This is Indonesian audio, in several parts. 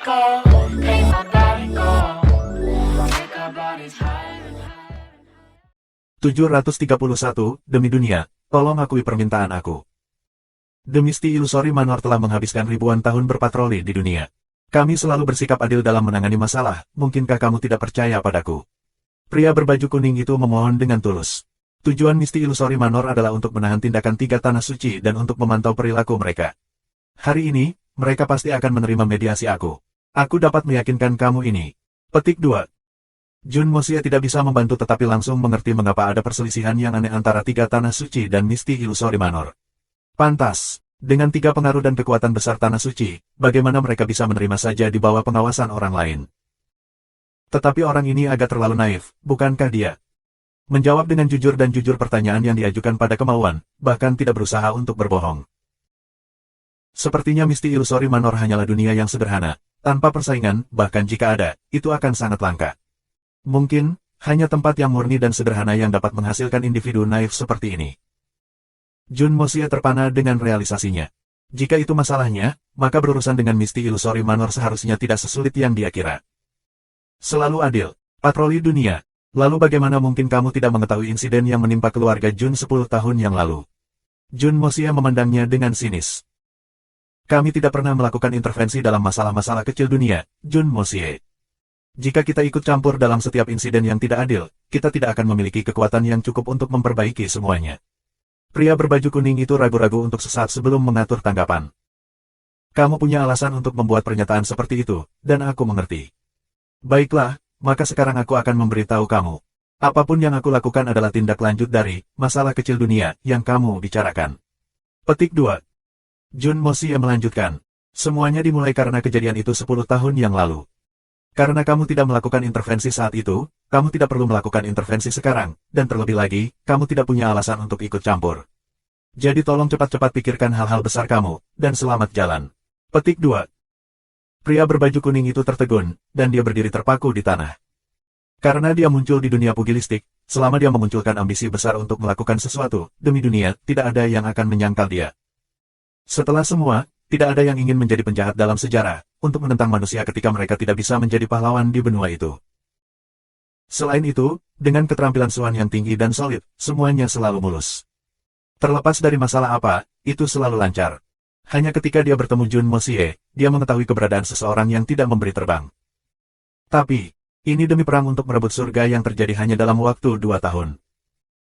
go, make my body go, take our bodies higher and higher. 731, demi dunia, tolong akui permintaan aku. The Misty Illusory Manor telah menghabiskan ribuan tahun berpatroli di dunia. Kami selalu bersikap adil dalam menangani masalah, mungkinkah kamu tidak percaya padaku? Pria berbaju kuning itu memohon dengan tulus. Tujuan Misty Illusory Manor adalah untuk menahan tindakan tiga tanah suci dan untuk memantau perilaku mereka. Hari ini, mereka pasti akan menerima mediasi aku. Aku dapat meyakinkan kamu ini. Petik 2. Jun Mosia tidak bisa membantu tetapi langsung mengerti mengapa ada perselisihan yang aneh antara tiga tanah suci dan Misty Illusory Manor. Pantas, dengan tiga pengaruh dan kekuatan besar tanah suci, bagaimana mereka bisa menerima saja di bawah pengawasan orang lain? Tetapi orang ini agak terlalu naif, bukankah dia? Menjawab dengan jujur dan jujur pertanyaan yang diajukan pada kemauan, bahkan tidak berusaha untuk berbohong. Sepertinya Misty Illusory Manor hanyalah dunia yang sederhana, tanpa persaingan, bahkan jika ada, itu akan sangat langka. Mungkin, hanya tempat yang murni dan sederhana yang dapat menghasilkan individu naif seperti ini. Jun Mosia terpana dengan realisasinya. Jika itu masalahnya, maka berurusan dengan Misty Illusory Manor seharusnya tidak sesulit yang dia kira. Selalu adil, patroli dunia. Lalu bagaimana mungkin kamu tidak mengetahui insiden yang menimpa keluarga Jun 10 tahun yang lalu? Jun Mosia memandangnya dengan sinis. Kami tidak pernah melakukan intervensi dalam masalah-masalah kecil dunia, Jun Mosia. Jika kita ikut campur dalam setiap insiden yang tidak adil, kita tidak akan memiliki kekuatan yang cukup untuk memperbaiki semuanya. Pria berbaju kuning itu ragu-ragu untuk sesaat sebelum mengatur tanggapan. Kamu punya alasan untuk membuat pernyataan seperti itu, dan aku mengerti. Baiklah, maka sekarang aku akan memberitahu kamu. Apapun yang aku lakukan adalah tindak lanjut dari masalah kecil dunia yang kamu bicarakan. Petik 2. Jun Mosia melanjutkan. Semuanya dimulai karena kejadian itu 10 tahun yang lalu. Karena kamu tidak melakukan intervensi saat itu, kamu tidak perlu melakukan intervensi sekarang, dan terlebih lagi, kamu tidak punya alasan untuk ikut campur. Jadi tolong cepat-cepat pikirkan hal-hal besar kamu, dan selamat jalan. Petik 2. Pria berbaju kuning itu tertegun, dan dia berdiri terpaku di tanah. Karena dia muncul di dunia pugilistik, selama dia memunculkan ambisi besar untuk melakukan sesuatu, demi dunia, tidak ada yang akan menyangkal dia. Setelah semua, tidak ada yang ingin menjadi penjahat dalam sejarah, untuk menentang manusia ketika mereka tidak bisa menjadi pahlawan di benua itu. Selain itu, dengan keterampilan Suan yang tinggi dan solid, semuanya selalu mulus. Terlepas dari masalah apa, itu selalu lancar. Hanya ketika dia bertemu Jun Mosia, dia mengetahui keberadaan seseorang yang tidak memberi terbang. Tapi, ini demi perang untuk merebut surga yang terjadi hanya dalam waktu 2 tahun.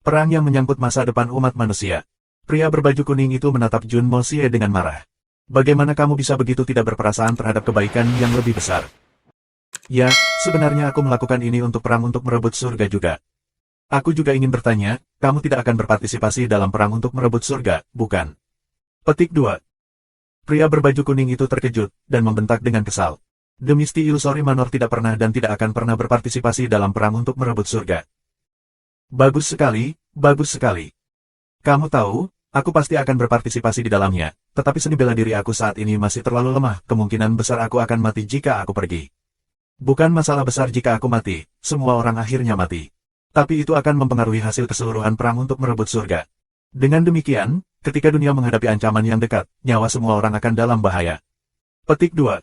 Perang yang menyangkut masa depan umat manusia. Pria berbaju kuning itu menatap Jun Mosia dengan marah. Bagaimana kamu bisa begitu tidak berperasaan terhadap kebaikan yang lebih besar? Ya, sebenarnya aku melakukan ini untuk perang untuk merebut surga juga. Aku juga ingin bertanya, kamu tidak akan berpartisipasi dalam perang untuk merebut surga, bukan? Petik 2. Pria berbaju kuning itu terkejut, dan membentak dengan kesal. The Misty Illusory Manor tidak pernah dan tidak akan pernah berpartisipasi dalam perang untuk merebut surga. Bagus sekali, bagus sekali. Kamu tahu, aku pasti akan berpartisipasi di dalamnya, tetapi seni bela diri aku saat ini masih terlalu lemah, kemungkinan besar aku akan mati jika aku pergi. Bukan masalah besar jika aku mati, semua orang akhirnya mati. Tapi itu akan mempengaruhi hasil keseluruhan perang untuk merebut surga. Dengan demikian, ketika dunia menghadapi ancaman yang dekat, nyawa semua orang akan dalam bahaya. Petik 2.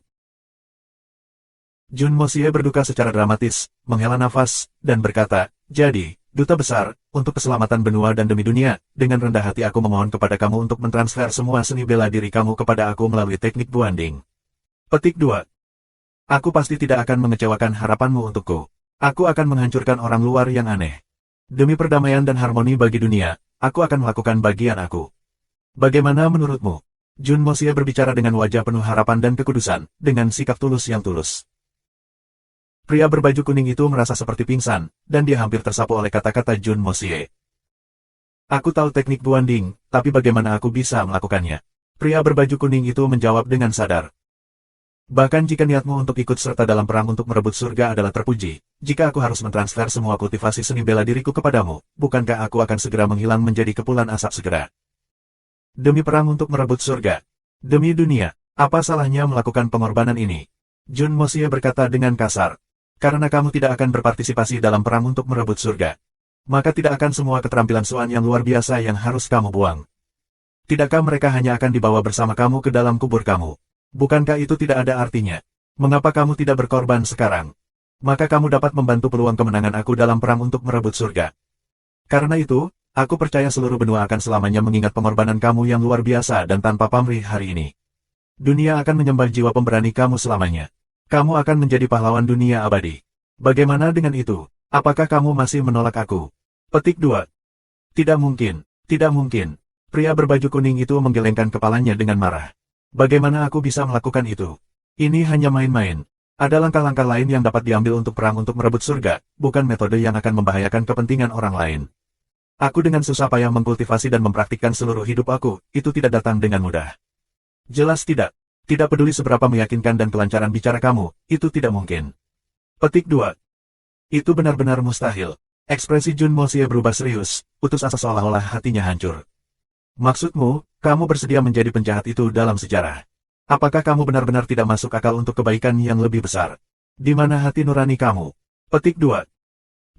Jun Mosia berduka secara dramatis, menghela nafas, dan berkata, jadi, Duta Besar, untuk keselamatan benua dan demi dunia, dengan rendah hati aku memohon kepada kamu untuk mentransfer semua seni bela diri kamu kepada aku melalui teknik bonding. Petik 2. Aku pasti tidak akan mengecewakan harapanmu untukku. Aku akan menghancurkan orang luar yang aneh. Demi perdamaian dan harmoni bagi dunia, aku akan melakukan bagian aku. Bagaimana menurutmu? Jun Mosia berbicara dengan wajah penuh harapan dan kekudusan, dengan sikap tulus yang tulus. Pria berbaju kuning itu merasa seperti pingsan, dan dia hampir tersapu oleh kata-kata Jun Mosia. Aku tahu teknik bonding, tapi bagaimana aku bisa melakukannya? Pria berbaju kuning itu menjawab dengan sadar. Bahkan jika niatmu untuk ikut serta dalam perang untuk merebut surga adalah terpuji, jika aku harus mentransfer semua kultivasi seni bela diriku kepadamu, bukankah aku akan segera menghilang menjadi kepulan asap segera? Demi perang untuk merebut surga. Demi dunia, apa salahnya melakukan pengorbanan ini? Jun Mosia berkata dengan kasar. Karena kamu tidak akan berpartisipasi dalam perang untuk merebut surga. Maka tidak akan semua keterampilan Suan yang luar biasa yang harus kamu buang. Tidakkah mereka hanya akan dibawa bersama kamu ke dalam kubur kamu? Bukankah itu tidak ada artinya? Mengapa kamu tidak berkorban sekarang? Maka kamu dapat membantu peluang kemenangan aku dalam perang untuk merebut surga. Karena itu, aku percaya seluruh benua akan selamanya mengingat pengorbanan kamu yang luar biasa dan tanpa pamrih hari ini. Dunia akan menyembah jiwa pemberani kamu selamanya. Kamu akan menjadi pahlawan dunia abadi. Bagaimana dengan itu? Apakah kamu masih menolak aku? Petik 2. Tidak mungkin. Tidak mungkin. Pria berbaju kuning itu menggelengkan kepalanya dengan marah. Bagaimana aku bisa melakukan itu? Ini hanya main-main. Ada langkah-langkah lain yang dapat diambil untuk perang untuk merebut surga, bukan metode yang akan membahayakan kepentingan orang lain. Aku dengan susah payah mengkultivasi dan mempraktikkan seluruh hidup aku, itu tidak datang dengan mudah. Jelas tidak. Tidak peduli seberapa meyakinkan dan kelancaran bicara kamu, itu tidak mungkin. Petik 2. Itu benar-benar mustahil. Ekspresi Jun Mosie berubah serius, putus asa seolah-olah hatinya hancur. Maksudmu, kamu bersedia menjadi penjahat itu dalam sejarah? Apakah kamu benar-benar tidak masuk akal untuk kebaikan yang lebih besar? Di mana hati nurani kamu? Petik 2.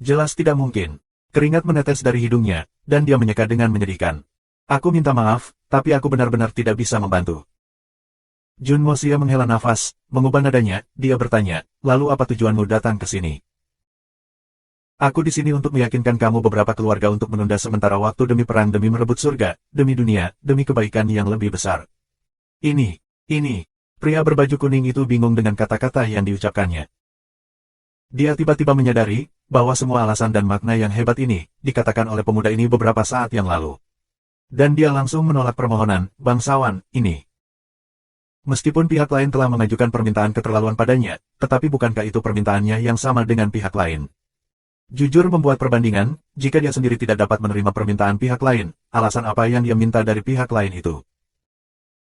Jelas tidak mungkin. Keringat menetes dari hidungnya, dan dia menyeka dengan menyedihkan. Aku minta maaf, tapi aku benar-benar tidak bisa membantu. Jun Mosie menghela nafas, mengubah nadanya, dia bertanya, lalu apa tujuanmu datang ke sini? Aku di sini untuk meyakinkan kamu beberapa keluarga untuk menunda sementara waktu demi perang demi merebut surga, demi dunia, demi kebaikan yang lebih besar. Ini. Pria berbaju kuning itu bingung dengan kata-kata yang diucapkannya. Dia tiba-tiba menyadari bahwa semua alasan dan makna yang hebat ini dikatakan oleh pemuda ini beberapa saat yang lalu. Dan dia langsung menolak permohonan bangsawan ini. Meskipun pihak lain telah mengajukan permintaan keterlaluan padanya, tetapi bukankah itu permintaannya yang sama dengan pihak lain? Jujur membuat perbandingan, jika dia sendiri tidak dapat menerima permintaan pihak lain, alasan apa yang dia minta dari pihak lain itu?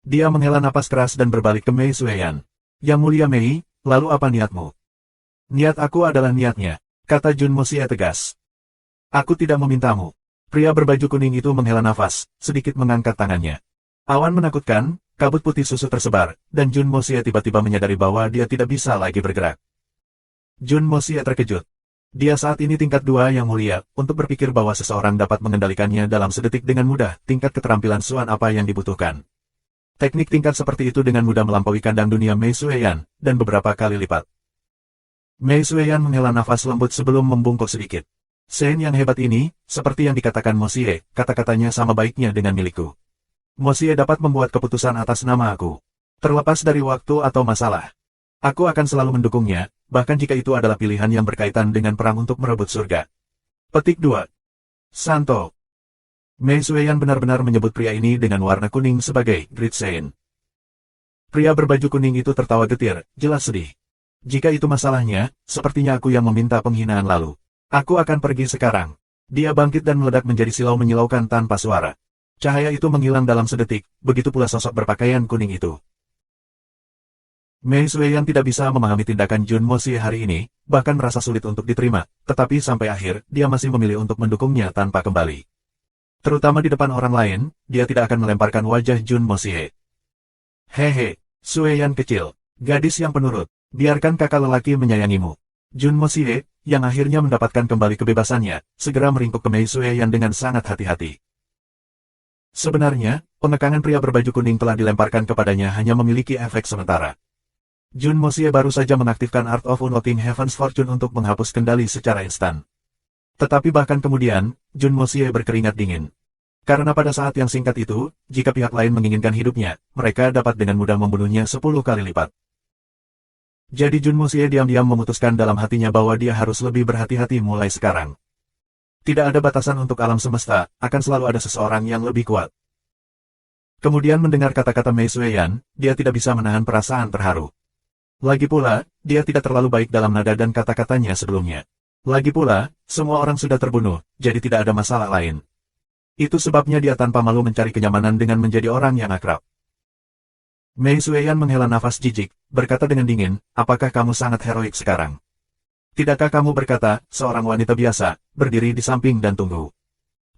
Dia menghela napas keras dan berbalik ke Mei Sueyan. Yang mulia Mei, lalu apa niatmu? Niat aku adalah niatnya, kata Jun Mosie tegas. Aku tidak memintamu. Pria berbaju kuning itu menghela nafas, sedikit mengangkat tangannya. Awan menakutkan, kabut putih susu tersebar, dan Jun Mosie tiba-tiba menyadari bahwa dia tidak bisa lagi bergerak. Jun Mosie terkejut. Dia saat ini tingkat 2 yang mulia, untuk berpikir bahwa seseorang dapat mengendalikannya dalam sedetik dengan mudah, tingkat keterampilan Suan apa yang dibutuhkan. Teknik tingkat seperti itu dengan mudah melampaui kandang dunia Mei Sueyan, dan beberapa kali lipat. Mei Sueyan menghela nafas lembut sebelum membungkuk sedikit. Sen yang hebat ini, seperti yang dikatakan Mosie, kata-katanya sama baiknya dengan milikku. Mosie dapat membuat keputusan atas nama aku. Terlepas dari waktu atau masalah. Aku akan selalu mendukungnya, bahkan jika itu adalah pilihan yang berkaitan dengan perang untuk merebut surga. Petik 2. Santo. Mei Sueyan benar-benar menyebut pria ini dengan warna kuning sebagai Great Sein. Pria berbaju kuning itu tertawa getir, jelas sedih. Jika itu masalahnya, sepertinya aku yang meminta penghinaan lalu. Aku akan pergi sekarang. Dia bangkit dan meledak menjadi silau menyilaukan tanpa suara. Cahaya itu menghilang dalam sedetik, begitu pula sosok berpakaian kuning itu. Mei Sueyan tidak bisa memahami tindakan Jun Mosie hari ini, bahkan merasa sulit untuk diterima, tetapi sampai akhir, dia masih memilih untuk mendukungnya tanpa kembali. Terutama di depan orang lain, dia tidak akan melemparkan wajah Jun Mosie. Hehe, Sueyan kecil, gadis yang penurut, biarkan kakak lelaki menyayangimu. Jun Mosie, yang akhirnya mendapatkan kembali kebebasannya, segera meringkuk ke Mei Sueyan dengan sangat hati-hati. Sebenarnya, pengekangan pria berbaju kuning telah dilemparkan kepadanya hanya memiliki efek sementara. Jun Mosie baru saja mengaktifkan Art of Unlocking Heaven's Fortune untuk menghapus kendali secara instan. Tetapi bahkan kemudian, Jun Mosie berkeringat dingin. Karena pada saat yang singkat itu, jika pihak lain menginginkan hidupnya, mereka dapat dengan mudah membunuhnya 10 kali lipat. Jadi Jun Mosie diam-diam memutuskan dalam hatinya bahwa dia harus lebih berhati-hati mulai sekarang. Tidak ada batasan untuk alam semesta, akan selalu ada seseorang yang lebih kuat. Kemudian mendengar kata-kata Mei Sueyan, dia tidak bisa menahan perasaan terharu. Lagi pula, dia tidak terlalu baik dalam nada dan kata-katanya sebelumnya. Lagi pula, semua orang sudah terbunuh, jadi tidak ada masalah lain. Itu sebabnya dia tanpa malu mencari kenyamanan dengan menjadi orang yang akrab. Mei Sueyan menghela nafas jijik, berkata dengan dingin, apakah kamu sangat heroik sekarang? Tidakkah kamu berkata, seorang wanita biasa, berdiri di samping dan tunggu?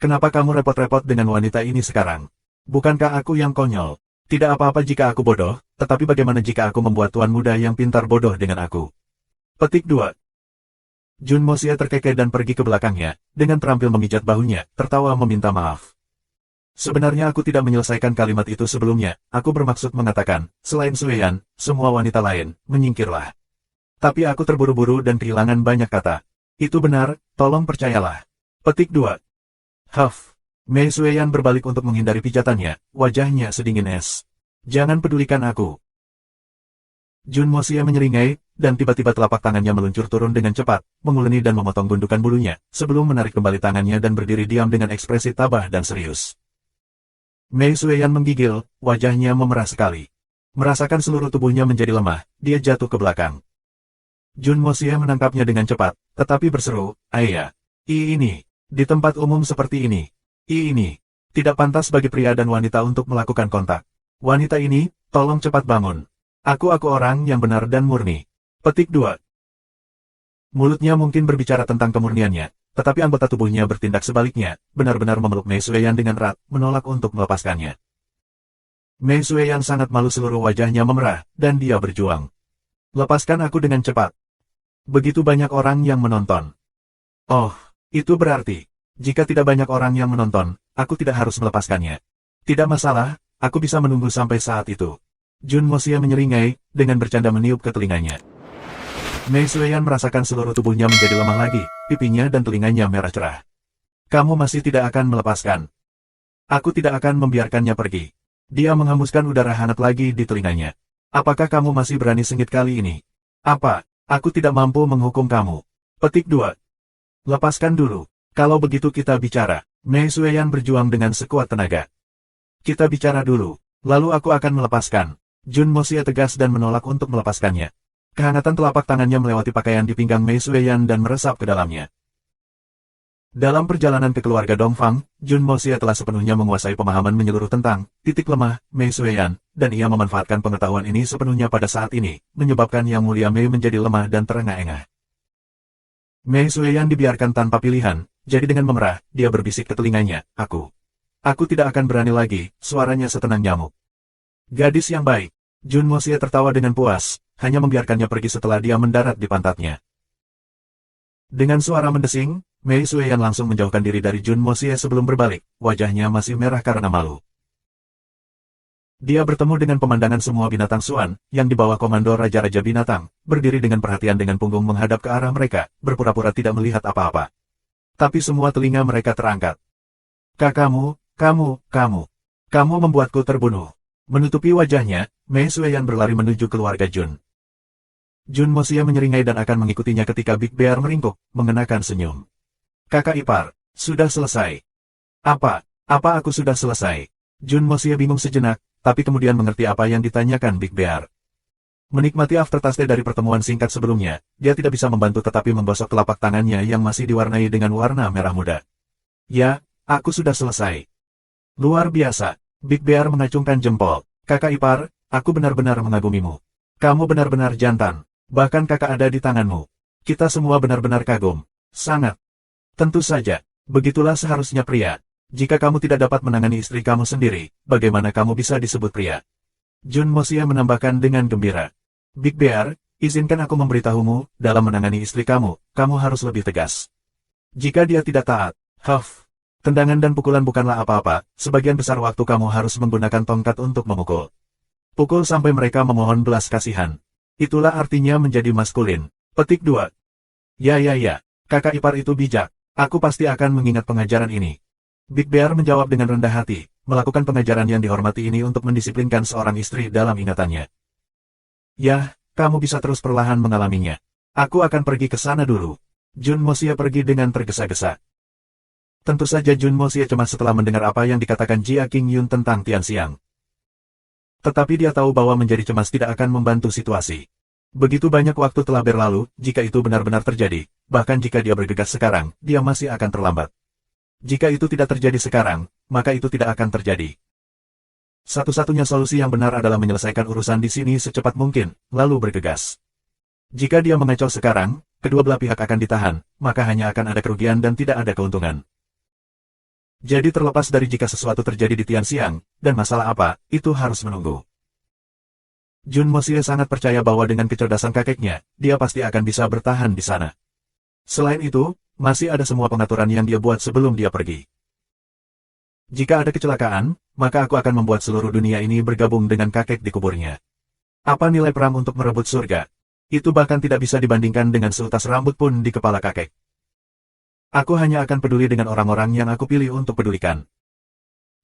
Kenapa kamu repot-repot dengan wanita ini sekarang? Bukankah aku yang konyol? Tidak apa-apa jika aku bodoh, tetapi bagaimana jika aku membuat tuan muda yang pintar bodoh dengan aku? Petik 2. Jun Mosie terkekeh dan pergi ke belakangnya, dengan terampil memijat bahunya, tertawa meminta maaf. Sebenarnya aku tidak menyelesaikan kalimat itu sebelumnya, aku bermaksud mengatakan, selain Sueyan, semua wanita lain, menyingkirlah. Tapi aku terburu-buru dan kehilangan banyak kata. Itu benar, tolong percayalah. Petik 2. Huff. Mei Sueyan berbalik untuk menghindari pijatannya, wajahnya sedingin es. Jangan pedulikan aku. Jun Mosia menyeringai, dan tiba-tiba telapak tangannya meluncur turun dengan cepat, menguleni dan memotong gundukan bulunya, sebelum menarik kembali tangannya dan berdiri diam dengan ekspresi tabah dan serius. Mei Sueyan menggigil, wajahnya memerah sekali. Merasakan seluruh tubuhnya menjadi lemah, dia jatuh ke belakang. Jun Mosia menangkapnya dengan cepat, tetapi berseru, "Ayah, ini, di tempat umum seperti ini, tidak pantas bagi pria dan wanita untuk melakukan kontak. Wanita ini, tolong cepat bangun. Aku orang yang benar dan murni." Petik 2. Mulutnya mungkin berbicara tentang kemurniannya, tetapi anggota tubuhnya bertindak sebaliknya, benar-benar memeluk Mei Sueyan dengan erat, menolak untuk melepaskannya. Mei Sueyan sangat malu, seluruh wajahnya memerah, dan dia berjuang. "Lepaskan aku dengan cepat. Begitu banyak orang yang menonton." "Oh, itu berarti, jika tidak banyak orang yang menonton, aku tidak harus melepaskannya." "Tidak masalah, aku bisa menunggu sampai saat itu." Jun Mosia menyeringai, dengan bercanda meniup ke telinganya. Mei Sueyan merasakan seluruh tubuhnya menjadi lemah lagi, pipinya dan telinganya merah cerah. "Kamu masih tidak akan melepaskan. Aku tidak akan membiarkannya pergi." Dia menghembuskan udara hangat lagi di telinganya. "Apakah kamu masih berani sengit kali ini? Apa, aku tidak mampu menghukum kamu?" Petik 2. "Lepaskan dulu. Kalau begitu kita bicara." Mei Sueyan berjuang dengan sekuat tenaga. "Kita bicara dulu, lalu aku akan melepaskan." Jun Mosia tegas dan menolak untuk melepaskannya. Kehangatan telapak tangannya melewati pakaian di pinggang Mei Sueyan dan meresap ke dalamnya. Dalam perjalanan ke keluarga Dongfang, Jun Mosia telah sepenuhnya menguasai pemahaman menyeluruh tentang titik lemah Mei Sueyan, dan ia memanfaatkan pengetahuan ini sepenuhnya pada saat ini, menyebabkan Yang Mulia Mei menjadi lemah dan terengah-engah. Mei Sueyan dibiarkan tanpa pilihan, jadi dengan memerah, dia berbisik ke telinganya, Aku tidak akan berani lagi." Suaranya setenang nyamuk. "Gadis yang baik." Jun Mosia tertawa dengan puas, hanya membiarkannya pergi setelah dia mendarat di pantatnya. Dengan suara mendesing, Mei Sueyan langsung menjauhkan diri dari Jun Mosia sebelum berbalik, wajahnya masih merah karena malu. Dia bertemu dengan pemandangan semua binatang Suan, yang di bawah komando Raja-Raja Binatang, berdiri dengan perhatian dengan punggung menghadap ke arah mereka, berpura-pura tidak melihat apa-apa. Tapi semua telinga mereka terangkat. Kamu membuatku terbunuh." Menutupi wajahnya, Mei Sueyan berlari menuju keluarga Jun. Jun Mosia menyeringai dan akan mengikutinya ketika Big Bear meringkuk, mengenakan senyum. "Kakak ipar, sudah selesai." Apa aku sudah selesai?" Jun Mosia bingung sejenak, tapi kemudian mengerti apa yang ditanyakan Big Bear. Menikmati aftertaste dari pertemuan singkat sebelumnya, dia tidak bisa membantu tetapi menggosok telapak tangannya yang masih diwarnai dengan warna merah muda. "Ya, aku sudah selesai." "Luar biasa." Big Bear mengacungkan jempol. "Kakak ipar, aku benar-benar mengagumimu. Kamu benar-benar jantan. Bahkan kakak ada di tanganmu. Kita semua benar-benar kagum. Sangat." "Tentu saja, begitulah seharusnya pria. Jika kamu tidak dapat menangani istri kamu sendiri, bagaimana kamu bisa disebut pria?" Jun Mosia menambahkan dengan gembira. "Big Bear, izinkan aku memberitahumu, dalam menangani istri kamu, kamu harus lebih tegas. Jika dia tidak taat, tendangan dan pukulan bukanlah apa-apa, sebagian besar waktu kamu harus menggunakan tongkat untuk memukul. Pukul sampai mereka memohon belas kasihan. Itulah artinya menjadi maskulin." Petik 2. Ya, kakak ipar itu bijak. Aku pasti akan mengingat pengajaran ini." Big Bear menjawab dengan rendah hati, melakukan pengajaran yang dihormati ini untuk mendisiplinkan seorang istri dalam ingatannya. "Ya, kamu bisa terus perlahan mengalaminya. Aku akan pergi ke sana dulu." Jun Mosia pergi dengan tergesa-gesa. Tentu saja Jun Mosia cemas setelah mendengar apa yang dikatakan Jia King Yun tentang Tian Xiang. Tetapi dia tahu bahwa menjadi cemas tidak akan membantu situasi. Begitu banyak waktu telah berlalu, jika itu benar-benar terjadi, bahkan jika dia bergegas sekarang, dia masih akan terlambat. Jika itu tidak terjadi sekarang, maka itu tidak akan terjadi. Satu-satunya solusi yang benar adalah menyelesaikan urusan di sini secepat mungkin, lalu bergegas. Jika dia mengacau sekarang, kedua belah pihak akan ditahan, maka hanya akan ada kerugian dan tidak ada keuntungan. Jadi terlepas dari jika sesuatu terjadi di Tian Xiang, dan masalah apa, itu harus menunggu. Jun Mosia sangat percaya bahwa dengan kecerdasan kakeknya, dia pasti akan bisa bertahan di sana. Selain itu, masih ada semua pengaturan yang dia buat sebelum dia pergi. Jika ada kecelakaan, maka aku akan membuat seluruh dunia ini bergabung dengan kakek di kuburnya. Apa nilai perang untuk merebut surga? Itu bahkan tidak bisa dibandingkan dengan seutas rambut pun di kepala kakek. Aku hanya akan peduli dengan orang-orang yang aku pilih untuk pedulikan.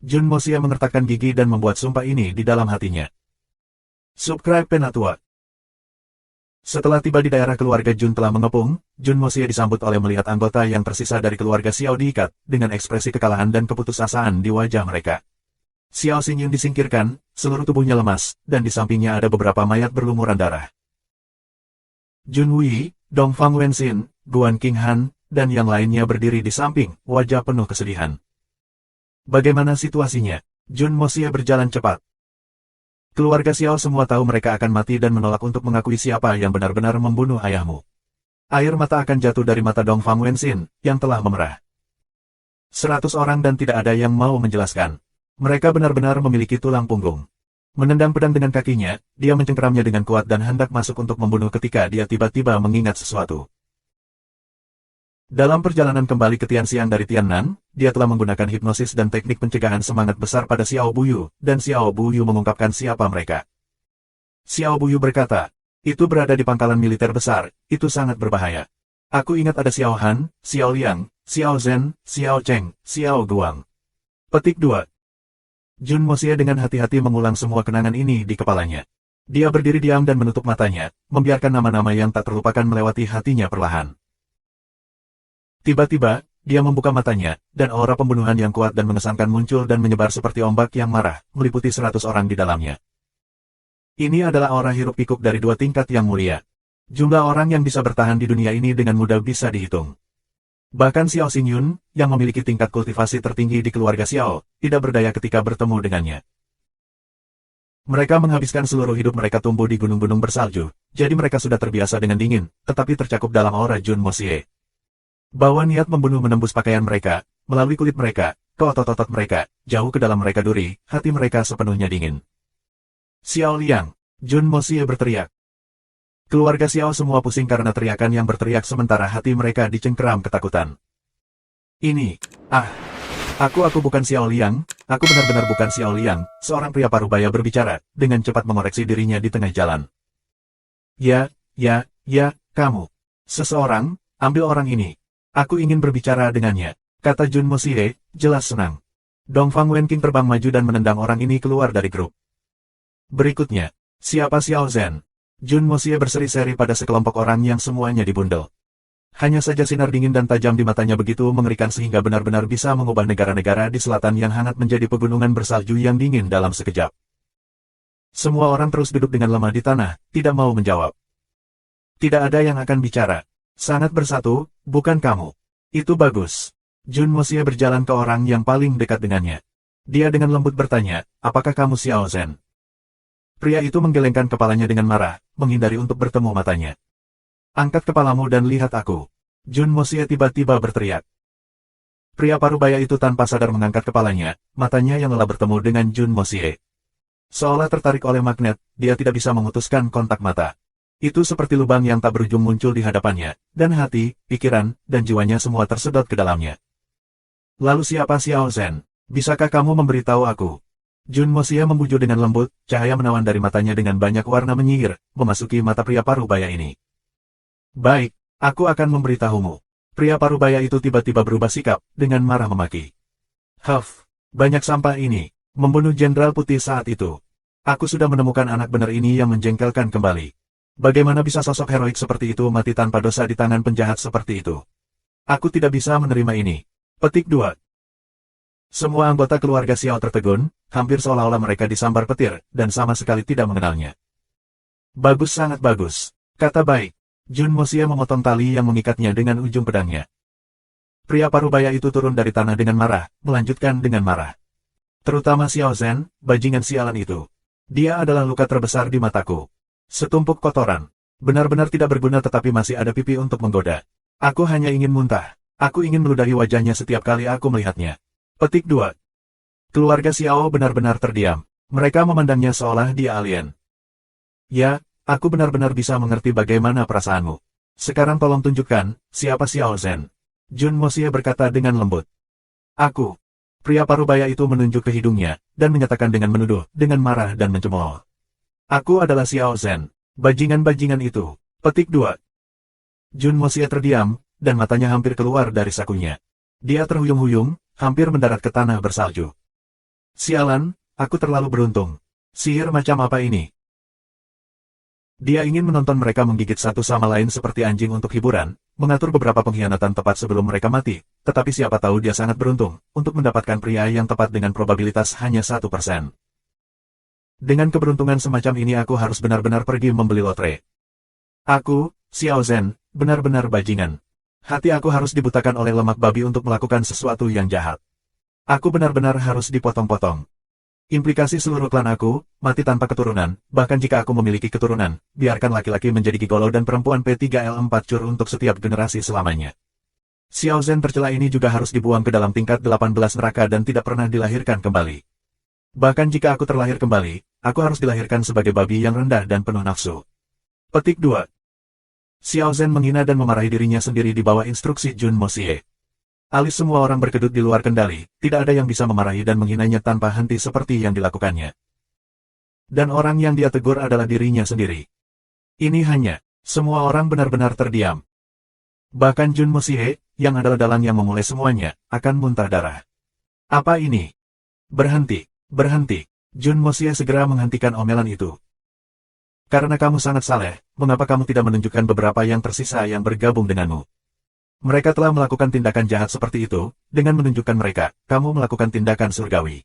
Jun Mosia mengertakkan gigi dan membuat sumpah ini di dalam hatinya. Subscribe Penatua. Setelah tiba di daerah keluarga Jun telah mengepung, Jun Mosia disambut oleh melihat anggota yang tersisa dari keluarga Xiao diikat, dengan ekspresi kekalahan dan keputusasaan di wajah mereka. Xiao Xingyun disingkirkan, seluruh tubuhnya lemas, dan di sampingnya ada beberapa mayat berlumuran darah. Jun Wei, Dong Fang Wenxin, Guan Qinghan, dan yang lainnya berdiri di samping, wajah penuh kesedihan. Bagaimana situasinya? Jun Mosia berjalan cepat. Keluarga Xiao semua tahu mereka akan mati dan menolak untuk mengakui siapa yang benar-benar membunuh ayahmu. Air mata akan jatuh dari mata Dong Fang Wenxin, yang telah memerah. 100 orang dan tidak ada yang mau menjelaskan. Mereka benar-benar memiliki tulang punggung. Menendang pedang dengan kakinya, dia mencengkeramnya dengan kuat dan hendak masuk untuk membunuh ketika dia tiba-tiba mengingat sesuatu. Dalam perjalanan kembali ke Tianxiang dari Tiannan, dia telah menggunakan hipnosis dan teknik pencegahan semangat besar pada Xiao Buyu, dan Xiao Buyu mengungkapkan siapa mereka. Xiao Buyu berkata, itu berada di pangkalan militer besar, itu sangat berbahaya. Aku ingat ada Xiao Han, Xiao Liang, Xiao Zhen, Xiao Cheng, Xiao Guang. Petik 2. Jun Mosia dengan hati-hati mengulang semua kenangan ini di kepalanya. Dia berdiri diam dan menutup matanya, membiarkan nama-nama yang tak terlupakan melewati hatinya perlahan. Tiba-tiba, dia membuka matanya, dan aura pembunuhan yang kuat dan mengesankan muncul dan menyebar seperti ombak yang marah, meliputi 100 orang di dalamnya. Ini adalah aura hiruk-pikuk dari 2 tingkat yang mulia. Jumlah orang yang bisa bertahan di dunia ini dengan mudah bisa dihitung. Bahkan Xiao Xingyun, yang memiliki tingkat kultivasi tertinggi di keluarga Xiao, tidak berdaya ketika bertemu dengannya. Mereka menghabiskan seluruh hidup mereka tumbuh di gunung-gunung bersalju, jadi mereka sudah terbiasa dengan dingin, tetapi tercakup dalam aura Jun Mosia. Bahwa niat membunuh menembus pakaian mereka, melalui kulit mereka, ke otot-otot mereka, jauh ke dalam mereka duri, hati mereka sepenuhnya dingin. Xiao Liang, Jun Mosia berteriak. Keluarga Xiao semua pusing karena teriakan yang berteriak sementara hati mereka dicengkeram ketakutan. Ini, aku bukan Xiao Liang, aku benar-benar bukan Xiao Liang, seorang pria parubaya berbicara, dengan cepat mengoreksi dirinya di tengah jalan. Ya, kamu. Seseorang, ambil orang ini. Aku ingin berbicara dengannya, kata Jun Mosia, jelas senang. Dong Fang Wenqing terbang maju dan menendang orang ini keluar dari grup. Berikutnya, siapa Xiao Zhen? Jun Mosia berseri-seri pada sekelompok orang yang semuanya dibundel. Hanya saja sinar dingin dan tajam di matanya begitu mengerikan sehingga benar-benar bisa mengubah negara-negara di selatan yang hangat menjadi pegunungan bersalju yang dingin dalam sekejap. Semua orang terus duduk dengan lemah di tanah, tidak mau menjawab. Tidak ada yang akan bicara. Sangat bersatu, bukan kamu. Itu bagus. Jun Mosia berjalan ke orang yang paling dekat dengannya. Dia dengan lembut bertanya, apakah kamu Xiao Zhen? Pria itu menggelengkan kepalanya dengan marah, menghindari untuk bertemu matanya. Angkat kepalamu dan lihat aku. Jun Mosia tiba-tiba berteriak. Pria parubaya itu tanpa sadar mengangkat kepalanya, matanya yang lelah bertemu dengan Jun Mosia. Seolah tertarik oleh magnet, dia tidak bisa memutuskan kontak mata. Itu seperti lubang yang tak berujung muncul di hadapannya, dan hati, pikiran, dan jiwanya semua tersedot ke dalamnya. Lalu siapa Xiao Zhen? Bisakah kamu memberitahu aku? Jun Mosia membujuk dengan lembut, cahaya menawan dari matanya dengan banyak warna menyihir, memasuki mata pria parubaya ini. Baik, aku akan memberitahumu. Pria parubaya itu tiba-tiba berubah sikap, dengan marah memaki. Huff, banyak sampah ini, membunuh Jenderal Putih saat itu. Aku sudah menemukan anak benar ini yang menjengkelkan kembali. Bagaimana bisa sosok heroik seperti itu mati tanpa dosa di tangan penjahat seperti itu? Aku tidak bisa menerima ini. Petik 2. Semua anggota keluarga Xiao tertegun, hampir seolah-olah mereka disambar petir, dan sama sekali tidak mengenalnya. Bagus, sangat bagus. Kata baik. Jun Mosia memotong tali yang mengikatnya dengan ujung pedangnya. Pria parubaya itu turun dari tanah dengan marah, melanjutkan dengan marah. Terutama Xiao Zhen, bajingan sialan itu. Dia adalah luka terbesar di mataku. Setumpuk kotoran. Benar-benar tidak berguna tetapi masih ada pipi untuk menggoda. Aku hanya ingin muntah. Aku ingin meludahi wajahnya setiap kali aku melihatnya. Petik 2. Keluarga Xiao benar-benar terdiam. Mereka memandangnya seolah dia alien. Ya, aku benar-benar bisa mengerti bagaimana perasaanmu. Sekarang tolong tunjukkan, siapa Xiao Zhen. Jun Mosia berkata dengan lembut. Aku. Pria parubaya itu menunjuk ke hidungnya, dan menyatakan dengan menuduh, dengan marah dan mencemooh. Aku adalah Xiao Zhen. Bajingan-bajingan itu. Petik 2. Jun Moxie terdiam, dan matanya hampir keluar dari sakunya. Dia terhuyung-huyung, hampir mendarat ke tanah bersalju. Sialan, aku terlalu beruntung. Sihir macam apa ini? Dia ingin menonton mereka menggigit satu sama lain seperti anjing untuk hiburan, mengatur beberapa pengkhianatan tepat sebelum mereka mati, tetapi siapa tahu dia sangat beruntung untuk mendapatkan pria yang tepat dengan probabilitas hanya 1%. Dengan keberuntungan semacam ini aku harus benar-benar pergi membeli lotre. Aku, Xiao Zhen, benar-benar bajingan. Hati aku harus dibutakan oleh lemak babi untuk melakukan sesuatu yang jahat. Aku benar-benar harus dipotong-potong. Implikasi seluruh klan aku, mati tanpa keturunan, bahkan jika aku memiliki keturunan, biarkan laki-laki menjadi gigolo dan perempuan P3L4 cur untuk setiap generasi selamanya. Xiao Zhen tercela ini juga harus dibuang ke dalam tingkat 18 neraka dan tidak pernah dilahirkan kembali. Bahkan jika aku terlahir kembali, aku harus dilahirkan sebagai babi yang rendah dan penuh nafsu. Petik 2. Xiao Zhen menghina dan memarahi dirinya sendiri di bawah instruksi Jun Moxie. Alis semua orang berkedut di luar kendali, tidak ada yang bisa memarahi dan menghinanya tanpa henti seperti yang dilakukannya. Dan orang yang dia tegur adalah dirinya sendiri. Ini hanya, semua orang benar-benar terdiam. Bahkan Jun Moxie, yang adalah dalang yang memulai semuanya, akan muntah darah. Apa ini? Berhenti, berhenti. Jun Moxie segera menghentikan omelan itu. Karena kamu sangat saleh, mengapa kamu tidak menunjukkan beberapa yang tersisa yang bergabung denganmu? Mereka telah melakukan tindakan jahat seperti itu, dengan menunjukkan mereka, kamu melakukan tindakan surgawi.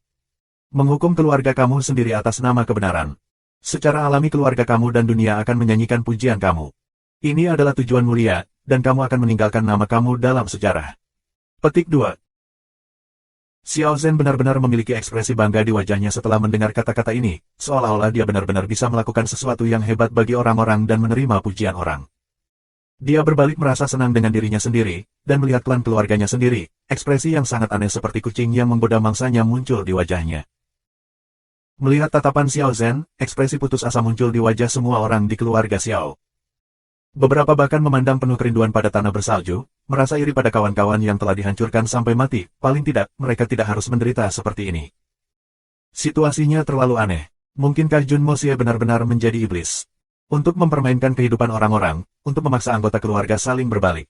Menghukum keluarga kamu sendiri atas nama kebenaran. Secara alami keluarga kamu dan dunia akan menyanyikan pujian kamu. Ini adalah tujuan mulia, dan kamu akan meninggalkan nama kamu dalam sejarah. Petik 2. Xiao Zhen benar-benar memiliki ekspresi bangga di wajahnya setelah mendengar kata-kata ini, seolah-olah dia benar-benar bisa melakukan sesuatu yang hebat bagi orang-orang dan menerima pujian orang. Dia berbalik merasa senang dengan dirinya sendiri, dan melihat klan keluarganya sendiri, ekspresi yang sangat aneh seperti kucing yang menggoda mangsanya muncul di wajahnya. Melihat tatapan Xiao Zhen, ekspresi putus asa muncul di wajah semua orang di keluarga Xiao. Beberapa bahkan memandang penuh kerinduan pada tanah bersalju, merasa iri pada kawan-kawan yang telah dihancurkan sampai mati, paling tidak, mereka tidak harus menderita seperti ini. Situasinya terlalu aneh. Mungkinkah Jun Moxie benar-benar menjadi iblis? Untuk mempermainkan kehidupan orang-orang, untuk memaksa anggota keluarga saling berbalik.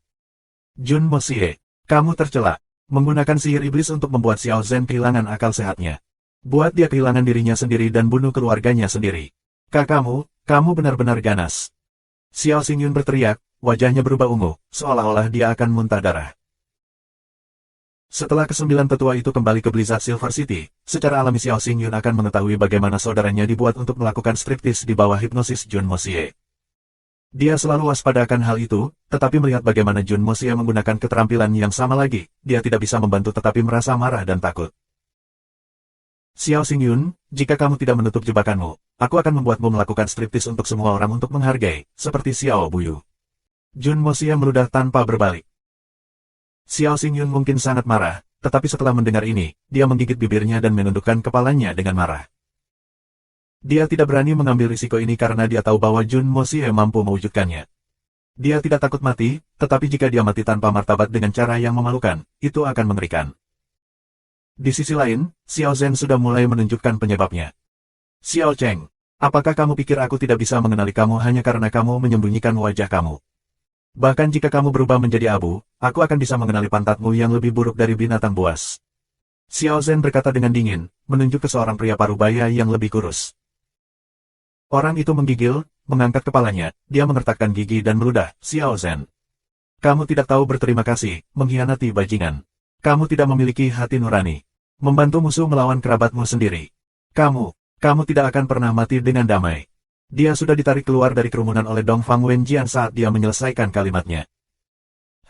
Jun Moxie, kamu tercela, menggunakan sihir iblis untuk membuat Xiao Zhen kehilangan akal sehatnya. Buat dia kehilangan dirinya sendiri dan bunuh keluarganya sendiri. Kamu benar-benar ganas. Xiao Xingyun berteriak, wajahnya berubah ungu, seolah-olah dia akan muntah darah. Setelah kesembilan tetua itu kembali ke Blizzard Silver City, secara alami Xiao Xingyun akan mengetahui bagaimana saudaranya dibuat untuk melakukan striptease di bawah hipnosis Jun Moxie. Dia selalu waspada akan hal itu, tetapi melihat bagaimana Jun Moxie menggunakan keterampilan yang sama lagi, dia tidak bisa membantu tetapi merasa marah dan takut. Xiao Xingyun, jika kamu tidak menutup jebakanmu, aku akan membuatmu melakukan striptease untuk semua orang untuk menghargai, seperti Xiao Buyu. Jun Moxie meludah tanpa berbalik. Xiao Xingyun mungkin sangat marah, tetapi setelah mendengar ini, dia menggigit bibirnya dan menundukkan kepalanya dengan marah. Dia tidak berani mengambil risiko ini karena dia tahu bahwa Jun Moxie mampu mewujudkannya. Dia tidak takut mati, tetapi jika dia mati tanpa martabat dengan cara yang memalukan, itu akan mengerikan. Di sisi lain, Xiao Zhen sudah mulai menunjukkan penyebabnya. Xiao Cheng, apakah kamu pikir aku tidak bisa mengenali kamu hanya karena kamu menyembunyikan wajah kamu? Bahkan jika kamu berubah menjadi abu, aku akan bisa mengenali pantatmu yang lebih buruk dari binatang buas. Xiao Zhen berkata dengan dingin, menunjuk ke seorang pria parubaya yang lebih kurus. Orang itu menggigil, mengangkat kepalanya, dia mengertakkan gigi dan meludah, Xiao Zhen. Kamu tidak tahu berterima kasih, mengkhianati bajingan. Kamu tidak memiliki hati nurani. Membantu musuh melawan kerabatmu sendiri. Kamu tidak akan pernah mati dengan damai. Dia sudah ditarik keluar dari kerumunan oleh Dong Fang Wenjian saat dia menyelesaikan kalimatnya.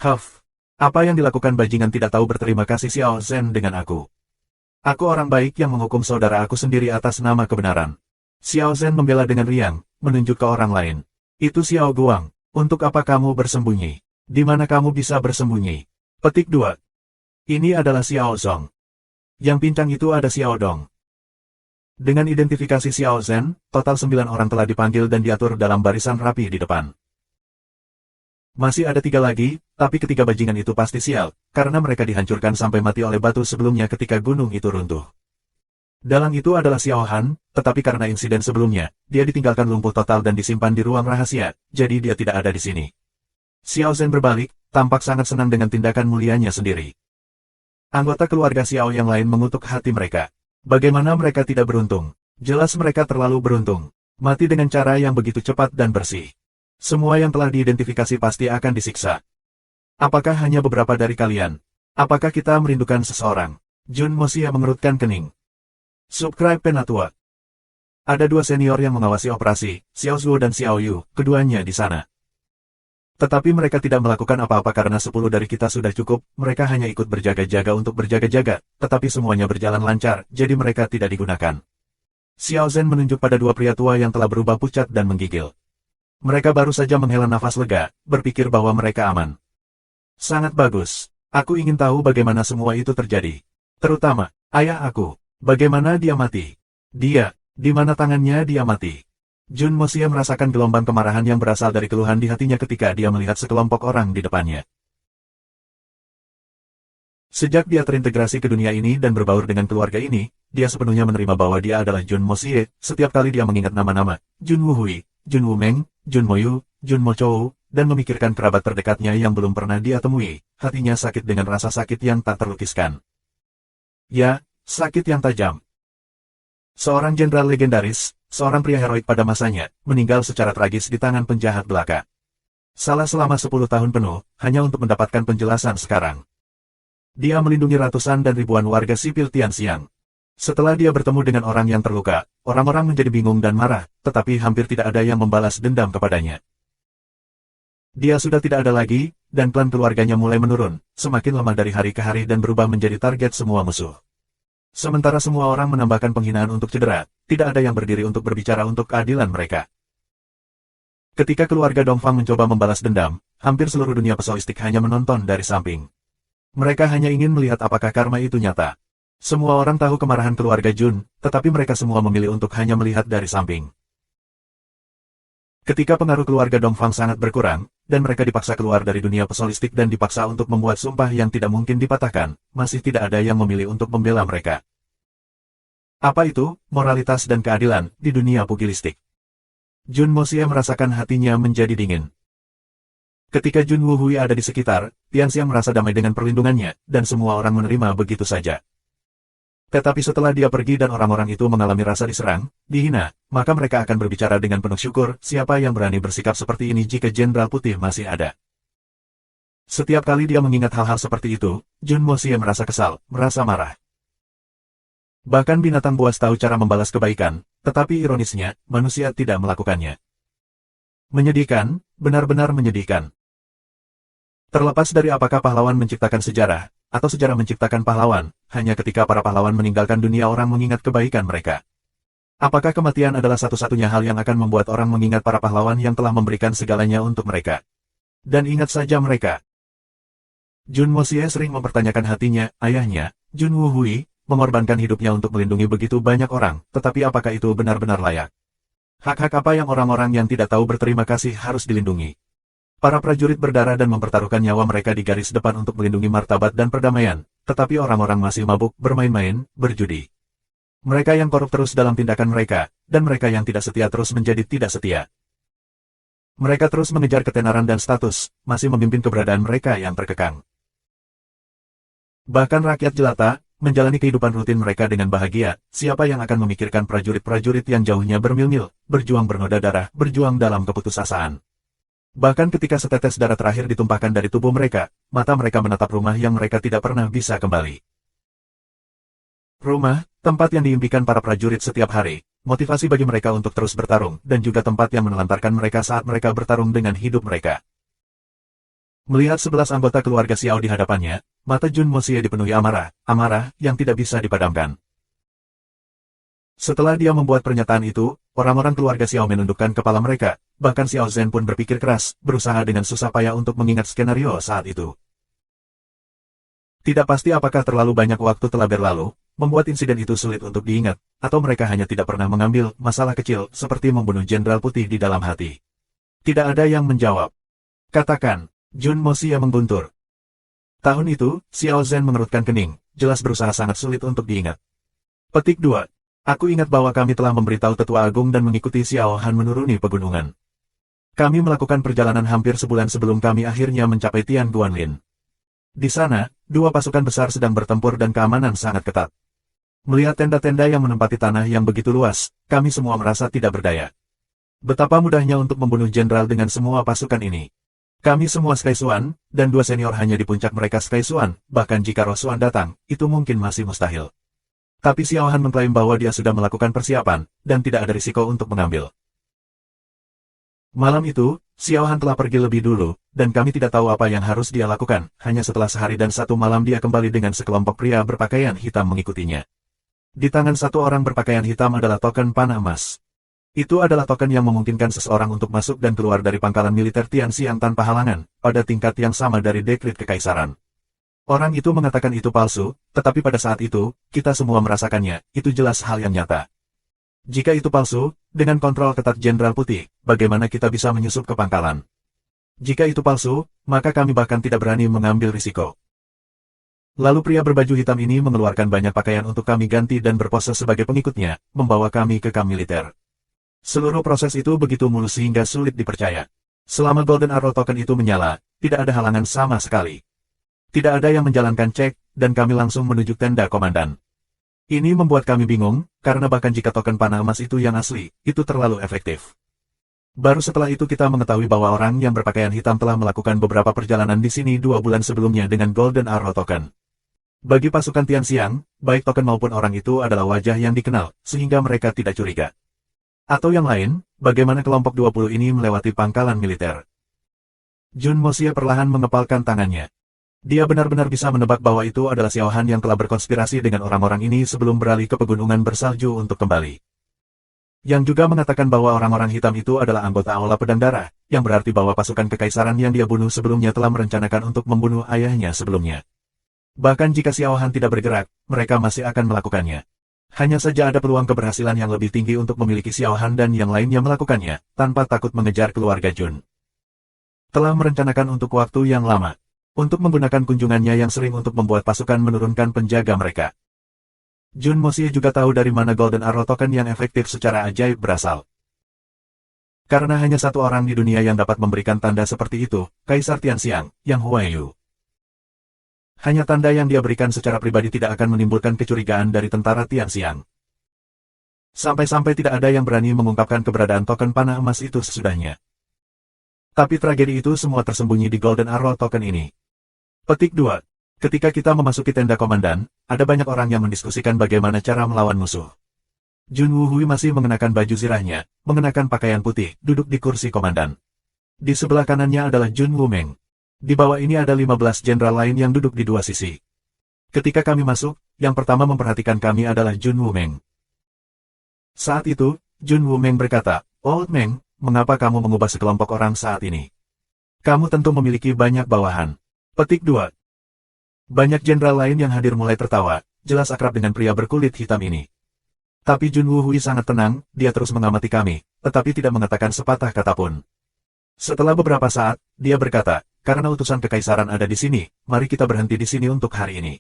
Huff, apa yang dilakukan bajingan tidak tahu berterima kasih Xiao Zhen dengan aku. Aku orang baik yang menghukum saudara aku sendiri atas nama kebenaran. Xiao Zhen membela dengan riang, menunjuk ke orang lain. Itu Xiao Guang, untuk apa kamu bersembunyi? Di mana kamu bisa bersembunyi? Petik 2. Ini adalah Xiao Zong. Yang pincang itu ada Xiao Dong. Dengan identifikasi Xiao Zhen, total 9 orang telah dipanggil dan diatur dalam barisan rapi di depan. Masih ada 3 lagi, tapi ketiga bajingan itu pasti sial, karena mereka dihancurkan sampai mati oleh batu sebelumnya ketika gunung itu runtuh. Dalang itu adalah Xiao Han, tetapi karena insiden sebelumnya, dia ditinggalkan lumpuh total dan disimpan di ruang rahasia, jadi dia tidak ada di sini. Xiao Zhen berbalik, tampak sangat senang dengan tindakan mulianya sendiri. Anggota keluarga Xiao yang lain mengutuk hati mereka. Bagaimana mereka tidak beruntung? Jelas mereka terlalu beruntung. Mati dengan cara yang begitu cepat dan bersih. Semua yang telah diidentifikasi pasti akan disiksa. Apakah hanya beberapa dari kalian? Apakah kita merindukan seseorang? Jun Mosia mengerutkan kening. Subscribe Penatua. Ada 2 senior yang mengawasi operasi, Xiao Zuo dan Xiao Yu, keduanya di sana. Tetapi mereka tidak melakukan apa-apa karena 10 dari kita sudah cukup, mereka hanya ikut berjaga-jaga untuk berjaga-jaga, tetapi semuanya berjalan lancar, jadi mereka tidak digunakan. Xiao Zhen menunjuk pada 2 pria tua yang telah berubah pucat dan menggigil. Mereka baru saja menghela nafas lega, berpikir bahwa mereka aman. Sangat bagus. Aku ingin tahu bagaimana semua itu terjadi. Terutama, ayah aku. Bagaimana dia mati? Dia, di mana tangannya dia mati? Jun Mosia merasakan gelombang kemarahan yang berasal dari keluhan di hatinya ketika dia melihat sekelompok orang di depannya. Sejak dia terintegrasi ke dunia ini dan berbaur dengan keluarga ini, dia sepenuhnya menerima bahwa dia adalah Jun Mosia. Setiap kali dia mengingat nama-nama, Jun Wuhui, Jun Wumeng, Jun Moyu, Jun Mochou, dan memikirkan kerabat terdekatnya yang belum pernah dia temui, hatinya sakit dengan rasa sakit yang tak terlukiskan. Ya, sakit yang tajam. Seorang jenderal legendaris, seorang pria heroik pada masanya, meninggal secara tragis di tangan penjahat belaka. Salah selama 10 tahun penuh, hanya untuk mendapatkan penjelasan sekarang. Dia melindungi ratusan dan ribuan warga sipil Tianxiang. Setelah dia bertemu dengan orang yang terluka, orang-orang menjadi bingung dan marah, tetapi hampir tidak ada yang membalas dendam kepadanya. Dia sudah tidak ada lagi, dan klan keluarganya mulai menurun, semakin lemah dari hari ke hari dan berubah menjadi target semua musuh. Sementara semua orang menambahkan penghinaan untuk cedera, tidak ada yang berdiri untuk berbicara untuk keadilan mereka. Ketika keluarga Dongfang mencoba membalas dendam, hampir seluruh dunia pesoistik hanya menonton dari samping. Mereka hanya ingin melihat apakah karma itu nyata. Semua orang tahu kemarahan keluarga Jun, tetapi mereka semua memilih untuk hanya melihat dari samping. Ketika pengaruh keluarga Dongfang sangat berkurang, dan mereka dipaksa keluar dari dunia pesolistik dan dipaksa untuk membuat sumpah yang tidak mungkin dipatahkan, masih tidak ada yang memilih untuk membela mereka. Apa itu, moralitas dan keadilan, di dunia pugilistik? Jun Mosia merasakan hatinya menjadi dingin. Ketika Jun Wuhui ada di sekitar, Tianxiang merasa damai dengan perlindungannya, dan semua orang menerima begitu saja. Tetapi setelah dia pergi dan orang-orang itu mengalami rasa diserang, dihina, maka mereka akan berbicara dengan penuh syukur, siapa yang berani bersikap seperti ini jika Jenderal Putih masih ada. Setiap kali dia mengingat hal-hal seperti itu, Jun Mosia merasa kesal, merasa marah. Bahkan binatang buas tahu cara membalas kebaikan, tetapi ironisnya, manusia tidak melakukannya. Menyedihkan, benar-benar menyedihkan. Terlepas dari apakah pahlawan menciptakan sejarah, atau sejarah menciptakan pahlawan, hanya ketika para pahlawan meninggalkan dunia orang mengingat kebaikan mereka. Apakah kematian adalah satu-satunya hal yang akan membuat orang mengingat para pahlawan yang telah memberikan segalanya untuk mereka? Dan ingat saja mereka. Jun Mosia sering mempertanyakan hatinya, ayahnya, Jun Wuhui, mengorbankan hidupnya untuk melindungi begitu banyak orang, tetapi apakah itu benar-benar layak? Hak-hak apa yang orang-orang yang tidak tahu berterima kasih harus dilindungi? Para prajurit berdarah dan mempertaruhkan nyawa mereka di garis depan untuk melindungi martabat dan perdamaian, tetapi orang-orang masih mabuk, bermain-main, berjudi. Mereka yang korup terus dalam tindakan mereka, dan mereka yang tidak setia terus menjadi tidak setia. Mereka terus mengejar ketenaran dan status, masih memimpin keberadaan mereka yang terkekang. Bahkan rakyat jelata, menjalani kehidupan rutin mereka dengan bahagia, siapa yang akan memikirkan prajurit-prajurit yang jauhnya bermil-mil, berjuang bernoda darah, berjuang dalam keputusasaan. Bahkan ketika setetes darah terakhir ditumpahkan dari tubuh mereka, mata mereka menatap rumah yang mereka tidak pernah bisa kembali. Rumah, tempat yang diimpikan para prajurit setiap hari, motivasi bagi mereka untuk terus bertarung, dan juga tempat yang menelantarkan mereka saat mereka bertarung dengan hidup mereka. Melihat 11 anggota keluarga Xiao di hadapannya, mata Jun Mosia dipenuhi amarah yang tidak bisa dipadamkan. Setelah dia membuat pernyataan itu, orang-orang keluarga Xiao menundukkan kepala mereka, bahkan Xiao Zhen pun berpikir keras, berusaha dengan susah payah untuk mengingat skenario saat itu. Tidak pasti apakah terlalu banyak waktu telah berlalu, membuat insiden itu sulit untuk diingat, atau mereka hanya tidak pernah mengambil masalah kecil seperti membunuh Jenderal Putih di dalam hati. Tidak ada yang menjawab. Katakan, Jun Mosia mengguntur. Tahun itu, Xiao Zhen mengerutkan kening, jelas berusaha sangat sulit untuk diingat. Petik 2. Aku ingat bahwa kami telah memberitahu Tetua Agung dan mengikuti Xiao Han menuruni pegunungan. Kami melakukan perjalanan hampir sebulan sebelum kami akhirnya mencapai Tian Guanlin. Di sana, dua pasukan besar sedang bertempur dan keamanan sangat ketat. Melihat tenda-tenda yang menempati tanah yang begitu luas, kami semua merasa tidak berdaya. Betapa mudahnya untuk membunuh jenderal dengan semua pasukan ini. Kami semua Sky Xuan, dan dua senior hanya di puncak mereka Sky Xuan, bahkan jika Roh Xuan datang, itu mungkin masih mustahil. Tapi Xiao Han mengklaim bahwa dia sudah melakukan persiapan, dan tidak ada risiko untuk mengambil. Malam itu, Xiao Han telah pergi lebih dulu, dan kami tidak tahu apa yang harus dia lakukan, hanya setelah sehari dan satu malam dia kembali dengan sekelompok pria berpakaian hitam mengikutinya. Di tangan satu orang berpakaian hitam adalah token panah emas. Itu adalah token yang memungkinkan seseorang untuk masuk dan keluar dari pangkalan militer Tianxiang tanpa halangan, pada tingkat yang sama dari dekrit kekaisaran. Orang itu mengatakan itu palsu, tetapi pada saat itu, kita semua merasakannya, itu jelas hal yang nyata. Jika itu palsu, dengan kontrol ketat Jenderal Putih, bagaimana kita bisa menyusup ke pangkalan? Jika itu palsu, maka kami bahkan tidak berani mengambil risiko. Lalu pria berbaju hitam ini mengeluarkan banyak pakaian untuk kami ganti dan berpose sebagai pengikutnya, membawa kami ke kamp militer. Seluruh proses itu begitu mulus sehingga sulit dipercaya. Selama Golden Arrow Token itu menyala, tidak ada halangan sama sekali. Tidak ada yang menjalankan cek, dan kami langsung menuju tenda komandan. Ini membuat kami bingung, karena bahkan jika token panah emas itu yang asli, itu terlalu efektif. Baru setelah itu kita mengetahui bahwa orang yang berpakaian hitam telah melakukan beberapa perjalanan di sini 2 bulan sebelumnya dengan Golden Arrow Token. Bagi pasukan Tianxiang, baik token maupun orang itu adalah wajah yang dikenal, sehingga mereka tidak curiga. Atau yang lain, bagaimana kelompok 20 ini melewati pangkalan militer? Jun Mosia perlahan mengepalkan tangannya. Dia benar-benar bisa menebak bahwa itu adalah Xiao Han yang telah berkonspirasi dengan orang-orang ini sebelum beralih ke pegunungan bersalju untuk kembali. Yang juga mengatakan bahwa orang-orang hitam itu adalah anggota Aula Pedang Darah, yang berarti bahwa pasukan kekaisaran yang dia bunuh sebelumnya telah merencanakan untuk membunuh ayahnya sebelumnya. Bahkan jika Xiao Han tidak bergerak, mereka masih akan melakukannya. Hanya saja ada peluang keberhasilan yang lebih tinggi untuk memiliki Xiao Han dan yang lainnya melakukannya, tanpa takut mengejar keluarga Jun. Telah merencanakan untuk waktu yang lama. Untuk menggunakan kunjungannya yang sering untuk membuat pasukan menurunkan penjaga mereka. Jun Mosia juga tahu dari mana Golden Arrow Token yang efektif secara ajaib berasal. Karena hanya satu orang di dunia yang dapat memberikan tanda seperti itu, Kaisar Tianxiang, Yang Huaiyu. Hanya tanda yang dia berikan secara pribadi tidak akan menimbulkan kecurigaan dari tentara Tianxiang. Sampai-sampai tidak ada yang berani mengungkapkan keberadaan token panah emas itu sesudahnya. Tapi tragedi itu semua tersembunyi di Golden Arrow Token ini. Petik 2. Ketika kita memasuki tenda komandan, ada banyak orang yang mendiskusikan bagaimana cara melawan musuh. Jun Wuhui masih mengenakan baju zirahnya, mengenakan pakaian putih, duduk di kursi komandan. Di sebelah kanannya adalah Jun Wumeng. Di bawah ini ada 15 jenderal lain yang duduk di dua sisi. Ketika kami masuk, yang pertama memperhatikan kami adalah Jun Wumeng. Saat itu, Jun Wumeng berkata, "Old Meng, mengapa kamu mengubah sekelompok orang saat ini? Kamu tentu memiliki banyak bawahan." Petik 2. Banyak jenderal lain yang hadir mulai tertawa, jelas akrab dengan pria berkulit hitam ini. Tapi Jun Wuhui sangat tenang, dia terus mengamati kami, tetapi tidak mengatakan sepatah kata pun. Setelah beberapa saat, dia berkata, "Karena utusan kekaisaran ada di sini, mari kita berhenti di sini untuk hari ini.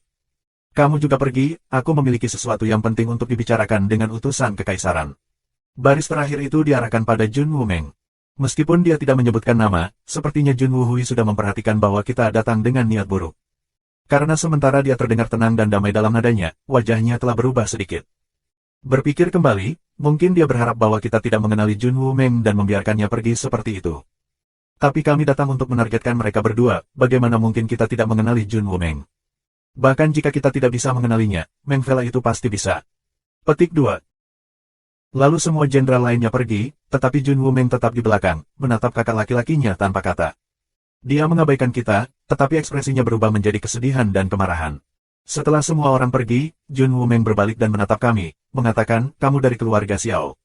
Kamu juga pergi, aku memiliki sesuatu yang penting untuk dibicarakan dengan utusan kekaisaran." Baris terakhir itu diarahkan pada Jun Wumeng. Meskipun dia tidak menyebutkan nama, sepertinya Jun Wuhui sudah memperhatikan bahwa kita datang dengan niat buruk. Karena sementara dia terdengar tenang dan damai dalam nadanya, wajahnya telah berubah sedikit. Berpikir kembali, mungkin dia berharap bahwa kita tidak mengenali Jun Wumeng dan membiarkannya pergi seperti itu. Tapi kami datang untuk menargetkan mereka berdua, bagaimana mungkin kita tidak mengenali Jun Wumeng? Bahkan jika kita tidak bisa mengenalinya, Meng Vela itu pasti bisa. Petik 2. Lalu semua jenderal lainnya pergi, tetapi Jun Wumeng tetap di belakang, menatap kakak laki-lakinya tanpa kata. Dia mengabaikan kita, tetapi ekspresinya berubah menjadi kesedihan dan kemarahan. Setelah semua orang pergi, Jun Wumeng berbalik dan menatap kami, mengatakan, "Kamu dari keluarga Xiao."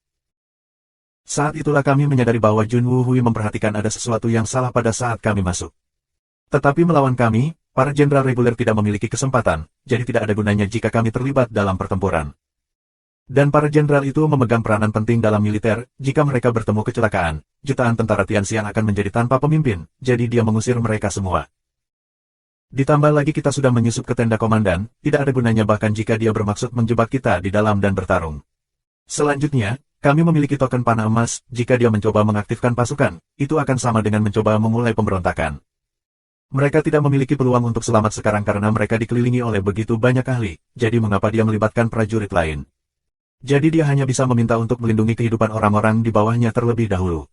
Saat itulah kami menyadari bahwa Jun Wuhui memperhatikan ada sesuatu yang salah pada saat kami masuk. Tetapi melawan kami, para jenderal reguler tidak memiliki kesempatan, jadi tidak ada gunanya jika kami terlibat dalam pertempuran. Dan para jenderal itu memegang peranan penting dalam militer. Jika mereka bertemu kecelakaan, jutaan tentara Tianxian akan menjadi tanpa pemimpin, jadi dia mengusir mereka semua. Ditambah lagi kita sudah menyusup ke tenda komandan, tidak ada gunanya bahkan jika dia bermaksud menjebak kita di dalam dan bertarung. Selanjutnya, kami memiliki token panah emas. Jika dia mencoba mengaktifkan pasukan, itu akan sama dengan mencoba memulai pemberontakan. Mereka tidak memiliki peluang untuk selamat sekarang karena mereka dikelilingi oleh begitu banyak ahli, jadi mengapa dia melibatkan prajurit lain? Jadi dia hanya bisa meminta untuk melindungi kehidupan orang-orang di bawahnya terlebih dahulu.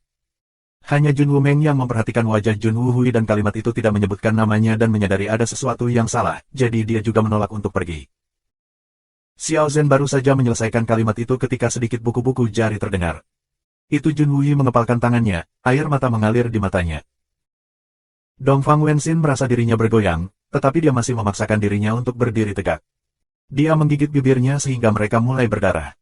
Hanya Jun Wumeng yang memperhatikan wajah Jun Wuhui dan kalimat itu tidak menyebutkan namanya dan menyadari ada sesuatu yang salah, jadi dia juga menolak untuk pergi. Xiao Zhen baru saja menyelesaikan kalimat itu ketika sedikit buku-buku jari terdengar. Itu Jun Wuhui mengepalkan tangannya, air mata mengalir di matanya. Dongfang Wenxin merasa dirinya bergoyang, tetapi dia masih memaksakan dirinya untuk berdiri tegak. Dia menggigit bibirnya sehingga mereka mulai berdarah.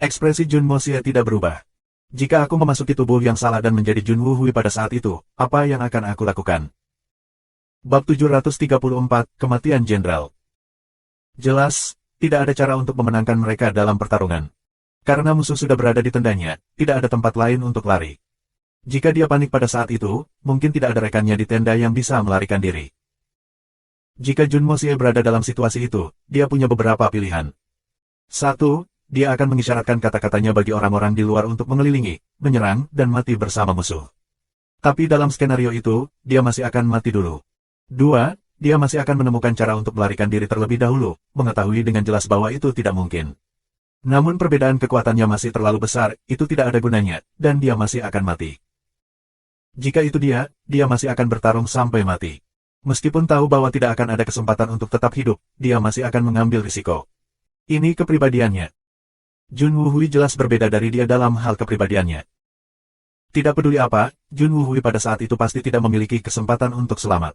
Ekspresi Jun Moxie tidak berubah. Jika aku memasuki tubuh yang salah dan menjadi Jun Wuhui pada saat itu, apa yang akan aku lakukan? Bab 734, Kematian Jenderal. Jelas, tidak ada cara untuk memenangkan mereka dalam pertarungan. Karena musuh sudah berada di tendanya, tidak ada tempat lain untuk lari. Jika dia panik pada saat itu, mungkin tidak ada rekannya di tenda yang bisa melarikan diri. Jika Jun Moxie berada dalam situasi itu, dia punya beberapa pilihan. 1. Dia akan mengisyaratkan kata-katanya bagi orang-orang di luar untuk mengelilingi, menyerang, dan mati bersama musuh. Tapi dalam skenario itu, dia masih akan mati dulu. 2. Dia masih akan menemukan cara untuk melarikan diri terlebih dahulu, mengetahui dengan jelas bahwa itu tidak mungkin. Namun perbedaan kekuatannya masih terlalu besar, itu tidak ada gunanya, dan dia masih akan mati. Jika itu dia masih akan bertarung sampai mati. Meskipun tahu bahwa tidak akan ada kesempatan untuk tetap hidup, dia masih akan mengambil risiko. Ini kepribadiannya. Jun Wuhui jelas berbeda dari dia dalam hal kepribadiannya. Tidak peduli apa, Jun Wuhui pada saat itu pasti tidak memiliki kesempatan untuk selamat.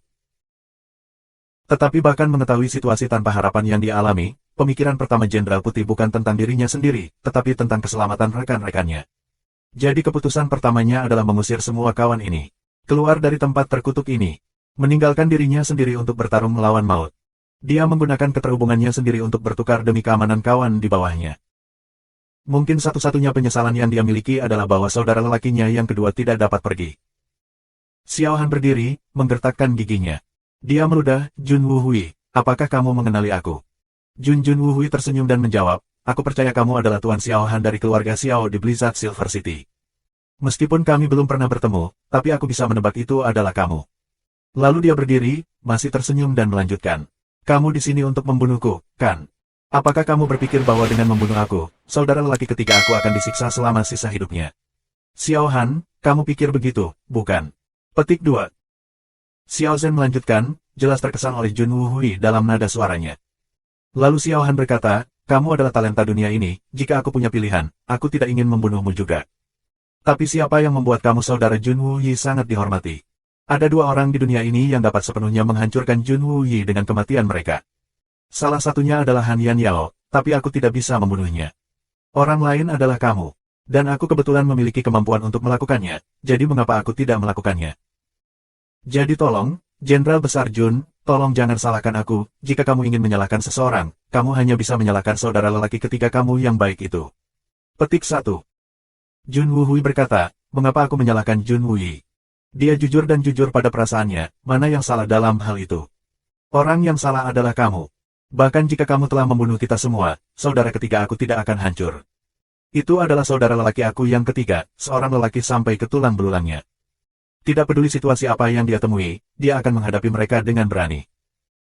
Tetapi bahkan mengetahui situasi tanpa harapan yang dia alami, pemikiran pertama Jenderal Putih bukan tentang dirinya sendiri, tetapi tentang keselamatan rekan-rekannya. Jadi keputusan pertamanya adalah mengusir semua kawan ini. Keluar dari tempat terkutuk ini. Meninggalkan dirinya sendiri untuk bertarung melawan maut. Dia menggunakan keterhubungannya sendiri untuk bertukar demi keamanan kawan di bawahnya. Mungkin satu-satunya penyesalan yang dia miliki adalah bahwa saudara lelakinya yang kedua tidak dapat pergi. Xiao Han berdiri, menggertakkan giginya. Dia meludah, Jun Wuhui, apakah kamu mengenali aku? Jun Wuhui tersenyum dan menjawab, aku percaya kamu adalah Tuan Xiao Han dari keluarga Xiao di Blizzard Silver City. Meskipun kami belum pernah bertemu, tapi aku bisa menebak itu adalah kamu. Lalu dia berdiri, masih tersenyum dan melanjutkan. Kamu di sini untuk membunuhku, kan? Apakah kamu berpikir bahwa dengan membunuh aku, saudara lelaki ketiga aku akan disiksa selama sisa hidupnya? Xiao Han, kamu pikir begitu, bukan? Petik 2. Xiao Zhen melanjutkan, jelas terkesan oleh Jun Wuhui dalam nada suaranya. Lalu Xiao Han berkata, kamu adalah talenta dunia ini, jika aku punya pilihan, aku tidak ingin membunuhmu juga. Tapi siapa yang membuat kamu saudara Jun Wuhui sangat dihormati? Ada dua orang di dunia ini yang dapat sepenuhnya menghancurkan Jun Wuhui dengan kematian mereka. Salah satunya adalah Han Yan Yao, tapi aku tidak bisa membunuhnya. Orang lain adalah kamu. Dan aku kebetulan memiliki kemampuan untuk melakukannya, jadi mengapa aku tidak melakukannya? Jadi tolong, Jenderal Besar Jun, tolong jangan salahkan aku, jika kamu ingin menyalahkan seseorang, kamu hanya bisa menyalahkan saudara lelaki ketiga kamu yang baik itu. Petik 1. Jun Wuhui berkata, mengapa aku menyalahkan Jun Wuhui? Dia jujur dan jujur pada perasaannya, mana yang salah dalam hal itu? Orang yang salah adalah kamu. Bahkan jika kamu telah membunuh kita semua, saudara ketiga aku tidak akan hancur. Itu adalah saudara lelaki aku yang ketiga, seorang lelaki sampai ke tulang belulangnya. Tidak peduli situasi apa yang dia temui, dia akan menghadapi mereka dengan berani.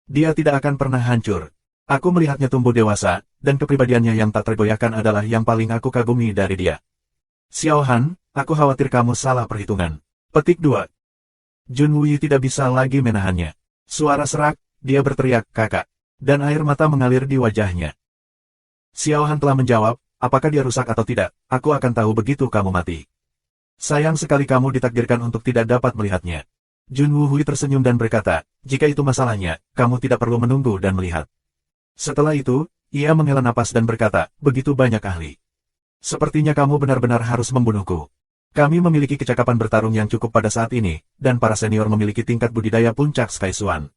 Dia tidak akan pernah hancur. Aku melihatnya tumbuh dewasa, dan kepribadiannya yang tak tergoyahkan adalah yang paling aku kagumi dari dia. Xiao Han, aku khawatir kamu salah perhitungan. Petik 2. Jun Wuhui tidak bisa lagi menahannya. Suara serak, dia berteriak, kakak. Dan air mata mengalir di wajahnya. Xiao Han telah menjawab, apakah dia rusak atau tidak, aku akan tahu begitu kamu mati. Sayang sekali kamu ditakdirkan untuk tidak dapat melihatnya. Jun Wuhui tersenyum dan berkata, jika itu masalahnya, kamu tidak perlu menunggu dan melihat. Setelah itu, ia menghela napas dan berkata, begitu banyak ahli. Sepertinya kamu benar-benar harus membunuhku. Kami memiliki kecakapan bertarung yang cukup pada saat ini, dan para senior memiliki tingkat budidaya puncak Sky Swan.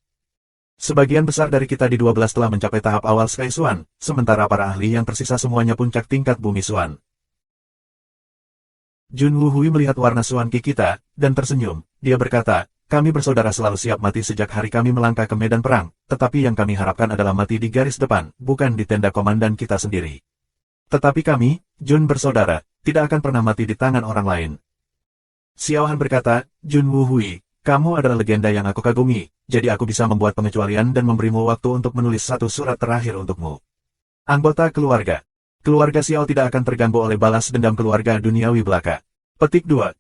Sebagian besar dari kita di 12 telah mencapai tahap awal Sky Swan, sementara para ahli yang tersisa semuanya puncak tingkat Bumi Swan. Jun Wuhui melihat warna Swan Ki kita, dan tersenyum. Dia berkata, kami bersaudara selalu siap mati sejak hari kami melangkah ke medan perang, tetapi yang kami harapkan adalah mati di garis depan, bukan di tenda komandan kita sendiri. Tetapi kami, Jun bersaudara, tidak akan pernah mati di tangan orang lain. Xiao Han berkata, Jun Wuhui, kamu adalah legenda yang aku kagumi, jadi aku bisa membuat pengecualian dan memberimu waktu untuk menulis satu surat terakhir untukmu. Anggota keluarga. Keluarga Xiao tidak akan terganggu oleh balas dendam keluarga duniawi belaka. Petik 2.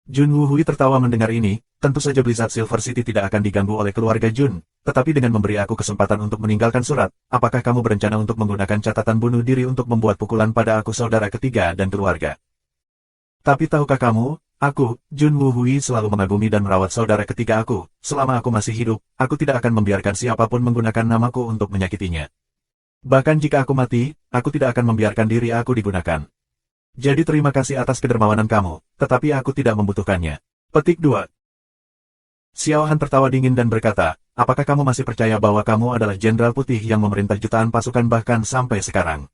Jun Wuhui tertawa mendengar ini, tentu saja Blizzard Silver City tidak akan diganggu oleh keluarga Jun, tetapi dengan memberi aku kesempatan untuk meninggalkan surat, apakah kamu berencana untuk menggunakan catatan bunuh diri untuk membuat pukulan pada aku saudara ketiga dan keluarga? Tapi tahukah kamu, aku, Jun Wuhui selalu mengagumi dan merawat saudara ketiga aku, selama aku masih hidup, aku tidak akan membiarkan siapapun menggunakan namaku untuk menyakitinya. Bahkan jika aku mati, aku tidak akan membiarkan diri aku digunakan. Jadi terima kasih atas kedermawanan kamu, tetapi aku tidak membutuhkannya. Petik 2. Xiao Han tertawa dingin dan berkata, apakah kamu masih percaya bahwa kamu adalah Jenderal Putih yang memerintah jutaan pasukan bahkan sampai sekarang?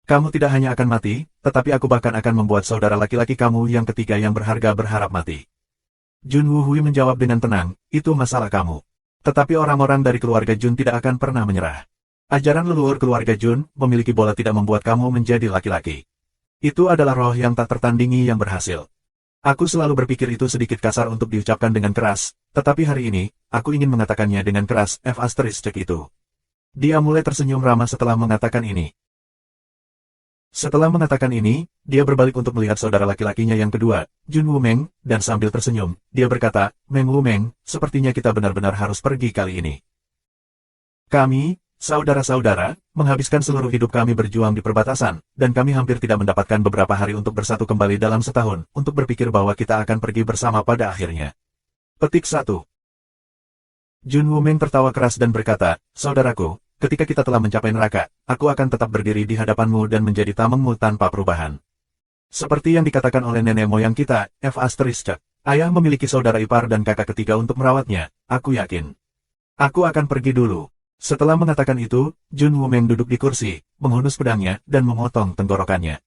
Kamu tidak hanya akan mati, tetapi aku bahkan akan membuat saudara laki-laki kamu yang ketiga yang berharga berharap mati. Jun Wuhui menjawab dengan tenang, itu masalah kamu. Tetapi orang-orang dari keluarga Jun tidak akan pernah menyerah. Ajaran leluhur keluarga Jun, memiliki bola tidak membuat kamu menjadi laki-laki. Itu adalah roh yang tak tertandingi yang berhasil. Aku selalu berpikir itu sedikit kasar untuk diucapkan dengan keras, tetapi hari ini, aku ingin mengatakannya dengan keras, F*** itu. Dia mulai tersenyum ramah setelah mengatakan ini. Setelah mengatakan ini, dia berbalik untuk melihat saudara laki-lakinya yang kedua, Jun Wumeng, dan sambil tersenyum, dia berkata, Meng Wumeng, sepertinya kita benar-benar harus pergi kali ini. Kami, saudara-saudara, menghabiskan seluruh hidup kami berjuang di perbatasan, dan kami hampir tidak mendapatkan beberapa hari untuk bersatu kembali dalam setahun, untuk berpikir bahwa kita akan pergi bersama pada akhirnya. Petik 1. Jun Wumeng tertawa keras dan berkata, saudaraku, ketika kita telah mencapai neraka, aku akan tetap berdiri di hadapanmu dan menjadi tamengmu tanpa perubahan. Seperti yang dikatakan oleh nenek moyang kita, ayah memiliki saudara ipar dan kakak ketiga untuk merawatnya, aku yakin. Aku akan pergi dulu. Setelah mengatakan itu, Jun Wumeng duduk di kursi, menghunus pedangnya, dan memotong tenggorokannya.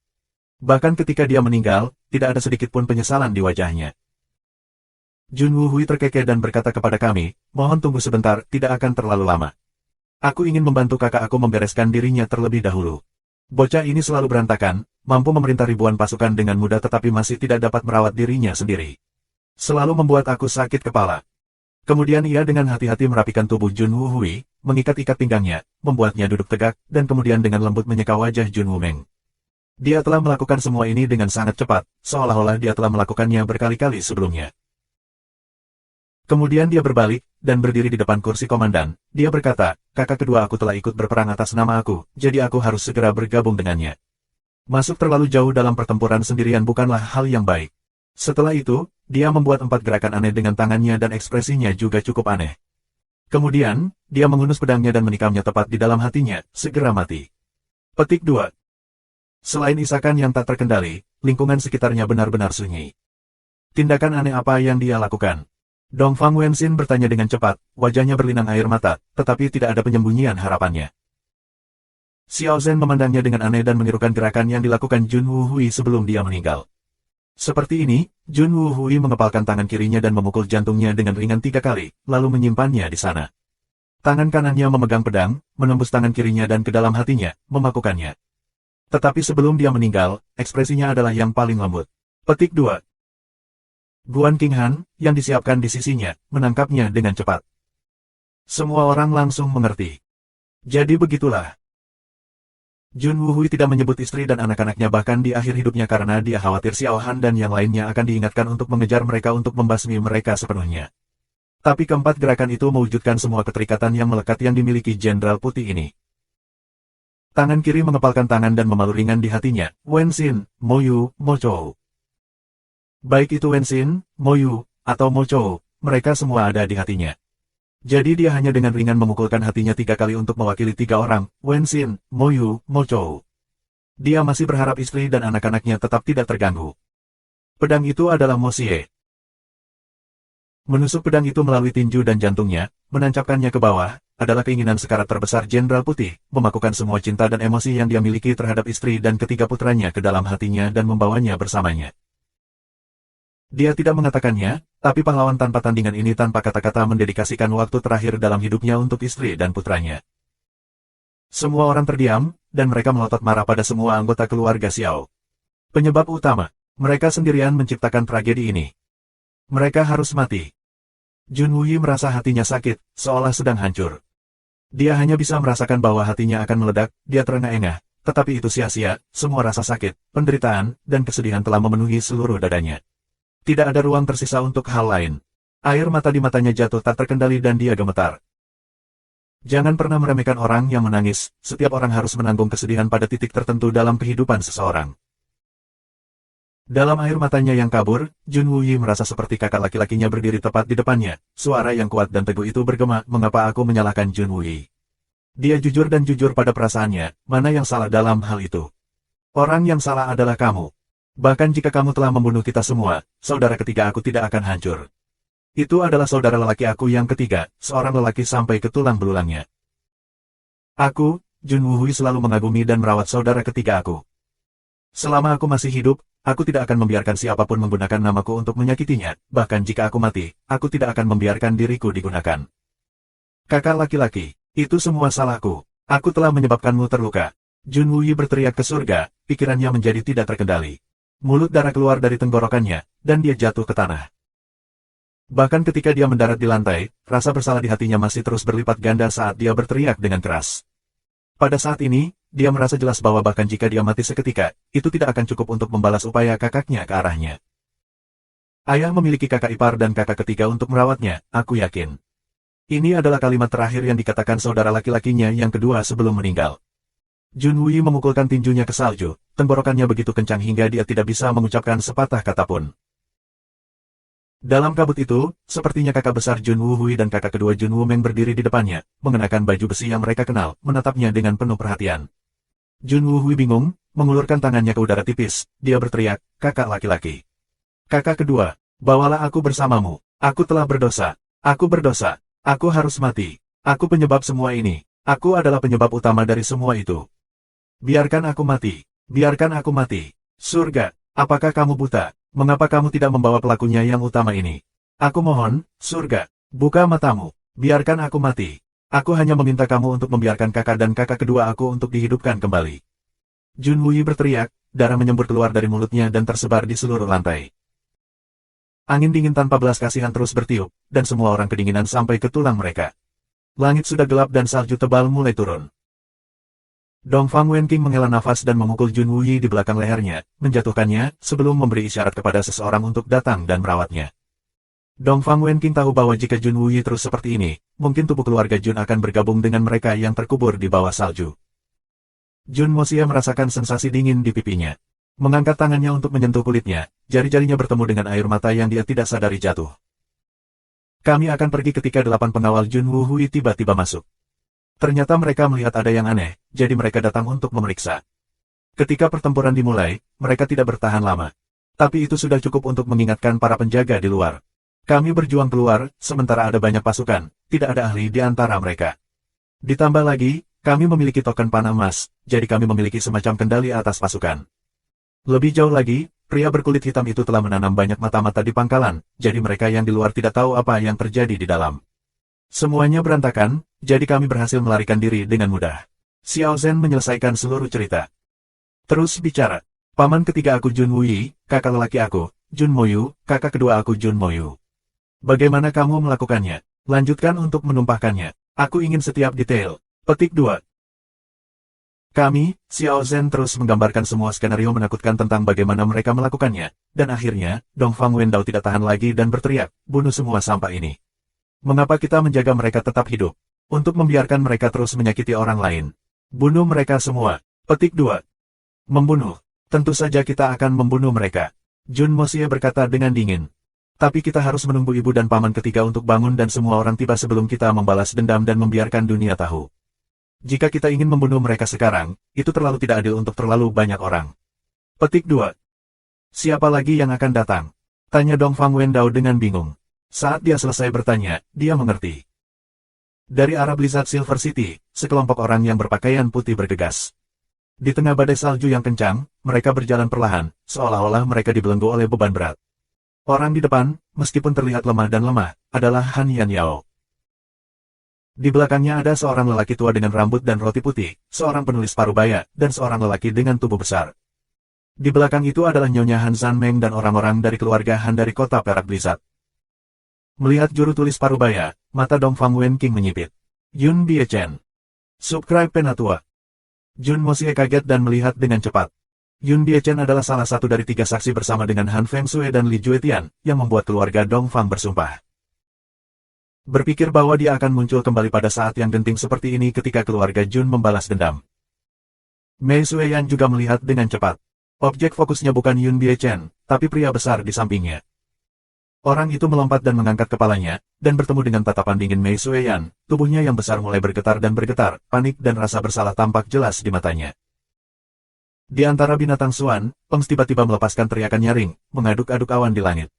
Bahkan ketika dia meninggal, tidak ada sedikit pun penyesalan di wajahnya. Jun Wuhui terkekeh dan berkata kepada kami, mohon tunggu sebentar, tidak akan terlalu lama. Aku ingin membantu kakak aku membereskan dirinya terlebih dahulu. Bocah ini selalu berantakan, mampu memerintah ribuan pasukan dengan mudah tetapi masih tidak dapat merawat dirinya sendiri. Selalu membuat aku sakit kepala. Kemudian ia dengan hati-hati merapikan tubuh Jun Wuhui, mengikat-ikat pinggangnya, membuatnya duduk tegak, dan kemudian dengan lembut menyeka wajah Jun Wumeng. Dia telah melakukan semua ini dengan sangat cepat, seolah-olah dia telah melakukannya berkali-kali sebelumnya. Kemudian dia berbalik, dan berdiri di depan kursi komandan. Dia berkata, kakak kedua aku telah ikut berperang atas nama aku, jadi aku harus segera bergabung dengannya. Masuk terlalu jauh dalam pertempuran sendirian bukanlah hal yang baik. Setelah itu, dia membuat 4 gerakan aneh dengan tangannya dan ekspresinya juga cukup aneh. Kemudian, dia menghunus pedangnya dan menikamnya tepat di dalam hatinya, segera mati. Petik 2. Selain isakan yang tak terkendali, lingkungan sekitarnya benar-benar sunyi. Tindakan aneh apa yang dia lakukan? Dongfang Wenxin bertanya dengan cepat, wajahnya berlinang air mata, tetapi tidak ada penyembunyian harapannya. Xiao Zhen memandangnya dengan aneh dan menirukan gerakan yang dilakukan Jun Wuhui sebelum dia meninggal. Seperti ini, Jun Wuhui mengepalkan tangan kirinya dan memukul jantungnya dengan ringan 3 kali, lalu menyimpannya di sana. Tangan kanannya memegang pedang, menembus tangan kirinya dan ke dalam hatinya, memakukannya. Tetapi sebelum dia meninggal, ekspresinya adalah yang paling lembut. Petik 2. Guan Qinghan, yang disiapkan di sisinya, menangkapnya dengan cepat. Semua orang langsung mengerti. Jadi begitulah. Jun Wuhui tidak menyebut istri dan anak-anaknya bahkan di akhir hidupnya karena dia khawatir Xiao Han dan yang lainnya akan diingatkan untuk mengejar mereka untuk membasmi mereka sepenuhnya. Tapi keempat gerakan itu mewujudkan semua keterikatan yang melekat yang dimiliki Jenderal Putih ini. Tangan kiri mengepalkan tangan dan memalu ringan di hatinya, Wenxin, Moyu, Mochou. Baik itu Wenxin, Moyu, atau Mochou, mereka semua ada di hatinya. Jadi dia hanya dengan ringan memukulkan hatinya 3 kali untuk mewakili 3 orang, Wenxin, Moyu, Mochou. Dia masih berharap istri dan anak-anaknya tetap tidak terganggu. Pedang itu adalah Mo Xie. Menusuk pedang itu melalui tinju dan jantungnya, menancapkannya ke bawah, adalah keinginan sekarat terbesar Jenderal Putih, memakukan semua cinta dan emosi yang dia miliki terhadap istri dan ketiga putranya ke dalam hatinya dan membawanya bersamanya. Dia tidak mengatakannya, tapi pahlawan tanpa tandingan ini tanpa kata-kata mendedikasikan waktu terakhir dalam hidupnya untuk istri dan putranya. Semua orang terdiam, dan mereka melotot marah pada semua anggota keluarga Xiao. Penyebab utama, mereka sendirian menciptakan tragedi ini. Mereka harus mati. Junwuyi merasa hatinya sakit, seolah sedang hancur. Dia hanya bisa merasakan bahwa hatinya akan meledak, dia terengah-engah, tetapi itu sia-sia, semua rasa sakit, penderitaan, dan kesedihan telah memenuhi seluruh dadanya. Tidak ada ruang tersisa untuk hal lain. Air mata di matanya jatuh tak terkendali dan dia gemetar. Jangan pernah meremehkan orang yang menangis, setiap orang harus menanggung kesedihan pada titik tertentu dalam kehidupan seseorang. Dalam air matanya yang kabur, Junwuyi merasa seperti kakak laki-lakinya berdiri tepat di depannya. Suara yang kuat dan teguh itu bergema, "Mengapa aku menyalahkan Junwuyi?" Dia jujur dan jujur pada perasaannya, mana yang salah dalam hal itu? Orang yang salah adalah kamu. Bahkan jika kamu telah membunuh kita semua, saudara ketiga aku tidak akan hancur. Itu adalah saudara lelaki aku yang ketiga, seorang lelaki sampai ke tulang belulangnya. Aku, Junwuyi selalu mengagumi dan merawat saudara ketiga aku. Selama aku masih hidup, aku tidak akan membiarkan siapapun menggunakan namaku untuk menyakitinya, bahkan jika aku mati, aku tidak akan membiarkan diriku digunakan. Kakak laki-laki, itu semua salahku. Aku telah menyebabkanmu terluka. Junwuyi berteriak ke surga, pikirannya menjadi tidak terkendali. Mulut darah keluar dari tenggorokannya, dan dia jatuh ke tanah. Bahkan ketika dia mendarat di lantai, rasa bersalah di hatinya masih terus berlipat ganda saat dia berteriak dengan keras. Pada saat ini, dia merasa jelas bahwa bahkan jika dia mati seketika, itu tidak akan cukup untuk membalas upaya kakaknya ke arahnya. Ayah memiliki kakak ipar dan kakak ketiga untuk merawatnya, aku yakin. Ini adalah kalimat terakhir yang dikatakan saudara laki-lakinya yang kedua sebelum meninggal. Junwuyi memukulkan tinjunya ke salju, tenggorokannya begitu kencang hingga dia tidak bisa mengucapkan sepatah kata pun. Dalam kabut itu, sepertinya kakak besar Junwuyi dan kakak kedua Junwumeng berdiri di depannya, mengenakan baju besi yang mereka kenal, menatapnya dengan penuh perhatian. Junwuyi bingung, mengulurkan tangannya ke udara tipis, dia berteriak, "Kakak laki-laki. Kakak kedua, bawalah aku bersamamu, aku telah berdosa, aku harus mati, aku penyebab semua ini, aku adalah penyebab utama dari semua itu. Biarkan aku mati, biarkan aku mati. Surga, apakah kamu buta? Mengapa kamu tidak membawa pelakunya yang utama ini? Aku mohon, surga, buka matamu, biarkan aku mati. Aku hanya meminta kamu untuk membiarkan kakak dan kakak kedua aku untuk dihidupkan kembali." Junwuyi berteriak, darah menyembur keluar dari mulutnya dan tersebar di seluruh lantai. Angin dingin tanpa belas kasihan terus bertiup, dan semua orang kedinginan sampai ke tulang mereka. Langit sudah gelap dan salju tebal mulai turun. Dongfang Wenqing menghela nafas dan memukul Junwuyi di belakang lehernya, menjatuhkannya, sebelum memberi isyarat kepada seseorang untuk datang dan merawatnya. Dongfang Wenqing tahu bahwa jika Junwuyi terus seperti ini, mungkin tubuh keluarga Jun akan bergabung dengan mereka yang terkubur di bawah salju. Jun Moxia merasakan sensasi dingin di pipinya. Mengangkat tangannya untuk menyentuh kulitnya, jari-jarinya bertemu dengan air mata yang dia tidak sadari jatuh. Kami akan pergi ketika 8 pengawal Junwuyi tiba-tiba masuk. Ternyata mereka melihat ada yang aneh, jadi mereka datang untuk memeriksa. Ketika pertempuran dimulai, mereka tidak bertahan lama. Tapi itu sudah cukup untuk mengingatkan para penjaga di luar. Kami berjuang keluar, sementara ada banyak pasukan, tidak ada ahli di antara mereka. Ditambah lagi, kami memiliki token panah emas, jadi kami memiliki semacam kendali atas pasukan. Lebih jauh lagi, pria berkulit hitam itu telah menanam banyak mata-mata di pangkalan, jadi mereka yang di luar tidak tahu apa yang terjadi di dalam. Semuanya berantakan, jadi kami berhasil melarikan diri dengan mudah. Xiao Zhen menyelesaikan seluruh cerita. Terus bicara, paman ketiga aku Junwuyi, kakak lelaki aku, Jun Moyu, kakak kedua aku Jun Moyu. Bagaimana kamu melakukannya? Lanjutkan untuk menumpahkannya. Aku ingin setiap detail. Petik 2. Kami, Xiao Zhen terus menggambarkan semua skenario menakutkan tentang bagaimana mereka melakukannya, dan akhirnya, Dongfang Wendao tidak tahan lagi dan berteriak, "Bunuh semua sampah ini. Mengapa kita menjaga mereka tetap hidup? Untuk membiarkan mereka terus menyakiti orang lain. Bunuh mereka semua." Petik 2. Membunuh. Tentu saja kita akan membunuh mereka. Jun Moxia berkata dengan dingin. Tapi kita harus menunggu ibu dan paman ketiga untuk bangun dan semua orang tiba sebelum kita membalas dendam dan membiarkan dunia tahu. Jika kita ingin membunuh mereka sekarang, itu terlalu tidak adil untuk terlalu banyak orang. Petik 2. Siapa lagi yang akan datang? Tanya Dongfang Wendao dengan bingung. Saat dia selesai bertanya, dia mengerti. Dari arah Blizzard Silver City, sekelompok orang yang berpakaian putih bergegas. Di tengah badai salju yang kencang, mereka berjalan perlahan, seolah-olah mereka dibelenggu oleh beban berat. Orang di depan, meskipun terlihat lemah dan lemah, adalah Han Yanyao. Di belakangnya ada seorang lelaki tua dengan rambut dan roti putih, seorang penulis parubaya, dan seorang lelaki dengan tubuh besar. Di belakang itu adalah Nyonya Han Sanmeng dan orang-orang dari keluarga Han dari kota perak Blizzard. Melihat juru tulis parubaya, mata Dong Fang Wenqing menyipit. Yun Biechen. Subscribe Penatua. Jun Mosie kaget dan melihat dengan cepat. Yun Biechen adalah salah satu dari 3 saksi bersama dengan Han Feng Shui dan Li Juetian, yang membuat keluarga Dong Fang bersumpah. Berpikir bahwa dia akan muncul kembali pada saat yang genting seperti ini ketika keluarga Jun membalas dendam. Mei Sueyan juga melihat dengan cepat. Objek fokusnya bukan Yun Biechen, tapi pria besar di sampingnya. Orang itu melompat dan mengangkat kepalanya, dan bertemu dengan tatapan dingin Mei Sueyan. Tubuhnya yang besar mulai bergetar dan bergetar, panik dan rasa bersalah tampak jelas di matanya. Di antara binatang Suan, Pengs tiba-tiba melepaskan teriakan nyaring, mengaduk-aduk awan di langit.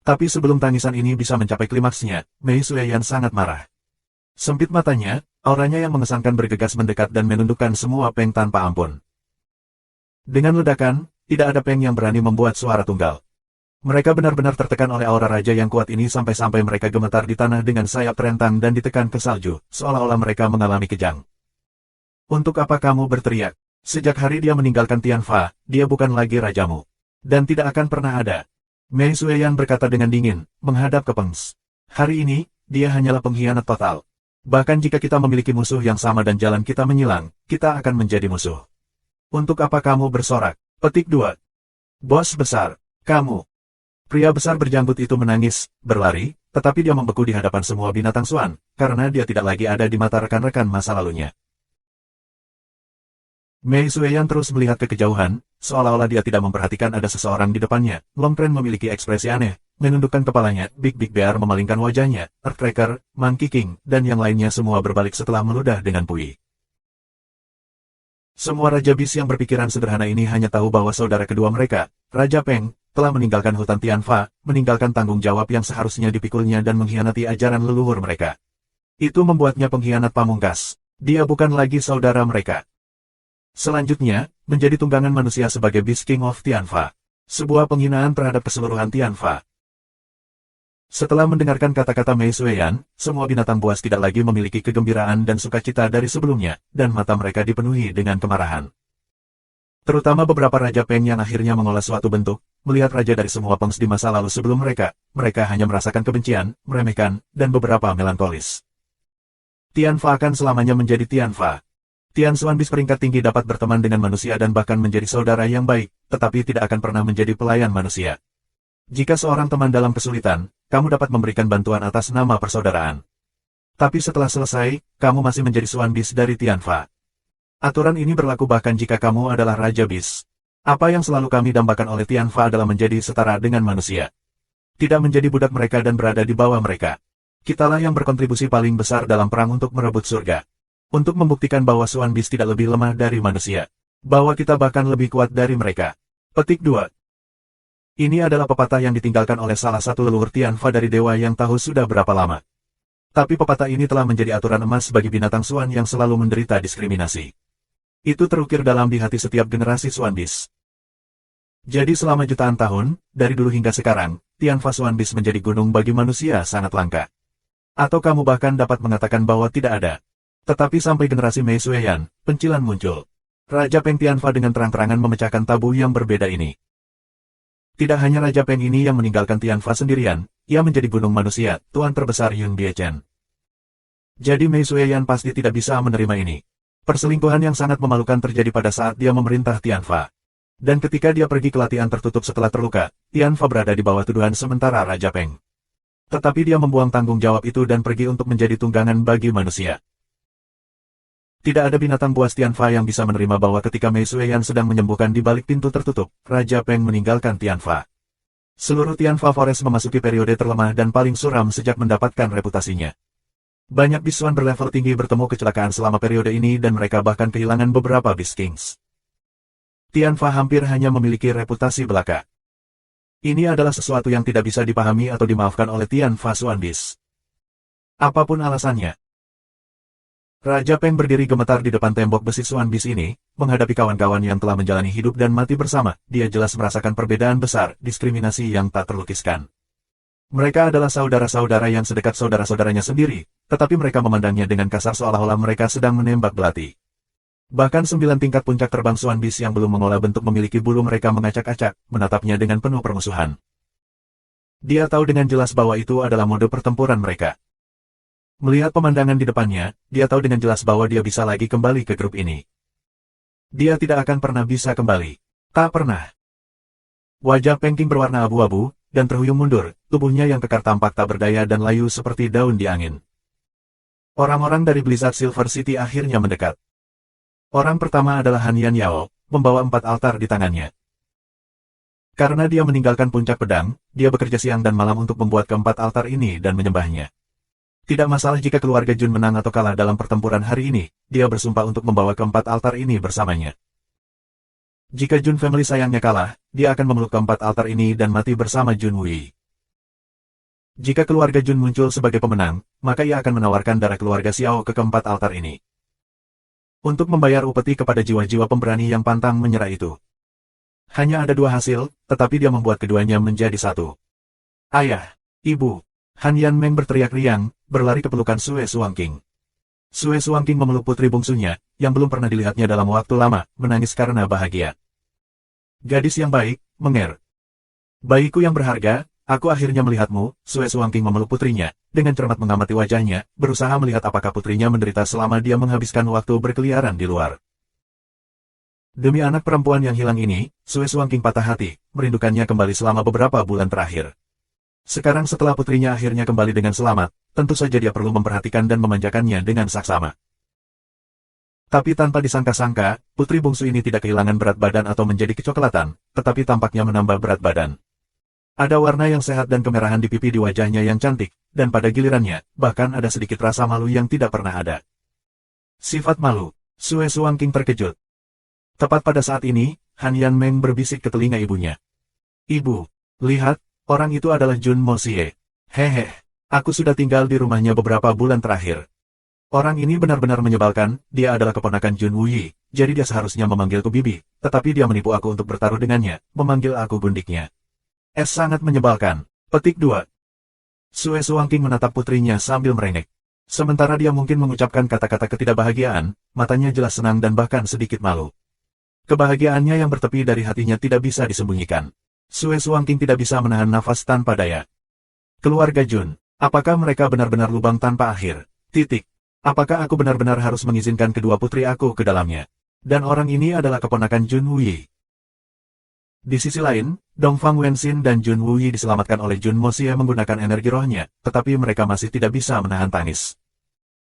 Tapi sebelum tangisan ini bisa mencapai klimaksnya, Mei Sueyan sangat marah. Sempit matanya, auranya yang mengesankan bergegas mendekat dan menundukkan semua Peng tanpa ampun. Dengan ledakan, tidak ada Peng yang berani membuat suara tunggal. Mereka benar-benar tertekan oleh aura raja yang kuat ini sampai-sampai mereka gemetar di tanah dengan sayap terentang dan ditekan ke salju, seolah-olah mereka mengalami kejang. Untuk apa kamu berteriak? Sejak hari dia meninggalkan Tianfa, dia bukan lagi rajamu. Dan tidak akan pernah ada. Mei Sueyan berkata dengan dingin, menghadap ke Pengs. Hari ini, dia hanyalah pengkhianat total. Bahkan jika kita memiliki musuh yang sama dan jalan kita menyilang, kita akan menjadi musuh. Untuk apa kamu bersorak? Petik 2. Bos besar, kamu. Pria besar berjanggut itu menangis, berlari, tetapi dia membeku di hadapan semua binatang Suan, karena dia tidak lagi ada di mata rekan-rekan masa lalunya. Mei Sueyan terus melihat ke kejauhan, seolah-olah dia tidak memperhatikan ada seseorang di depannya. Long Pren memiliki ekspresi aneh, menundukkan kepalanya, Big Bear memalingkan wajahnya, Earthcracker, Monkey King, dan yang lainnya semua berbalik setelah meludah dengan puyi. Semua Raja Bis yang berpikiran sederhana ini hanya tahu bahwa saudara kedua mereka, Raja Peng, telah meninggalkan hutan Tianfa, meninggalkan tanggung jawab yang seharusnya dipikulnya dan mengkhianati ajaran leluhur mereka. Itu membuatnya pengkhianat pamungkas. Dia bukan lagi saudara mereka. Selanjutnya, menjadi tunggangan manusia sebagai Beast King of Tianfa. Sebuah penghinaan terhadap keseluruhan Tianfa. Setelah mendengarkan kata-kata Mei Sueyan, semua binatang buas tidak lagi memiliki kegembiraan dan sukacita dari sebelumnya, dan mata mereka dipenuhi dengan kemarahan. Terutama beberapa Raja Peng yang akhirnya mengolah suatu bentuk, melihat raja dari semua Pengs di masa lalu sebelum mereka hanya merasakan kebencian, meremehkan, dan beberapa melankolis. Tianfa akan selamanya menjadi Tianfa. Tian Xuan Bis peringkat tinggi dapat berteman dengan manusia dan bahkan menjadi saudara yang baik, tetapi tidak akan pernah menjadi pelayan manusia. Jika seorang teman dalam kesulitan, kamu dapat memberikan bantuan atas nama persaudaraan. Tapi setelah selesai, kamu masih menjadi Xuan Bis dari Tianfa. Aturan ini berlaku bahkan jika kamu adalah Raja Bis. Apa yang selalu kami dambakan oleh Tianfa adalah menjadi setara dengan manusia. Tidak menjadi budak mereka dan berada di bawah mereka. Kitalah yang berkontribusi paling besar dalam perang untuk merebut surga. Untuk membuktikan bahwa Xuan Bis tidak lebih lemah dari manusia. Bahwa kita bahkan lebih kuat dari mereka. Petik 2. Ini adalah pepatah yang ditinggalkan oleh salah satu leluhur Tianfa dari dewa yang tahu sudah berapa lama. Tapi pepatah ini telah menjadi aturan emas bagi binatang Xuan yang selalu menderita diskriminasi. Itu terukir dalam di hati setiap generasi Xuan Bis. Jadi selama jutaan tahun, dari dulu hingga sekarang, Tianfa Xuan Bis menjadi gunung bagi manusia sangat langka. Atau kamu bahkan dapat mengatakan bahwa tidak ada. Tetapi sampai generasi Mei Sueyan, pencilan muncul. Raja Peng Tianfa dengan terang-terangan memecahkan tabu yang berbeda ini. Tidak hanya Raja Peng ini yang meninggalkan Tianfa sendirian, ia menjadi gunung manusia, tuan terbesar Yun Biechen. Jadi Mei Sueyan pasti tidak bisa menerima ini. Perselingkuhan yang sangat memalukan terjadi pada saat dia memerintah Tianfa. Dan ketika dia pergi ke latihan tertutup setelah terluka, Tianfa berada di bawah tuduhan sementara Raja Peng. Tetapi dia membuang tanggung jawab itu dan pergi untuk menjadi tunggangan bagi manusia. Tidak ada binatang buas Tianfa yang bisa menerima bahwa ketika Mei Sueyan sedang menyembuhkan di balik pintu tertutup, Raja Peng meninggalkan Tianfa. Seluruh Tianfa Forest memasuki periode terlemah dan paling suram sejak mendapatkan reputasinya. Banyak Beast Xuan berlevel tinggi bertemu kecelakaan selama periode ini dan mereka bahkan kehilangan beberapa Beast Kings. Tianfa hampir hanya memiliki reputasi belaka. Ini adalah sesuatu yang tidak bisa dipahami atau dimaafkan oleh Tian Fa Xuanbis. Apapun alasannya. Raja Peng berdiri gemetar di depan tembok besi Xuanbis ini, menghadapi kawan-kawan yang telah menjalani hidup dan mati bersama. Dia jelas merasakan perbedaan besar, diskriminasi yang tak terlukiskan. Mereka adalah saudara-saudara yang sedekat saudara-saudaranya sendiri, tetapi mereka memandangnya dengan kasar seolah-olah mereka sedang menembak belati. Bahkan 9 tingkat puncak terbang Xuanbis yang belum mengolah bentuk memiliki bulu mereka mengacak-acak, menatapnya dengan penuh permusuhan. Dia tahu dengan jelas bahwa itu adalah mode pertempuran mereka. Melihat pemandangan di depannya, dia tahu dengan jelas bahwa dia bisa lagi kembali ke grup ini. Dia tidak akan pernah bisa kembali. Tak pernah. Wajah Peng Qing berwarna abu-abu, dan terhuyung mundur, tubuhnya yang kekar tampak tak berdaya dan layu seperti daun di angin. Orang-orang dari Blizzard Silver City akhirnya mendekat. Orang pertama adalah Han Yan Yao, membawa 4 altar di tangannya. Karena dia meninggalkan puncak pedang, dia bekerja siang dan malam untuk membuat keempat altar ini dan menyembahnya. Tidak masalah jika keluarga Jun menang atau kalah dalam pertempuran hari ini, dia bersumpah untuk membawa keempat altar ini bersamanya. Jika Jun Family sayangnya kalah, dia akan memeluk keempat altar ini dan mati bersama Jun Wei. Jika keluarga Jun muncul sebagai pemenang, maka ia akan menawarkan darah keluarga Xiao ke keempat altar ini. Untuk membayar upeti kepada jiwa-jiwa pemberani yang pantang menyerah itu. Hanya ada 2 hasil, tetapi dia membuat keduanya menjadi satu. Ayah, Ibu. Han Yan Meng berteriak riang, berlari ke pelukan Sue Suangking. Sue Suangking memeluk putri bungsunya, yang belum pernah dilihatnya dalam waktu lama, menangis karena bahagia. Gadis yang baik, Menger. Bayiku yang berharga, aku akhirnya melihatmu. Sue Suangking memeluk putrinya, dengan cermat mengamati wajahnya, berusaha melihat apakah putrinya menderita selama dia menghabiskan waktu berkeliaran di luar. Demi anak perempuan yang hilang ini, Sue Suangking patah hati, merindukannya kembali selama beberapa bulan terakhir. Sekarang setelah putrinya akhirnya kembali dengan selamat, tentu saja dia perlu memperhatikan dan memanjakannya dengan saksama. Tapi tanpa disangka-sangka, putri bungsu ini tidak kehilangan berat badan atau menjadi kecoklatan, tetapi tampaknya menambah berat badan. Ada warna yang sehat dan kemerahan di pipi di wajahnya yang cantik, dan pada gilirannya, bahkan ada sedikit rasa malu yang tidak pernah ada. Sifat malu, Sue Suangking terkejut. Tepat pada saat ini, Han Yan Meng berbisik ke telinga ibunya. Ibu, lihat. Orang itu adalah Jun Moxie. Hehe, aku sudah tinggal di rumahnya beberapa bulan terakhir. Orang ini benar-benar menyebalkan, dia adalah keponakan Jun Wei, jadi dia seharusnya memanggilku bibi, tetapi dia menipu aku untuk bertaruh dengannya, memanggil aku bundiknya. Sangat menyebalkan. Petik 2. Sue Suangking menatap putrinya sambil merengek. Sementara dia mungkin mengucapkan kata-kata ketidakbahagiaan, matanya jelas senang dan bahkan sedikit malu. Kebahagiaannya yang bertepi dari hatinya tidak bisa disembunyikan. Sue Suangking tidak bisa menahan nafas tanpa daya. Keluarga Jun, apakah mereka benar-benar lubang tanpa akhir? Titik. Apakah aku benar-benar harus mengizinkan kedua putri aku ke dalamnya? Dan orang ini adalah keponakan Jun Wei. Di sisi lain, Dongfang Wenxin dan Jun Wei diselamatkan oleh Jun Moxie menggunakan energi rohnya, tetapi mereka masih tidak bisa menahan tangis.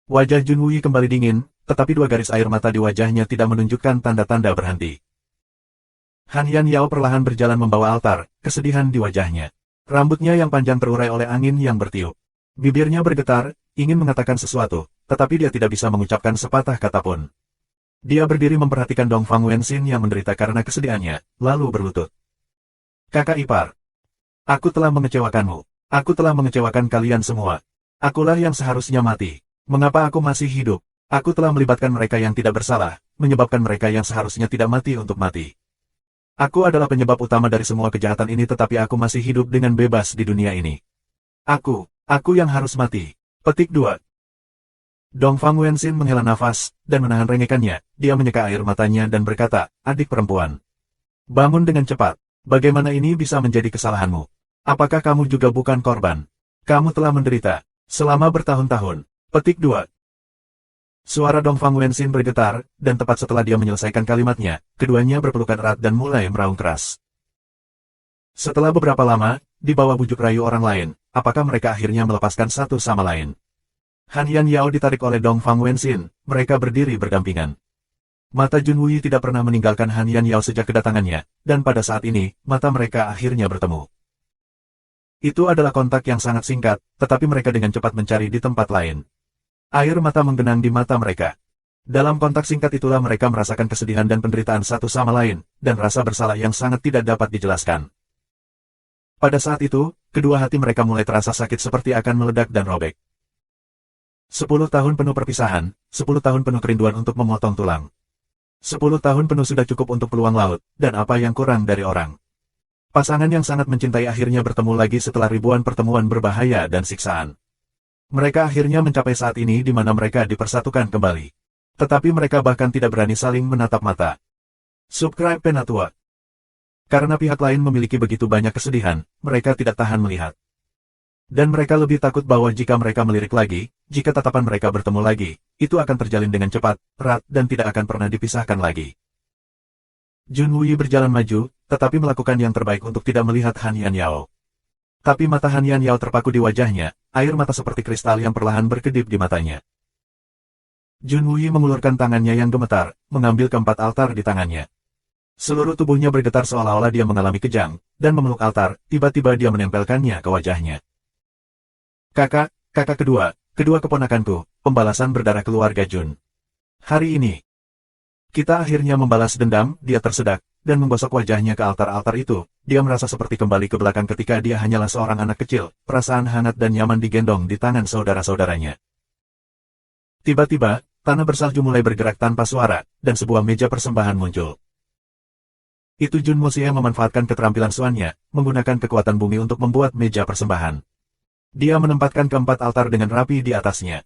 Wajah Jun Wei kembali dingin, tetapi 2 garis air mata di wajahnya tidak menunjukkan tanda-tanda berhenti. Han Yan Yao perlahan berjalan membawa altar, kesedihan di wajahnya. Rambutnya yang panjang terurai oleh angin yang bertiup. Bibirnya bergetar, ingin mengatakan sesuatu, tetapi dia tidak bisa mengucapkan sepatah kata pun. Dia berdiri memperhatikan Dongfang Wenxin yang menderita karena kesedihannya, lalu berlutut. Kakak ipar. Aku telah mengecewakanmu. Aku telah mengecewakan kalian semua. Akulah yang seharusnya mati. Mengapa aku masih hidup? Aku telah melibatkan mereka yang tidak bersalah, menyebabkan mereka yang seharusnya tidak mati untuk mati. Aku adalah penyebab utama dari semua kejahatan ini tetapi aku masih hidup dengan bebas di dunia ini. Aku yang harus mati. Petik 2. Dongfang Wenxin menghela nafas, dan menahan rengekannya, dia menyeka air matanya dan berkata, adik perempuan. Bangun dengan cepat. Bagaimana ini bisa menjadi kesalahanmu? Apakah kamu juga bukan korban? Kamu telah menderita selama bertahun-tahun. Petik 2. Suara Dongfang Wenxin bergetar, dan tepat setelah dia menyelesaikan kalimatnya, keduanya berpelukan erat dan mulai meraung keras. Setelah beberapa lama, di bawah bujuk rayu orang lain, apakah mereka akhirnya melepaskan satu sama lain? Han Yan Yao ditarik oleh Dongfang Wenxin, mereka berdiri berdampingan. Mata Jun Wei tidak pernah meninggalkan Han Yan Yao sejak kedatangannya, dan pada saat ini, mata mereka akhirnya bertemu. Itu adalah kontak yang sangat singkat, tetapi mereka dengan cepat mencari di tempat lain. Air mata menggenang di mata mereka. Dalam kontak singkat itulah mereka merasakan kesedihan dan penderitaan satu sama lain, dan rasa bersalah yang sangat tidak dapat dijelaskan. Pada saat itu, kedua hati mereka mulai terasa sakit seperti akan meledak dan robek. 10 tahun penuh perpisahan, 10 tahun penuh kerinduan untuk memotong tulang. 10 tahun penuh sudah cukup untuk peluang laut, dan apa yang kurang dari orang. Pasangan yang sangat mencintai akhirnya bertemu lagi setelah ribuan pertemuan berbahaya dan siksaan. Mereka akhirnya mencapai saat ini di mana mereka dipersatukan kembali. Tetapi mereka bahkan tidak berani saling menatap mata. Subscribe Penatua. Karena pihak lain memiliki begitu banyak kesedihan, mereka tidak tahan melihat. Dan mereka lebih takut bahwa jika mereka melirik lagi, jika tatapan mereka bertemu lagi, itu akan terjalin dengan cepat, erat, dan tidak akan pernah dipisahkan lagi. Junwuyi berjalan maju, tetapi melakukan yang terbaik untuk tidak melihat Han Yanyao. Tapi mata Han Yanyao terpaku di wajahnya, air mata seperti kristal yang perlahan berkedip di matanya. Junwuyi mengulurkan tangannya yang gemetar, mengambil keempat altar di tangannya. Seluruh tubuhnya bergetar seolah-olah dia mengalami kejang, dan memeluk altar, tiba-tiba dia menempelkannya ke wajahnya. Kakak kedua keponakanku, pembalasan berdarah keluarga Jun. Hari ini, kita akhirnya membalas dendam, dia tersedak, dan menggosok wajahnya ke altar-altar itu. Dia merasa seperti kembali ke belakang ketika dia hanyalah seorang anak kecil, perasaan hangat dan nyaman digendong di tangan saudara-saudaranya. Tiba-tiba, tanah bersalju mulai bergerak tanpa suara, dan sebuah meja persembahan muncul. Itu Jun Mosie memanfaatkan keterampilan suannya, menggunakan kekuatan bumi untuk membuat meja persembahan. Dia menempatkan keempat altar dengan rapi di atasnya.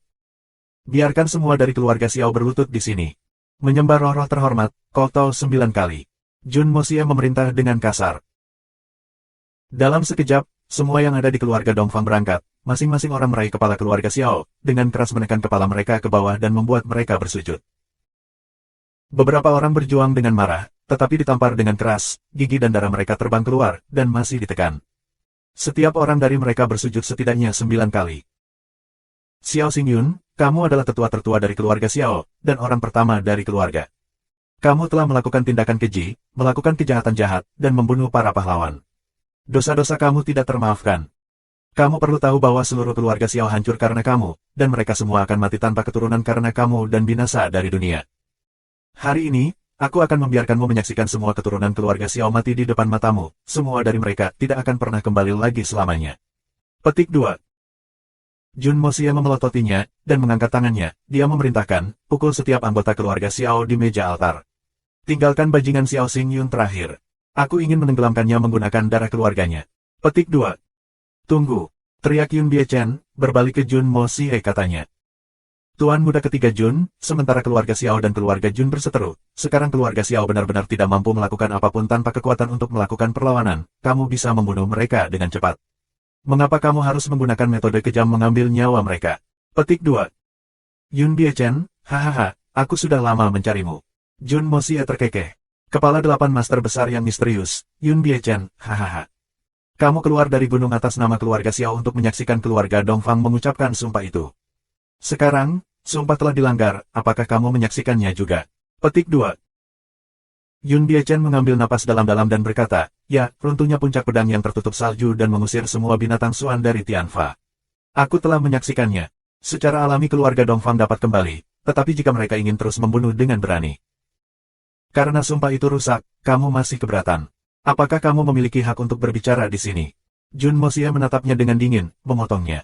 Biarkan semua dari keluarga Xiao berlutut di sini. Menyembah roh-roh terhormat, kotal 9 kali. Jun Mosie memerintah dengan kasar. Dalam sekejap, semua yang ada di keluarga Dongfang berangkat. Masing-masing orang meraih kepala keluarga Xiao, dengan keras menekan kepala mereka ke bawah dan membuat mereka bersujud. Beberapa orang berjuang dengan marah, tetapi ditampar dengan keras, gigi dan darah mereka terbang keluar, dan masih ditekan. Setiap orang dari mereka bersujud setidaknya 9 kali. Xiao Xingyun, kamu adalah tetua tertua dari keluarga Xiao, dan orang pertama dari keluarga. Kamu telah melakukan tindakan keji, melakukan kejahatan jahat, dan membunuh para pahlawan. Dosa-dosa kamu tidak termaafkan. Kamu perlu tahu bahwa seluruh keluarga Xiao hancur karena kamu, dan mereka semua akan mati tanpa keturunan karena kamu dan binasa dari dunia. Hari ini, aku akan membiarkanmu menyaksikan semua keturunan keluarga Xiao mati di depan matamu. Semua dari mereka tidak akan pernah kembali lagi selamanya. Petik 2. Jun Mosie memelototinya, dan mengangkat tangannya. Dia memerintahkan, pukul setiap anggota keluarga Xiao di meja altar. Tinggalkan bajingan Xiao Xingyun terakhir. Aku ingin menenggelamkannya menggunakan darah keluarganya. Petik 2. Tunggu. Teriak Yun Biechen, berbalik ke Jun Mosie katanya. Tuan muda ketiga Jun, sementara keluarga Xiao dan keluarga Jun berseteru, sekarang keluarga Xiao benar-benar tidak mampu melakukan apapun tanpa kekuatan untuk melakukan perlawanan, kamu bisa membunuh mereka dengan cepat. Mengapa kamu harus menggunakan metode kejam mengambil nyawa mereka? Petik 2. Yun Biechen, hahaha, aku sudah lama mencarimu. Jun Mosie terkekeh. Kepala 8 master besar yang misterius, Yun Biechen, hahaha. Kamu keluar dari gunung atas nama keluarga Xiao untuk menyaksikan keluarga Dongfang mengucapkan sumpah itu. Sekarang, sumpah telah dilanggar, apakah kamu menyaksikannya juga? Petik 2. Yun Biechen mengambil napas dalam-dalam dan berkata, ya, runtuhnya puncak pedang yang tertutup salju dan mengusir semua binatang suan dari Tianfa. Aku telah menyaksikannya. Secara alami keluarga Dongfang dapat kembali, tetapi jika mereka ingin terus membunuh dengan berani. Karena sumpah itu rusak, kamu masih keberatan. Apakah kamu memiliki hak untuk berbicara di sini? Jun Mosie menatapnya dengan dingin, memotongnya.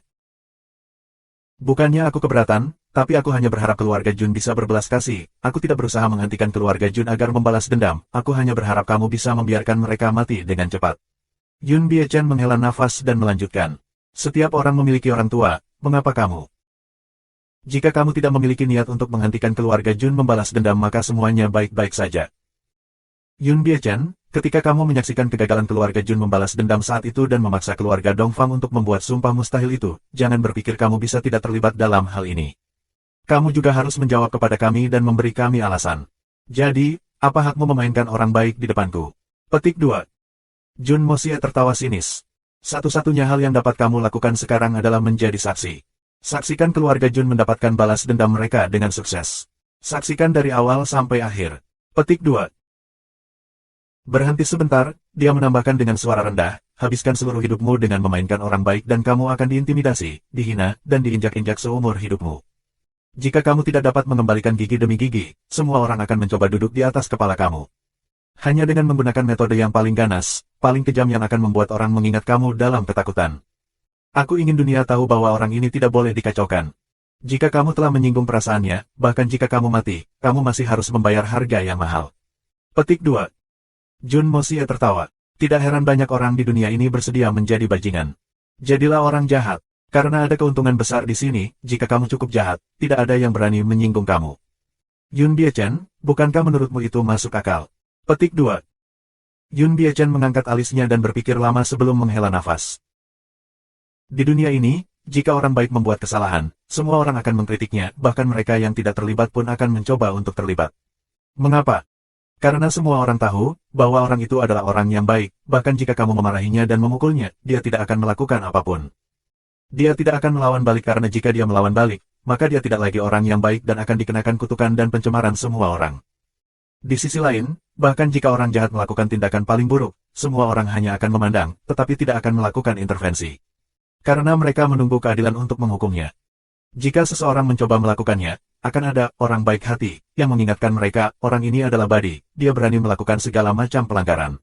Bukannya aku keberatan, tapi aku hanya berharap keluarga Jun bisa berbelas kasih. Aku tidak berusaha menghentikan keluarga Jun agar membalas dendam. Aku hanya berharap kamu bisa membiarkan mereka mati dengan cepat. Yun Biechen menghela nafas dan melanjutkan. Setiap orang memiliki orang tua, mengapa kamu? Jika kamu tidak memiliki niat untuk menghentikan keluarga Jun membalas dendam maka semuanya baik-baik saja. Yun Biechen, ketika kamu menyaksikan kegagalan keluarga Jun membalas dendam saat itu dan memaksa keluarga Dongfang untuk membuat sumpah mustahil itu, jangan berpikir kamu bisa tidak terlibat dalam hal ini. Kamu juga harus menjawab kepada kami dan memberi kami alasan. Jadi, apa hakmu memainkan orang baik di depanku? Petik 2. Jun Mosie tertawa sinis. Satu-satunya hal yang dapat kamu lakukan sekarang adalah menjadi saksi. Saksikan keluarga Jun mendapatkan balas dendam mereka dengan sukses. Saksikan dari awal sampai akhir. Petik 2. Berhenti sebentar, dia menambahkan dengan suara rendah, habiskan seluruh hidupmu dengan memainkan orang baik dan kamu akan diintimidasi, dihina, dan diinjak-injak seumur hidupmu. Jika kamu tidak dapat mengembalikan gigi demi gigi, semua orang akan mencoba duduk di atas kepala kamu. Hanya dengan menggunakan metode yang paling ganas, paling kejam yang akan membuat orang mengingat kamu dalam ketakutan. Aku ingin dunia tahu bahwa orang ini tidak boleh dikacaukan. Jika kamu telah menyinggung perasaannya, bahkan jika kamu mati, kamu masih harus membayar harga yang mahal. Petik 2. Jun Mosie tertawa. Tidak heran banyak orang di dunia ini bersedia menjadi bajingan. Jadilah orang jahat. Karena ada keuntungan besar di sini, jika kamu cukup jahat, tidak ada yang berani menyinggung kamu. Yun Biechen, bukankah menurutmu itu masuk akal? Petik 2. Yun Biechen mengangkat alisnya dan berpikir lama sebelum menghela nafas. Di dunia ini, jika orang baik membuat kesalahan, semua orang akan mengkritiknya, bahkan mereka yang tidak terlibat pun akan mencoba untuk terlibat. Mengapa? Karena semua orang tahu bahwa orang itu adalah orang yang baik, bahkan jika kamu memarahinya dan memukulnya, dia tidak akan melakukan apapun. Dia tidak akan melawan balik karena jika dia melawan balik, maka dia tidak lagi orang yang baik dan akan dikenakan kutukan dan pencemaran semua orang. Di sisi lain, bahkan jika orang jahat melakukan tindakan paling buruk, semua orang hanya akan memandang, tetapi tidak akan melakukan intervensi. Karena mereka menunggu keadilan untuk menghukumnya. Jika seseorang mencoba melakukannya, akan ada orang baik hati yang mengingatkan mereka, orang ini adalah badi, dia berani melakukan segala macam pelanggaran.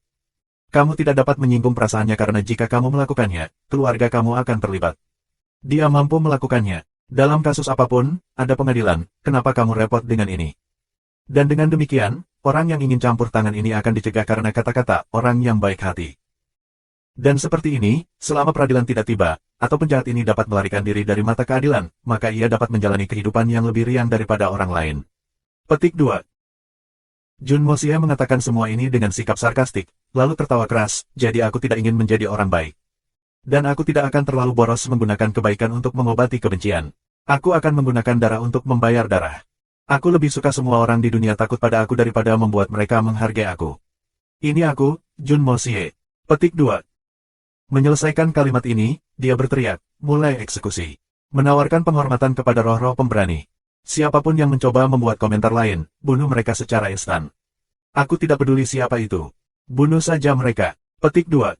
Kamu tidak dapat menyinggung perasaannya karena jika kamu melakukannya, keluarga kamu akan terlibat. Dia mampu melakukannya. Dalam kasus apapun, ada pengadilan, kenapa kamu repot dengan ini? Dan dengan demikian, orang yang ingin campur tangan ini akan dicegah karena kata-kata orang yang baik hati. Dan seperti ini, selama peradilan tidak tiba, atau penjahat ini dapat melarikan diri dari mata keadilan, maka ia dapat menjalani kehidupan yang lebih riang daripada orang lain. Petik 2. Jun Mosie mengatakan semua ini dengan sikap sarkastik, lalu tertawa keras, jadi aku tidak ingin menjadi orang baik. Dan aku tidak akan terlalu boros menggunakan kebaikan untuk mengobati kebencian. Aku akan menggunakan darah untuk membayar darah. Aku lebih suka semua orang di dunia takut pada aku daripada membuat mereka menghargai aku. Ini aku, Jun Mosie. Petik 2. Menyelesaikan kalimat ini, dia berteriak, mulai eksekusi. Menawarkan penghormatan kepada roh-roh pemberani. Siapapun yang mencoba membuat komentar lain, bunuh mereka secara instan. Aku tidak peduli siapa itu. Bunuh saja mereka. Petik 2.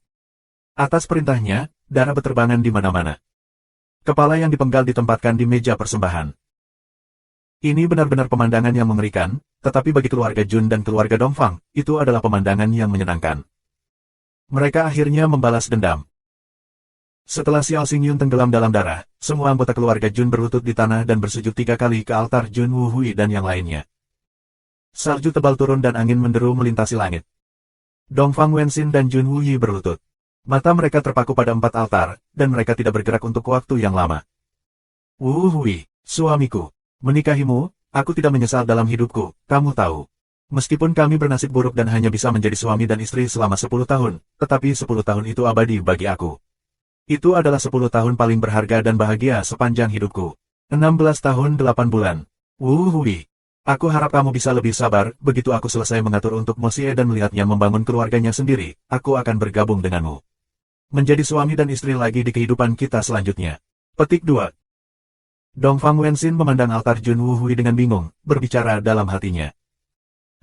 Atas perintahnya, darah berterbangan di mana-mana. Kepala yang dipenggal ditempatkan di meja persembahan. Ini benar-benar pemandangan yang mengerikan, tetapi bagi keluarga Jun dan keluarga Dongfang, itu adalah pemandangan yang menyenangkan. Mereka akhirnya membalas dendam. Setelah Xiao Xingyun tenggelam dalam darah, semua anggota keluarga Jun berlutut di tanah dan bersujud 3 kali ke altar Jun Wuhui dan yang lainnya. Salju tebal turun dan angin menderu melintasi langit. Dongfang Wenxin dan Jun Wuyi berlutut. Mata mereka terpaku pada 4 altar, dan mereka tidak bergerak untuk waktu yang lama. Wuhui, suamiku. Menikahimu, aku tidak menyesal dalam hidupku, kamu tahu. Meskipun kami bernasib buruk dan hanya bisa menjadi suami dan istri selama 10 tahun, tetapi 10 tahun itu abadi bagi aku. Itu adalah 10 tahun paling berharga dan bahagia sepanjang hidupku. 16 tahun 8 bulan. Wuhui. Aku harap kamu bisa lebih sabar, begitu aku selesai mengatur untuk Mosie dan melihatnya membangun keluarganya sendiri, aku akan bergabung denganmu. Menjadi suami dan istri lagi di kehidupan kita selanjutnya. Petik 2. Dongfang Wenxin memandang altar Jun Wuhui dengan bingung, berbicara dalam hatinya.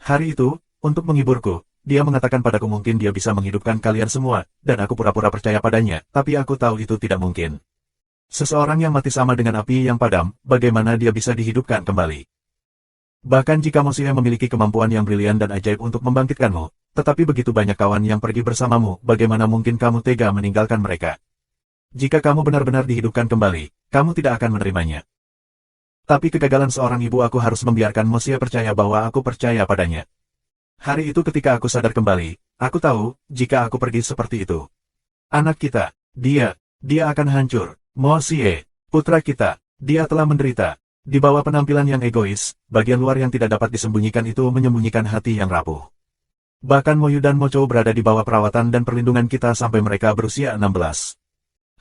Hari itu, untuk menghiburku, dia mengatakan padaku mungkin dia bisa menghidupkan kalian semua, dan aku pura-pura percaya padanya, tapi aku tahu itu tidak mungkin. Seseorang yang mati sama dengan api yang padam, bagaimana dia bisa dihidupkan kembali? Bahkan jika Mosie memiliki kemampuan yang brilian dan ajaib untuk membangkitkanmu, tetapi begitu banyak kawan yang pergi bersamamu, bagaimana mungkin kamu tega meninggalkan mereka? Jika kamu benar-benar dihidupkan kembali, kamu tidak akan menerimanya. Tapi kegagalan seorang ibu aku harus membiarkan Mosie percaya bahwa aku percaya padanya. Hari itu ketika aku sadar kembali, aku tahu, jika aku pergi seperti itu. Anak kita, dia akan hancur. Mosie, putra kita, dia telah menderita. Di bawah penampilan yang egois, bagian luar yang tidak dapat disembunyikan itu menyembunyikan hati yang rapuh. Bahkan Moyu dan Mochou berada di bawah perawatan dan perlindungan kita sampai mereka berusia 16.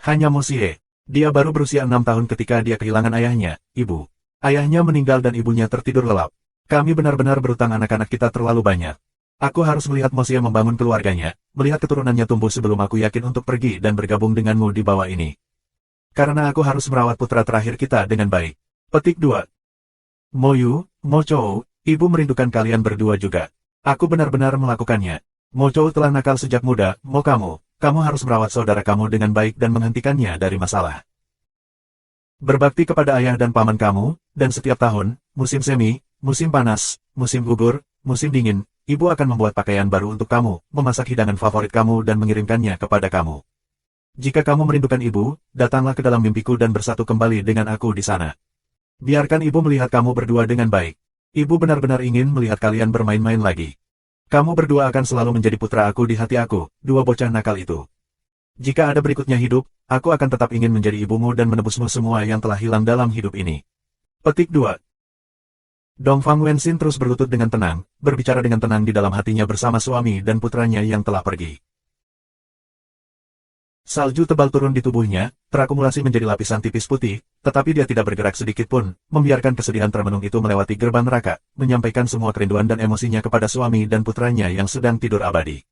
Hanya Mosie, dia baru berusia 6 tahun ketika dia kehilangan ayahnya, ibu. Ayahnya meninggal dan ibunya tertidur lelap. Kami benar-benar berutang anak-anak kita terlalu banyak. Aku harus melihat Mosie membangun keluarganya, melihat keturunannya tumbuh sebelum aku yakin untuk pergi dan bergabung denganmu di bawah ini. Karena aku harus merawat putra terakhir kita dengan baik. Petik 2. Moyu, Mochou, ibu merindukan kalian berdua juga. Aku benar-benar melakukannya. Mochou telah nakal sejak muda, kamu harus merawat saudara kamu dengan baik dan menghentikannya dari masalah. Berbakti kepada ayah dan paman kamu, dan setiap tahun, musim semi, musim panas, musim gugur, musim dingin, ibu akan membuat pakaian baru untuk kamu, memasak hidangan favorit kamu dan mengirimkannya kepada kamu. Jika kamu merindukan ibu, datanglah ke dalam mimpiku dan bersatu kembali dengan aku di sana. Biarkan ibu melihat kamu berdua dengan baik. Ibu benar-benar ingin melihat kalian bermain-main lagi. Kamu berdua akan selalu menjadi putra aku di hati aku, dua bocah nakal itu. Jika ada berikutnya hidup, aku akan tetap ingin menjadi ibumu dan menebusmu semua yang telah hilang dalam hidup ini. Petik 2. Dongfang Wenxin terus berlutut dengan tenang, berbicara dengan tenang di dalam hatinya bersama suami dan putranya yang telah pergi. Salju tebal turun di tubuhnya, terakumulasi menjadi lapisan tipis putih, tetapi dia tidak bergerak sedikit pun, membiarkan kesedihan termenung itu melewati gerbang neraka, menyampaikan semua kerinduan dan emosinya kepada suami dan putranya yang sedang tidur abadi.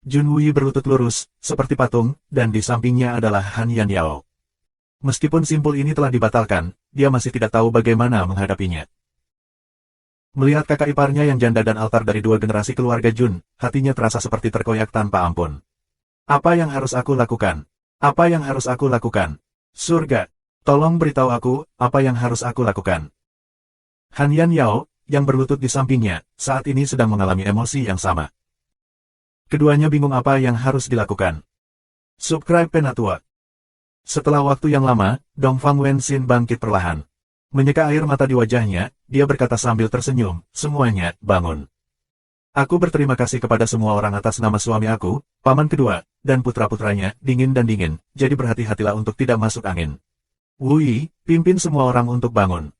Jun Wui berlutut lurus, seperti patung, dan di sampingnya adalah Han Yan Yao. Meskipun simpul ini telah dibatalkan, dia masih tidak tahu bagaimana menghadapinya. Melihat kakak iparnya yang janda dan altar dari dua generasi keluarga Jun, hatinya terasa seperti terkoyak tanpa ampun. Apa yang harus aku lakukan? Apa yang harus aku lakukan? Surga, tolong beritahu aku, apa yang harus aku lakukan? Han Yan Yao, yang berlutut di sampingnya, saat ini sedang mengalami emosi yang sama. Keduanya bingung apa yang harus dilakukan. Subscribe Penatua. Setelah waktu yang lama, Dongfang Wenxin bangkit perlahan. Menyeka air mata di wajahnya, dia berkata sambil tersenyum, semuanya, bangun. Aku berterima kasih kepada semua orang atas nama suami aku, paman kedua, dan putra-putranya, dingin dan dingin, jadi berhati-hatilah untuk tidak masuk angin. Wui, pimpin semua orang untuk bangun.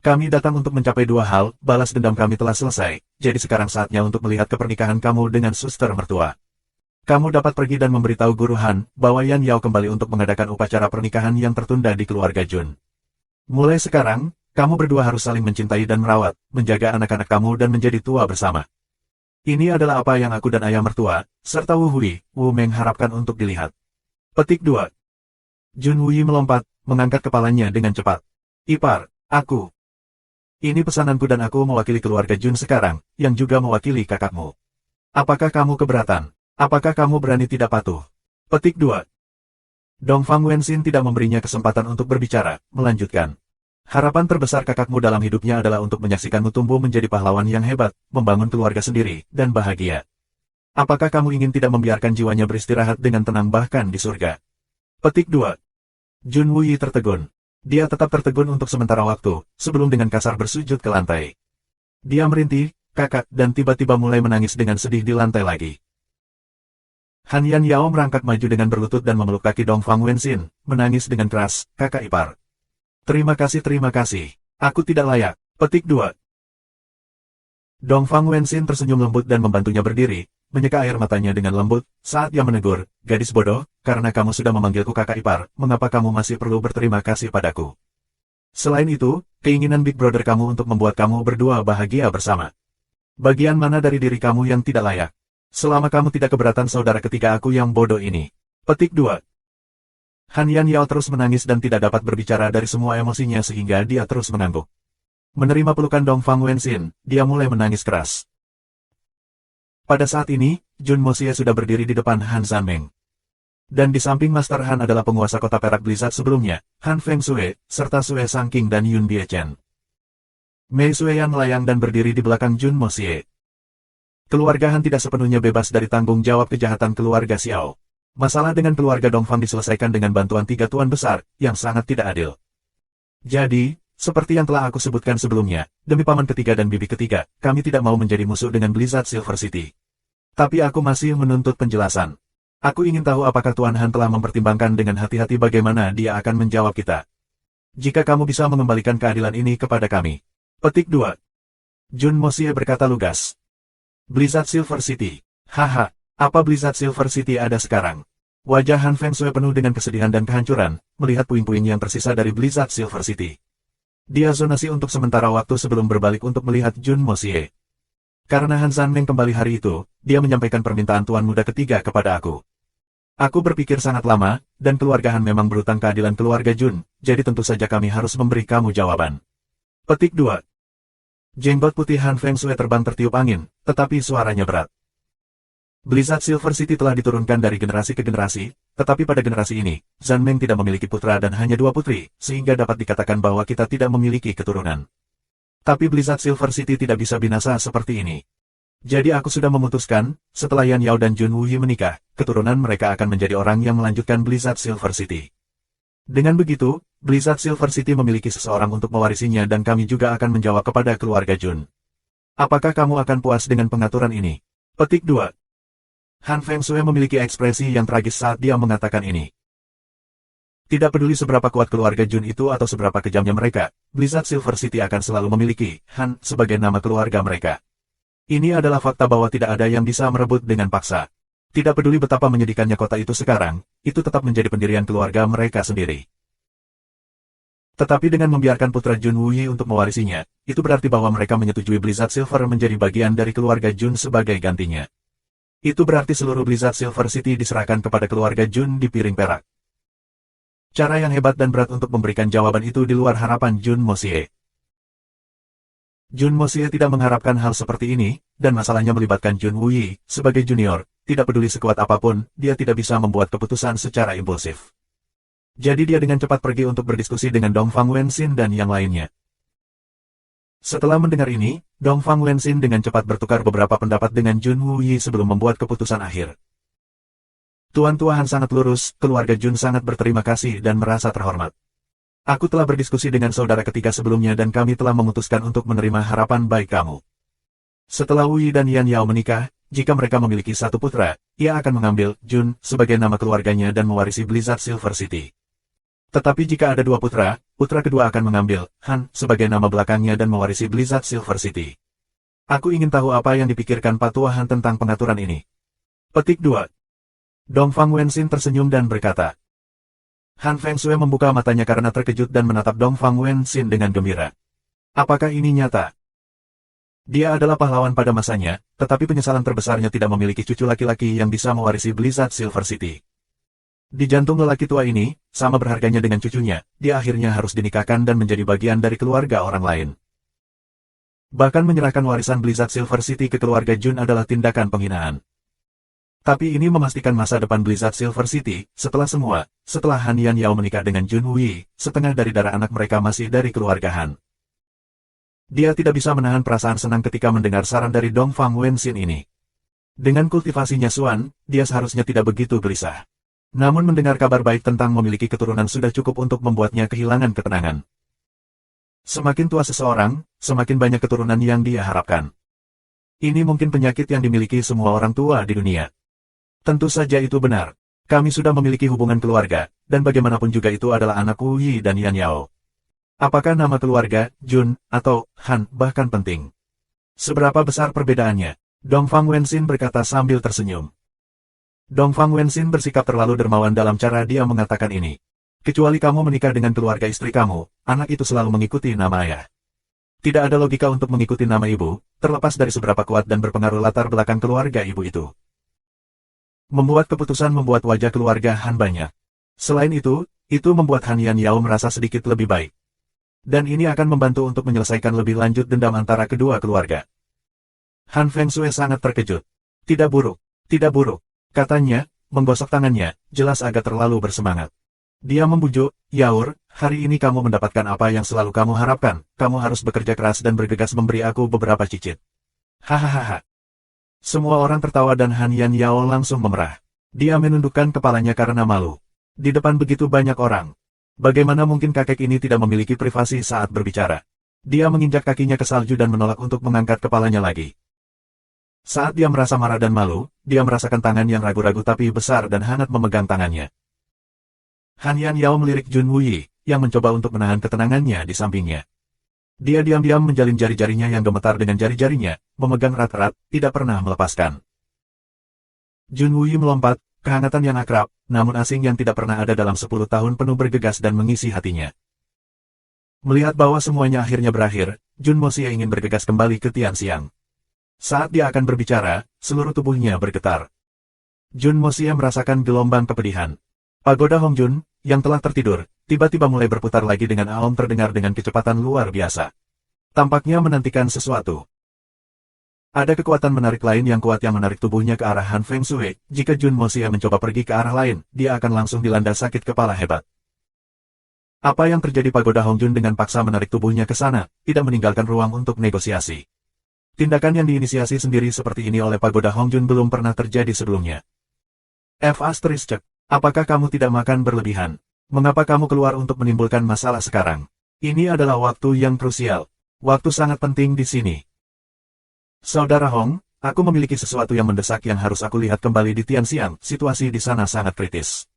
Kami datang untuk mencapai dua hal, balas dendam kami telah selesai, jadi sekarang saatnya untuk melihat kepernikahan kamu dengan suster mertua. Kamu dapat pergi dan memberitahu Guru Han, bahwa Yan Yao kembali untuk mengadakan upacara pernikahan yang tertunda di keluarga Jun. Mulai sekarang, kamu berdua harus saling mencintai dan merawat, menjaga anak-anak kamu dan menjadi tua bersama. Ini adalah apa yang aku dan ayah mertua, serta Wu Hui, Wu Meng harapkan untuk dilihat. Petik 2. Jun Wui melompat, mengangkat kepalanya dengan cepat. Ipar, aku. Ini pesananku dan aku mewakili keluarga Jun sekarang, yang juga mewakili kakakmu. Apakah kamu keberatan? Apakah kamu berani tidak patuh? Petik 2. Dongfang Wenxin tidak memberinya kesempatan untuk berbicara, melanjutkan. Harapan terbesar kakakmu dalam hidupnya adalah untuk menyaksikanmu tumbuh menjadi pahlawan yang hebat, membangun keluarga sendiri, dan bahagia. Apakah kamu ingin tidak membiarkan jiwanya beristirahat dengan tenang bahkan di surga? Petik 2. Jun Wui tertegun. Dia tetap tertegun untuk sementara waktu, sebelum dengan kasar bersujud ke lantai. Dia merintih, kakak, dan tiba-tiba mulai menangis dengan sedih di lantai lagi. Han Yan Yao merangkak maju dengan berlutut dan memeluk kaki Dongfang Wenxin, menangis dengan keras, kakak ipar. Terima kasih, aku tidak layak. Petik 2. Dongfang Wenxin tersenyum lembut dan membantunya berdiri, menyeka air matanya dengan lembut, saat dia menegur, gadis bodoh, karena kamu sudah memanggilku kakak ipar, mengapa kamu masih perlu berterima kasih padaku? Selain itu, keinginan Big Brother kamu untuk membuat kamu berdua bahagia bersama. Bagian mana dari diri kamu yang tidak layak? Selama kamu tidak keberatan saudara ketiga aku yang bodoh ini. Petik 2. Han Yan Yao terus menangis dan tidak dapat berbicara dari semua emosinya sehingga dia terus mengangguk. Menerima pelukan Dongfang Wenxin, dia mulai menangis keras. Pada saat ini, Jun Moxie sudah berdiri di depan Han Zanmeng. Dan di samping Master Han adalah penguasa kota perak Blizzard sebelumnya, Han Feng Shui, serta Sue Sangking dan Yun Biechen. Mei Sueyan melayang dan berdiri di belakang Jun Moxie. Keluarga Han tidak sepenuhnya bebas dari tanggung jawab kejahatan keluarga Xiao. Masalah dengan keluarga Dongfang diselesaikan dengan bantuan tiga tuan besar, yang sangat tidak adil. Jadi, seperti yang telah aku sebutkan sebelumnya, demi paman ketiga dan bibi ketiga, kami tidak mau menjadi musuh dengan Blizzard Silver City. Tapi aku masih menuntut penjelasan. Aku ingin tahu apakah Tuan Han telah mempertimbangkan dengan hati-hati bagaimana dia akan menjawab kita. Jika kamu bisa mengembalikan keadilan ini kepada kami. Petik 2. Jun Moxie berkata lugas. Blizzard Silver City. Haha, apa Blizzard Silver City ada sekarang? Wajah Han Feng Shui penuh dengan kesedihan dan kehancuran, melihat puing-puing yang tersisa dari Blizzard Silver City. Dia zonasi untuk sementara waktu sebelum berbalik untuk melihat Jun Moxie. Karena Han Zanmeng kembali hari itu, dia menyampaikan permintaan tuan muda ketiga kepada aku. Aku berpikir sangat lama, dan keluarga Han memang berutang keadilan keluarga Jun, jadi tentu saja kami harus memberi kamu jawaban. Petik 2. Jenggot putih Han Feng Shui terbang tertiup angin, tetapi suaranya berat. Blizzard Silver City telah diturunkan dari generasi ke generasi, tetapi pada generasi ini, Zanmeng tidak memiliki putra dan hanya 2 putri, sehingga dapat dikatakan bahwa kita tidak memiliki keturunan. Tapi Blizzard Silver City tidak bisa binasa seperti ini. Jadi aku sudah memutuskan, setelah Yan Yao dan Jun Wuyi menikah, keturunan mereka akan menjadi orang yang melanjutkan Blizzard Silver City. Dengan begitu, Blizzard Silver City memiliki seseorang untuk mewarisinya dan kami juga akan menjawab kepada keluarga Jun. Apakah kamu akan puas dengan pengaturan ini? Petik 2. Han Feng Shui memiliki ekspresi yang tragis saat dia mengatakan ini. Tidak peduli seberapa kuat keluarga Jun itu atau seberapa kejamnya mereka, Blizzard Silver City akan selalu memiliki Han sebagai nama keluarga mereka. Ini adalah fakta bahwa tidak ada yang bisa merebut dengan paksa. Tidak peduli betapa menyedihkannya kota itu sekarang, itu tetap menjadi pendirian keluarga mereka sendiri. Tetapi dengan membiarkan putra Jun Wuyi untuk mewarisinya, itu berarti bahwa mereka menyetujui Blizzard Silver menjadi bagian dari keluarga Jun sebagai gantinya. Itu berarti seluruh Blizzard Silver City diserahkan kepada keluarga Jun di piring perak. Cara yang hebat dan berat untuk memberikan jawaban itu di luar harapan Jun Moxie. Jun Moxie tidak mengharapkan hal seperti ini, dan masalahnya melibatkan Jun Wuyi, sebagai junior, tidak peduli sekuat apapun, dia tidak bisa membuat keputusan secara impulsif. Jadi dia dengan cepat pergi untuk berdiskusi dengan Dongfang Wenxin dan yang lainnya. Setelah mendengar ini, Dongfang Wenxin dengan cepat bertukar beberapa pendapat dengan Jun Wuyi sebelum membuat keputusan akhir. Tuan-tuan sangat lurus, keluarga Jun sangat berterima kasih dan merasa terhormat. Aku telah berdiskusi dengan saudara ketiga sebelumnya dan kami telah memutuskan untuk menerima harapan baik kamu. Setelah Wuyi dan Yan Yao menikah, jika mereka memiliki satu putra, ia akan mengambil Jun sebagai nama keluarganya dan mewarisi Blizzard Silver City. Tetapi jika ada dua putra, putra kedua akan mengambil Han sebagai nama belakangnya dan mewarisi Blizzard Silver City. Aku ingin tahu apa yang dipikirkan Pak Tua Han tentang pengaturan ini. Petik 2. Dongfang Wenxin tersenyum dan berkata. Han Feng Shui membuka matanya karena terkejut dan menatap Dongfang Wenxin dengan gembira. Apakah ini nyata? Dia adalah pahlawan pada masanya, tetapi penyesalan terbesarnya tidak memiliki cucu laki-laki yang bisa mewarisi Blizzard Silver City. Di jantung lelaki tua ini, sama berharganya dengan cucunya, dia akhirnya harus dinikahkan dan menjadi bagian dari keluarga orang lain. Bahkan menyerahkan warisan Blizzard Silver City ke keluarga Jun adalah tindakan penghinaan. Tapi ini memastikan masa depan Blizzard Silver City, setelah Han Yan Yao menikah dengan Jun Wuyi, setengah dari darah anak mereka masih dari keluarga Han. Dia tidak bisa menahan perasaan senang ketika mendengar saran dari Dongfang Wenxin ini. Dengan kultivasinya Xuan, dia seharusnya tidak begitu gelisah. Namun mendengar kabar baik tentang memiliki keturunan sudah cukup untuk membuatnya kehilangan ketenangan. Semakin tua seseorang, semakin banyak keturunan yang dia harapkan. Ini mungkin penyakit yang dimiliki semua orang tua di dunia. Tentu saja itu benar. Kami sudah memiliki hubungan keluarga, dan bagaimanapun juga itu adalah anak Wuyi dan Yan Yao. Apakah nama keluarga, Jun, atau Han bahkan penting? Seberapa besar perbedaannya? Dongfang Wenxin berkata sambil tersenyum. Dongfang Wenxin bersikap terlalu dermawan dalam cara dia mengatakan ini. Kecuali kamu menikah dengan keluarga istri kamu, anak itu selalu mengikuti nama ayah. Tidak ada logika untuk mengikuti nama ibu, terlepas dari seberapa kuat dan berpengaruh latar belakang keluarga ibu itu. Membuat keputusan membuat wajah keluarga Han banyak. Selain itu membuat Han Yan Yao merasa sedikit lebih baik. Dan ini akan membantu untuk menyelesaikan lebih lanjut dendam antara kedua keluarga. Han Feng Shui sangat terkejut. Tidak buruk, katanya, menggosok tangannya, jelas agak terlalu bersemangat. Dia membujuk, Yaur, hari ini kamu mendapatkan apa yang selalu kamu harapkan, kamu harus bekerja keras dan bergegas memberi aku beberapa cicit. Hahaha. Semua orang tertawa dan Han Yan Yao langsung memerah. Dia menundukkan kepalanya karena malu. Di depan begitu banyak orang. Bagaimana mungkin kakek ini tidak memiliki privasi saat berbicara? Dia menginjak kakinya ke salju dan menolak untuk mengangkat kepalanya lagi. Saat dia merasa marah dan malu, dia merasakan tangan yang ragu-ragu tapi besar dan hangat memegang tangannya. Han Yan Yao melirik Jun Wuyi, yang mencoba untuk menahan ketenangannya di sampingnya. Dia diam-diam menjalin jari-jarinya yang gemetar dengan jari-jarinya, memegang erat-erat, tidak pernah melepaskan. Jun Wuyi melompat, kehangatan yang akrab, namun asing yang tidak pernah ada dalam 10 tahun penuh bergegas dan mengisi hatinya. Melihat bahwa semuanya akhirnya berakhir, Jun Moxie ingin bergegas kembali ke Tianxiang. Saat dia akan berbicara, seluruh tubuhnya bergetar. Jun Moxie merasakan gelombang kepedihan. Pagoda Hongjun, yang telah tertidur, tiba-tiba mulai berputar lagi dengan aum terdengar dengan kecepatan luar biasa. Tampaknya menantikan sesuatu. Ada kekuatan menarik lain yang kuat yang menarik tubuhnya ke arah Han Feng Shui. Jika Jun Moxie mencoba pergi ke arah lain, dia akan langsung dilanda sakit kepala hebat. Apa yang terjadi? Pagoda Hongjun dengan paksa menarik tubuhnya ke sana, tidak meninggalkan ruang untuk negosiasi. Tindakan yang diinisiasi sendiri seperti ini oleh Pagoda Hongjun belum pernah terjadi sebelumnya. F***, apakah kamu tidak makan berlebihan? Mengapa kamu keluar untuk menimbulkan masalah sekarang? Ini adalah waktu yang krusial. Waktu sangat penting di sini. Saudara Hong, aku memiliki sesuatu yang mendesak yang harus aku lihat kembali di Tianxiang. Situasi di sana sangat kritis.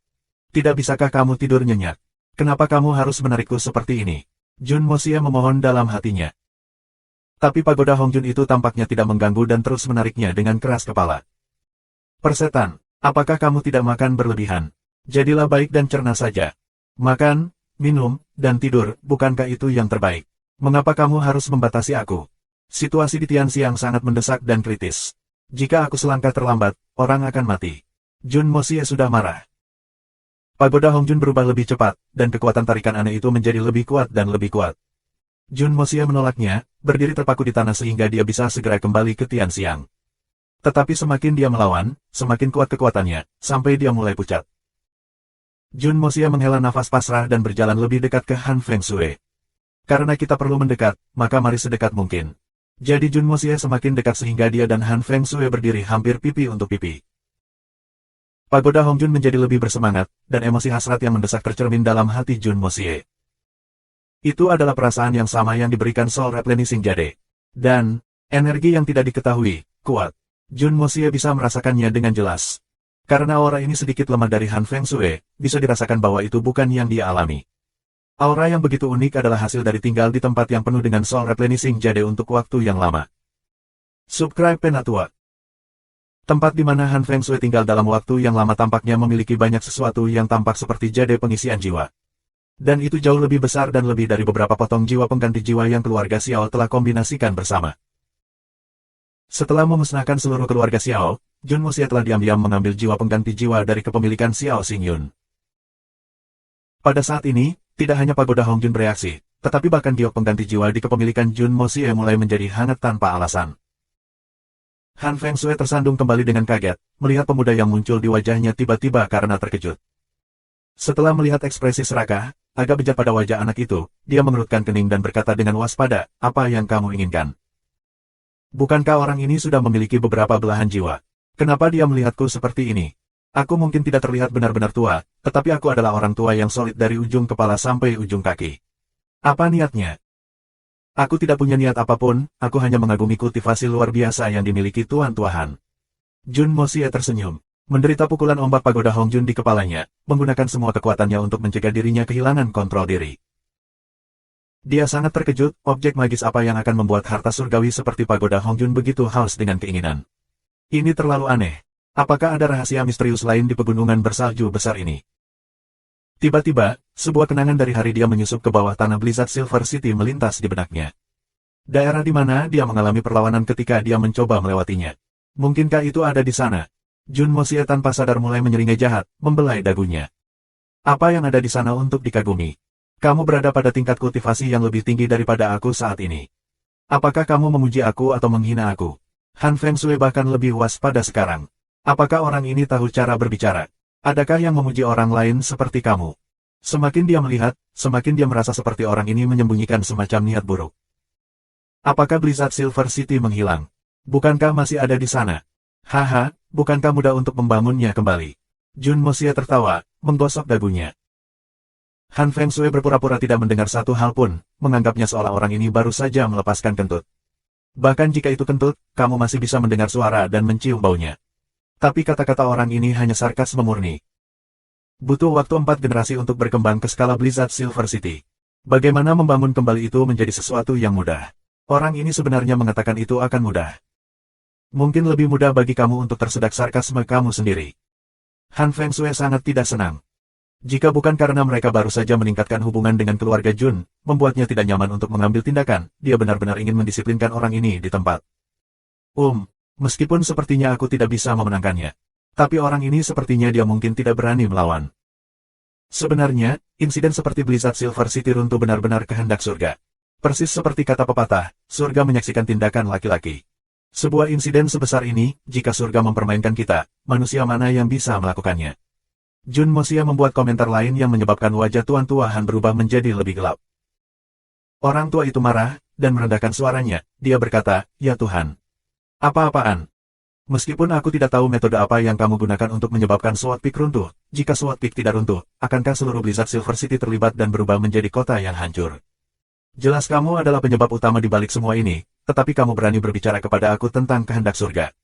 Tidak bisakah kamu tidur nyenyak? Kenapa kamu harus menarikku seperti ini? Jun Moxie memohon dalam hatinya. Tapi Pagoda Hongjun itu tampaknya tidak mengganggu dan terus menariknya dengan keras kepala. Persetan, apakah kamu tidak makan berlebihan? Jadilah baik dan cerna saja. Makan, minum, dan tidur, bukankah itu yang terbaik? Mengapa kamu harus membatasi aku? Situasi di Tianxiang sangat mendesak dan kritis. Jika aku selangkah terlambat, orang akan mati. Jun Moxie sudah marah. Pagoda Hongjun berubah lebih cepat, dan kekuatan tarikan aneh itu menjadi lebih kuat dan lebih kuat. Jun Moxie menolaknya, berdiri terpaku di tanah sehingga dia bisa segera kembali ke Tianxiang. Tetapi semakin dia melawan, semakin kuat kekuatannya, sampai dia mulai pucat. Jun Moxie menghela nafas pasrah dan berjalan lebih dekat ke Han Fengshui. Karena kita perlu mendekat, maka mari sedekat mungkin. Jadi Jun Moxie semakin dekat sehingga dia dan Han Fengshui berdiri hampir pipi untuk pipi. Pagoda Hongjun menjadi lebih bersemangat, dan emosi hasrat yang mendesak tercermin dalam hati Jun Moxie. Itu adalah perasaan yang sama yang diberikan Soul Replenishing Jade. Dan, energi yang tidak diketahui, kuat. Jun Moxie bisa merasakannya dengan jelas. Karena aura ini sedikit lemah dari Han Fengshui, bisa dirasakan bahwa itu bukan yang dia alami. Aura yang begitu unik adalah hasil dari tinggal di tempat yang penuh dengan Soul Replenishing Jade untuk waktu yang lama. Subscribe Penatua. Tempat di mana Han Fengshui tinggal dalam waktu yang lama tampaknya memiliki banyak sesuatu yang tampak seperti jade pengisian jiwa. Dan itu jauh lebih besar dan lebih dari beberapa potong jiwa pengganti jiwa yang keluarga Xiao telah kombinasikan bersama. Setelah memusnahkan seluruh keluarga Xiao, Jun Moxie telah diam-diam mengambil jiwa pengganti jiwa dari kepemilikan Xiao Xingyun. Pada saat ini, tidak hanya Pagoda Hongjun bereaksi, tetapi bahkan giok pengganti jiwa di kepemilikan Jun Moxie mulai menjadi hangat tanpa alasan. Han Fengshui tersandung kembali dengan kaget, melihat pemuda yang muncul di wajahnya tiba-tiba karena terkejut. Setelah melihat ekspresi serakah, agak bejat pada wajah anak itu, dia mengerutkan kening dan berkata dengan waspada, apa yang kamu inginkan? Bukankah orang ini sudah memiliki beberapa belahan jiwa? Kenapa dia melihatku seperti ini? Aku mungkin tidak terlihat benar-benar tua, tetapi aku adalah orang tua yang solid dari ujung kepala sampai ujung kaki. Apa niatnya? Aku tidak punya niat apapun, aku hanya mengagumi kultivasi luar biasa yang dimiliki Tuan Han. Jun Moxie tersenyum. Menderita pukulan ombak Pagoda Hongjun di kepalanya, menggunakan semua kekuatannya untuk mencegah dirinya kehilangan kontrol diri. Dia sangat terkejut, objek magis apa yang akan membuat harta surgawi seperti Pagoda Hongjun begitu haus dengan keinginan. Ini terlalu aneh. Apakah ada rahasia misterius lain di pegunungan bersalju besar ini? Tiba-tiba, sebuah kenangan dari hari dia menyusup ke bawah tanah Blizzard Silver City melintas di benaknya. Daerah di mana dia mengalami perlawanan ketika dia mencoba melewatinya. Mungkinkah itu ada di sana? Jun Moxie tanpa sadar mulai menyeringai jahat, membelai dagunya. Apa yang ada di sana untuk dikagumi? Kamu berada pada tingkat kultivasi yang lebih tinggi daripada aku saat ini. Apakah kamu memuji aku atau menghina aku? Han Fengshui bahkan lebih waspada sekarang. Apakah orang ini tahu cara berbicara? Adakah yang memuji orang lain seperti kamu? Semakin dia melihat, semakin dia merasa seperti orang ini menyembunyikan semacam niat buruk. Apakah Blizzard Silver City menghilang? Bukankah masih ada di sana? Haha, bukankah mudah untuk membangunnya kembali? Jun Moxie tertawa, menggosok dagunya. Han Fengshui berpura-pura tidak mendengar satu hal pun, menganggapnya seolah orang ini baru saja melepaskan kentut. Bahkan jika itu kentut, kamu masih bisa mendengar suara dan mencium baunya. Tapi kata-kata orang ini hanya sarkasme murni. Butuh waktu 4 generasi untuk berkembang ke skala Blizzard Silver City. Bagaimana membangun kembali itu menjadi sesuatu yang mudah? Orang ini sebenarnya mengatakan itu akan mudah. Mungkin lebih mudah bagi kamu untuk tersedak sarkasme kamu sendiri. Han Fengshui sangat tidak senang. Jika bukan karena mereka baru saja meningkatkan hubungan dengan keluarga Jun, membuatnya tidak nyaman untuk mengambil tindakan, dia benar-benar ingin mendisiplinkan orang ini di tempat. Meskipun sepertinya aku tidak bisa memenangkannya. Tapi orang ini sepertinya dia mungkin tidak berani melawan. Sebenarnya, insiden seperti Blizzard Silver City runtuh benar-benar kehendak surga. Persis seperti kata pepatah, surga menyaksikan tindakan laki-laki. Sebuah insiden sebesar ini, jika surga mempermainkan kita, manusia mana yang bisa melakukannya? Jun Moxie membuat komentar lain yang menyebabkan wajah Tuan Han berubah menjadi lebih gelap. Orang tua itu marah, dan merendahkan suaranya, dia berkata, "Ya Tuhan. Apa-apaan? Meskipun aku tidak tahu metode apa yang kamu gunakan untuk menyebabkan Sword Peak runtuh, jika Sword Peak tidak runtuh, akankah seluruh Blizzard Silver City terlibat dan berubah menjadi kota yang hancur? Jelas kamu adalah penyebab utama di balik semua ini, tetapi kamu berani berbicara kepada aku tentang kehendak surga.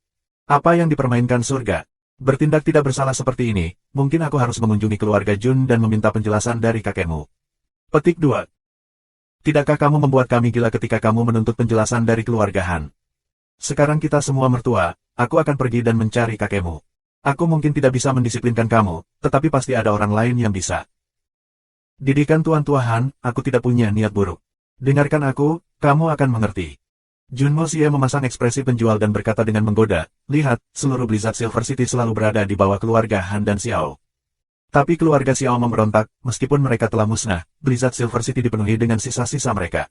Apa yang dipermainkan surga? Bertindak tidak bersalah seperti ini, mungkin aku harus mengunjungi keluarga Jun dan meminta penjelasan dari kakekmu." Petik 2. Tidakkah kamu membuat kami gila ketika kamu menuntut penjelasan dari keluarga Han? Sekarang kita semua mertua, aku akan pergi dan mencari kakekmu. Aku mungkin tidak bisa mendisiplinkan kamu, tetapi pasti ada orang lain yang bisa. Didikan Tuan Tua Han, aku tidak punya niat buruk. Dengarkan aku, kamu akan mengerti. Jun Mosie memasang ekspresi penjual dan berkata dengan menggoda, "Lihat, seluruh Blizzard Silver City selalu berada di bawah keluarga Han dan Xiao. Tapi keluarga Xiao memberontak, meskipun mereka telah musnah, Blizzard Silver City dipenuhi dengan sisa-sisa mereka.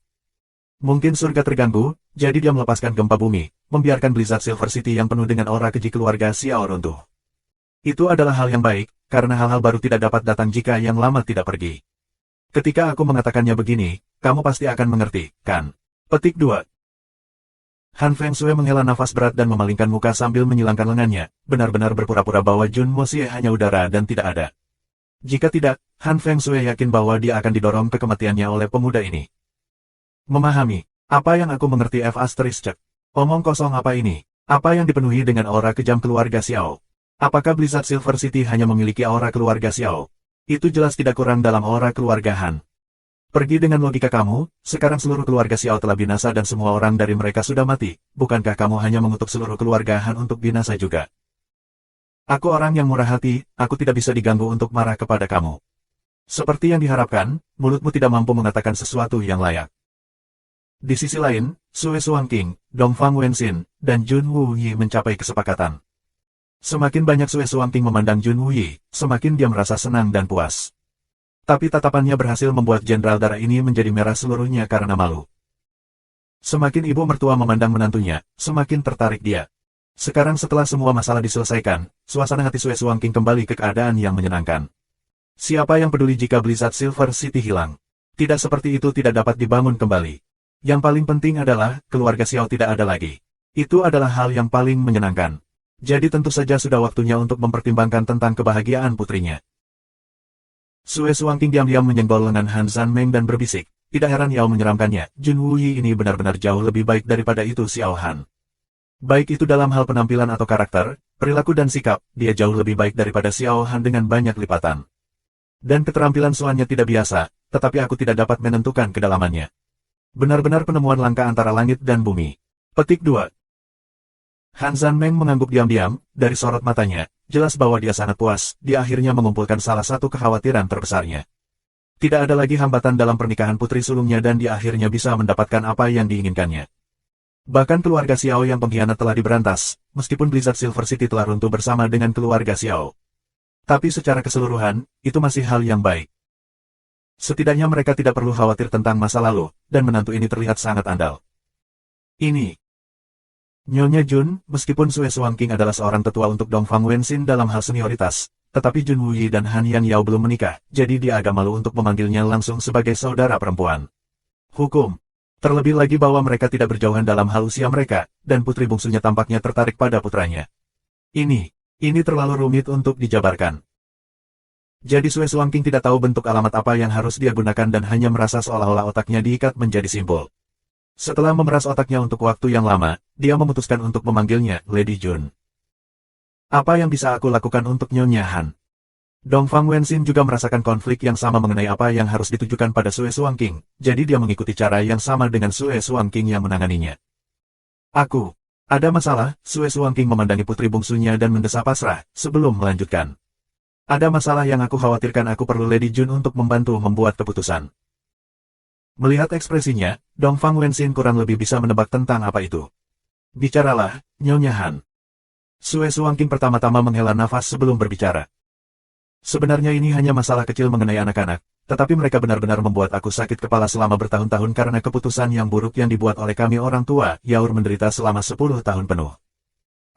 Mungkin surga terganggu, jadi dia melepaskan gempa bumi, membiarkan Blizzard Silver City yang penuh dengan aura keji keluarga Xiao runtuh. Itu adalah hal yang baik, karena hal-hal baru tidak dapat datang jika yang lama tidak pergi. Ketika aku mengatakannya begini, kamu pasti akan mengerti, kan?" Petik 2. Han Feng Shui menghela nafas berat dan memalingkan muka sambil menyilangkan lengannya, benar-benar berpura-pura bahwa Jun Mosie hanya udara dan tidak ada. Jika tidak, Han Feng Shui yakin bahwa dia akan didorong ke kematiannya oleh pemuda ini. "Memahami, apa yang aku mengerti F***, omong kosong apa ini? Apa yang dipenuhi dengan aura kejam keluarga Xiao? Apakah Blizzard Silver City hanya memiliki aura keluarga Xiao? Itu jelas tidak kurang dalam aura keluarga Han. Pergi dengan logika kamu, sekarang seluruh keluarga Xiao telah binasa dan semua orang dari mereka sudah mati, bukankah kamu hanya mengutuk seluruh keluarga Han untuk binasa juga? Aku orang yang murah hati, aku tidak bisa diganggu untuk marah kepada kamu. Seperti yang diharapkan, mulutmu tidak mampu mengatakan sesuatu yang layak." Di sisi lain, Sue Suang King, Dongfang Wenxin, dan Jun Wuyi mencapai kesepakatan. Semakin banyak Sue Suang King memandang Jun Wuyi, semakin dia merasa senang dan puas. Tapi tatapannya berhasil membuat Jenderal Darah ini menjadi merah seluruhnya karena malu. Semakin ibu mertua memandang menantunya, semakin tertarik dia. Sekarang setelah semua masalah diselesaikan, suasana hati Sue Suang King kembali ke keadaan yang menyenangkan. Siapa yang peduli jika Blizzard Silver City hilang? Tidak seperti itu tidak dapat dibangun kembali. Yang paling penting adalah, keluarga Xiao tidak ada lagi. Itu adalah hal yang paling menyenangkan. Jadi tentu saja sudah waktunya untuk mempertimbangkan tentang kebahagiaan putrinya. Sue Suang King diam-diam menyenggol lengan Han Zanmeng dan berbisik, "Tidak heran Yao menyeramkannya, Jun Wuyi ini benar-benar jauh lebih baik daripada itu Xiao Han. Baik itu dalam hal penampilan atau karakter, perilaku dan sikap, dia jauh lebih baik daripada Xiao Han dengan banyak lipatan. Dan keterampilan suannya tidak biasa, tetapi aku tidak dapat menentukan kedalamannya. Benar-benar penemuan langka antara langit dan bumi." Petik 2. Han Zanmeng mengangguk diam-diam, dari sorot matanya, jelas bahwa dia sangat puas, dia akhirnya mengumpulkan salah satu kekhawatiran terbesarnya. Tidak ada lagi hambatan dalam pernikahan putri sulungnya dan dia akhirnya bisa mendapatkan apa yang diinginkannya. Bahkan keluarga Xiao yang pengkhianat telah diberantas, meskipun Blizzard Silver City telah runtuh bersama dengan keluarga Xiao. Tapi secara keseluruhan, itu masih hal yang baik. Setidaknya mereka tidak perlu khawatir tentang masa lalu, dan menantu ini terlihat sangat andal. Ini Nyonya Jun, meskipun Sue Suang King adalah seorang tetua untuk Dongfang Wenxin dalam hal senioritas, tetapi Jun Wuyi dan Han Yang Yao belum menikah, jadi dia agak malu untuk memanggilnya langsung sebagai saudara perempuan. Hukum. Terlebih lagi bahwa mereka tidak berjauhan dalam hal usia mereka, dan putri bungsunya tampaknya tertarik pada putranya. Ini terlalu rumit untuk dijabarkan. Jadi Sue Suang King tidak tahu bentuk alamat apa yang harus dia gunakan dan hanya merasa seolah-olah otaknya diikat menjadi simbol. Setelah memeras otaknya untuk waktu yang lama, dia memutuskan untuk memanggilnya Lady Jun. "Apa yang bisa aku lakukan untuk Nyonya Han?" Dongfang Wenxin juga merasakan konflik yang sama mengenai apa yang harus ditujukan pada Sue Suang King, jadi dia mengikuti cara yang sama dengan Sue Suang King yang menanganinya. Ada masalah?" Sue Suang King memandangi putri bungsunya dan mendesah pasrah, sebelum melanjutkan. "Ada masalah yang aku khawatirkan, aku perlu Lady Jun untuk membantu membuat keputusan." Melihat ekspresinya, Dongfang Wenxin kurang lebih bisa menebak tentang apa itu. "Bicaralah, Nyonya Han." Sue Suang King pertama-tama menghela nafas sebelum berbicara. "Sebenarnya ini hanya masalah kecil mengenai anak-anak, tetapi mereka benar-benar membuat aku sakit kepala selama bertahun-tahun karena keputusan yang buruk yang dibuat oleh kami orang tua. Yaur menderita selama 10 tahun penuh.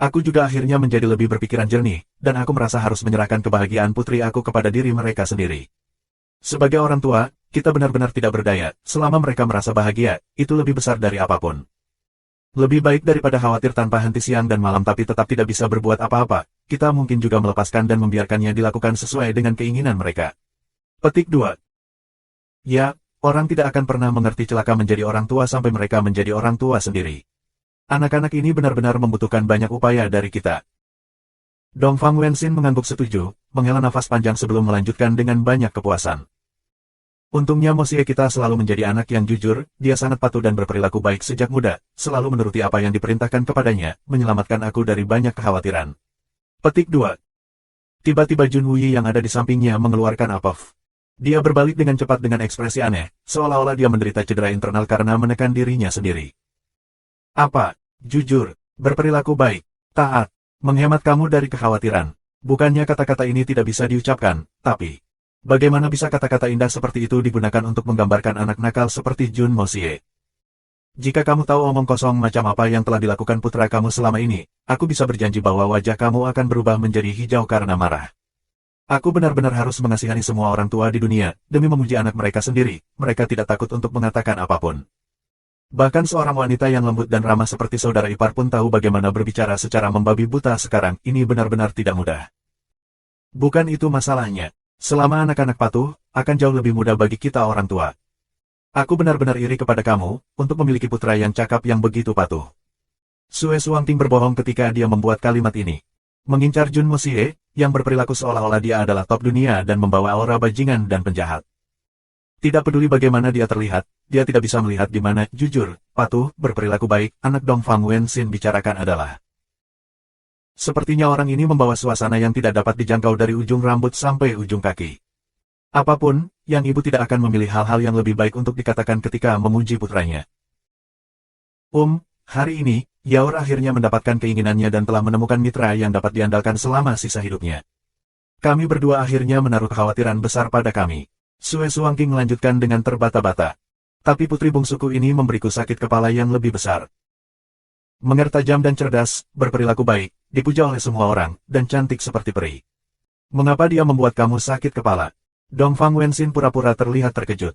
Aku juga akhirnya menjadi lebih berpikiran jernih, dan aku merasa harus menyerahkan kebahagiaan putri aku kepada diri mereka sendiri. Sebagai orang tua, kita benar-benar tidak berdaya, selama mereka merasa bahagia, itu lebih besar dari apapun. Lebih baik daripada khawatir tanpa henti siang dan malam tapi tetap tidak bisa berbuat apa-apa, kita mungkin juga melepaskan dan membiarkannya dilakukan sesuai dengan keinginan mereka. Petik 2. Ya, orang tidak akan pernah mengerti celaka menjadi orang tua sampai mereka menjadi orang tua sendiri. Anak-anak ini benar-benar membutuhkan banyak upaya dari kita. Dongfang Wenxin mengangguk setuju, menghela nafas panjang sebelum melanjutkan dengan banyak kepuasan. Untungnya Mosie kita selalu menjadi anak yang jujur, dia sangat patuh dan berperilaku baik sejak muda, selalu menuruti apa yang diperintahkan kepadanya, menyelamatkan aku dari banyak kekhawatiran. Petik 2. Tiba-tiba Jun Wuyi yang ada di sampingnya mengeluarkan apaf. Dia berbalik dengan cepat dengan ekspresi aneh, seolah-olah dia menderita cedera internal karena menekan dirinya sendiri. Apa? Jujur, berperilaku baik, taat, menghemat kamu dari kekhawatiran. Bukannya kata-kata ini tidak bisa diucapkan, tapi bagaimana bisa kata-kata indah seperti itu digunakan untuk menggambarkan anak nakal seperti Jun Mosie? Jika kamu tahu omong kosong macam apa yang telah dilakukan putra kamu selama ini, aku bisa berjanji bahwa wajah kamu akan berubah menjadi hijau karena marah. Aku benar-benar harus mengasihani semua orang tua di dunia, demi memuji anak mereka sendiri, mereka tidak takut untuk mengatakan apapun. Bahkan seorang wanita yang lembut dan ramah seperti saudara ipar pun tahu bagaimana berbicara secara membabi buta sekarang, ini benar-benar tidak mudah. Bukan itu masalahnya. Selama anak-anak patuh, akan jauh lebih mudah bagi kita orang tua. Aku benar-benar iri kepada kamu, untuk memiliki putra yang cakap yang begitu patuh. Sue Suangting berbohong ketika dia membuat kalimat ini. Mengincar Jun Mosie, yang berperilaku seolah-olah dia adalah top dunia dan membawa aura bajingan dan penjahat. Tidak peduli bagaimana dia terlihat, dia tidak bisa melihat di mana jujur, patuh, berperilaku baik, anak Dongfang Wenxin bicarakan adalah. Sepertinya orang ini membawa suasana yang tidak dapat dijangkau dari ujung rambut sampai ujung kaki. Apapun, yang ibu tidak akan memilih hal-hal yang lebih baik untuk dikatakan ketika memuji putranya. Hari ini, Yaor akhirnya mendapatkan keinginannya dan telah menemukan mitra yang dapat diandalkan selama sisa hidupnya. Kami berdua akhirnya menaruh kekhawatiran besar pada kami. Sue Suangking melanjutkan dengan terbata-bata. Tapi putri bungsuku ini memberiku sakit kepala yang lebih besar. Mengerti tajam dan cerdas, berperilaku baik, dipuja oleh semua orang, dan cantik seperti peri. Mengapa dia membuat kamu sakit kepala? Dongfang Wenxin pura-pura terlihat terkejut.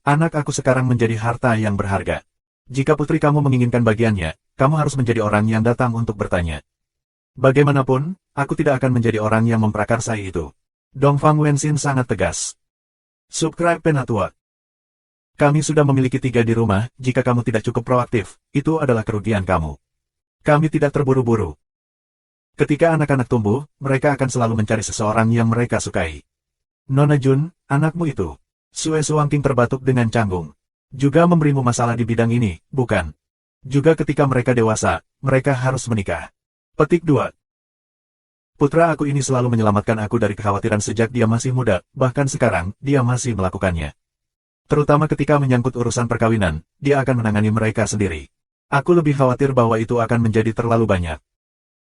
Anak aku sekarang menjadi harta yang berharga. Jika putri kamu menginginkan bagiannya, kamu harus menjadi orang yang datang untuk bertanya. Bagaimanapun, aku tidak akan menjadi orang yang memprakarsai itu. Dongfang Wenxin sangat tegas. Subscribe Penatua. Kami sudah memiliki 3 di rumah, jika kamu tidak cukup proaktif, itu adalah kerugian kamu. Kami tidak terburu-buru. Ketika anak-anak tumbuh, mereka akan selalu mencari seseorang yang mereka sukai. Nona Jun, anakmu itu. Sue Suangking terbatuk dengan canggung. Juga memberimu masalah di bidang ini, bukan? Juga ketika mereka dewasa, mereka harus menikah. Petik 2. Putra aku ini selalu menyelamatkan aku dari kekhawatiran sejak dia masih muda, bahkan sekarang, dia masih melakukannya. Terutama ketika menyangkut urusan perkawinan, dia akan menangani mereka sendiri. Aku lebih khawatir bahwa itu akan menjadi terlalu banyak.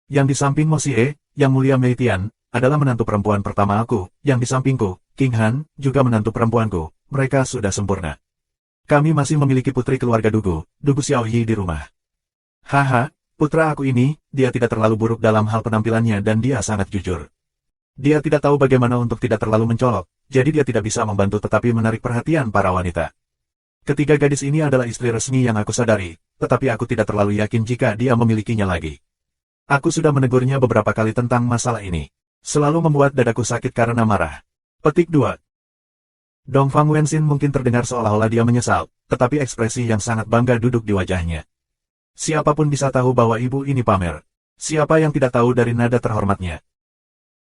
Yang di samping Mosie, Yang Mulia Mei Tian, adalah menantu perempuan pertama aku, yang di sampingku, King Han, juga menantu perempuanku, mereka sudah sempurna. Kami masih memiliki putri keluarga Dugu Xiaoyi di rumah. Putra aku ini, dia tidak terlalu buruk dalam hal penampilannya dan dia sangat jujur. Dia tidak tahu bagaimana untuk tidak terlalu mencolok, jadi dia tidak bisa membantu tetapi menarik perhatian para wanita. Ketiga gadis ini adalah istri resmi yang aku sadari, tetapi aku tidak terlalu yakin jika dia memilikinya lagi. Aku sudah menegurnya beberapa kali tentang masalah ini. Selalu membuat dadaku sakit karena marah. Petik 2. Dongfang Wenxin mungkin terdengar seolah-olah dia menyesal, tetapi ekspresi yang sangat bangga duduk di wajahnya. Siapapun bisa tahu bahwa ibu ini pamer. Siapa yang tidak tahu dari nada terhormatnya?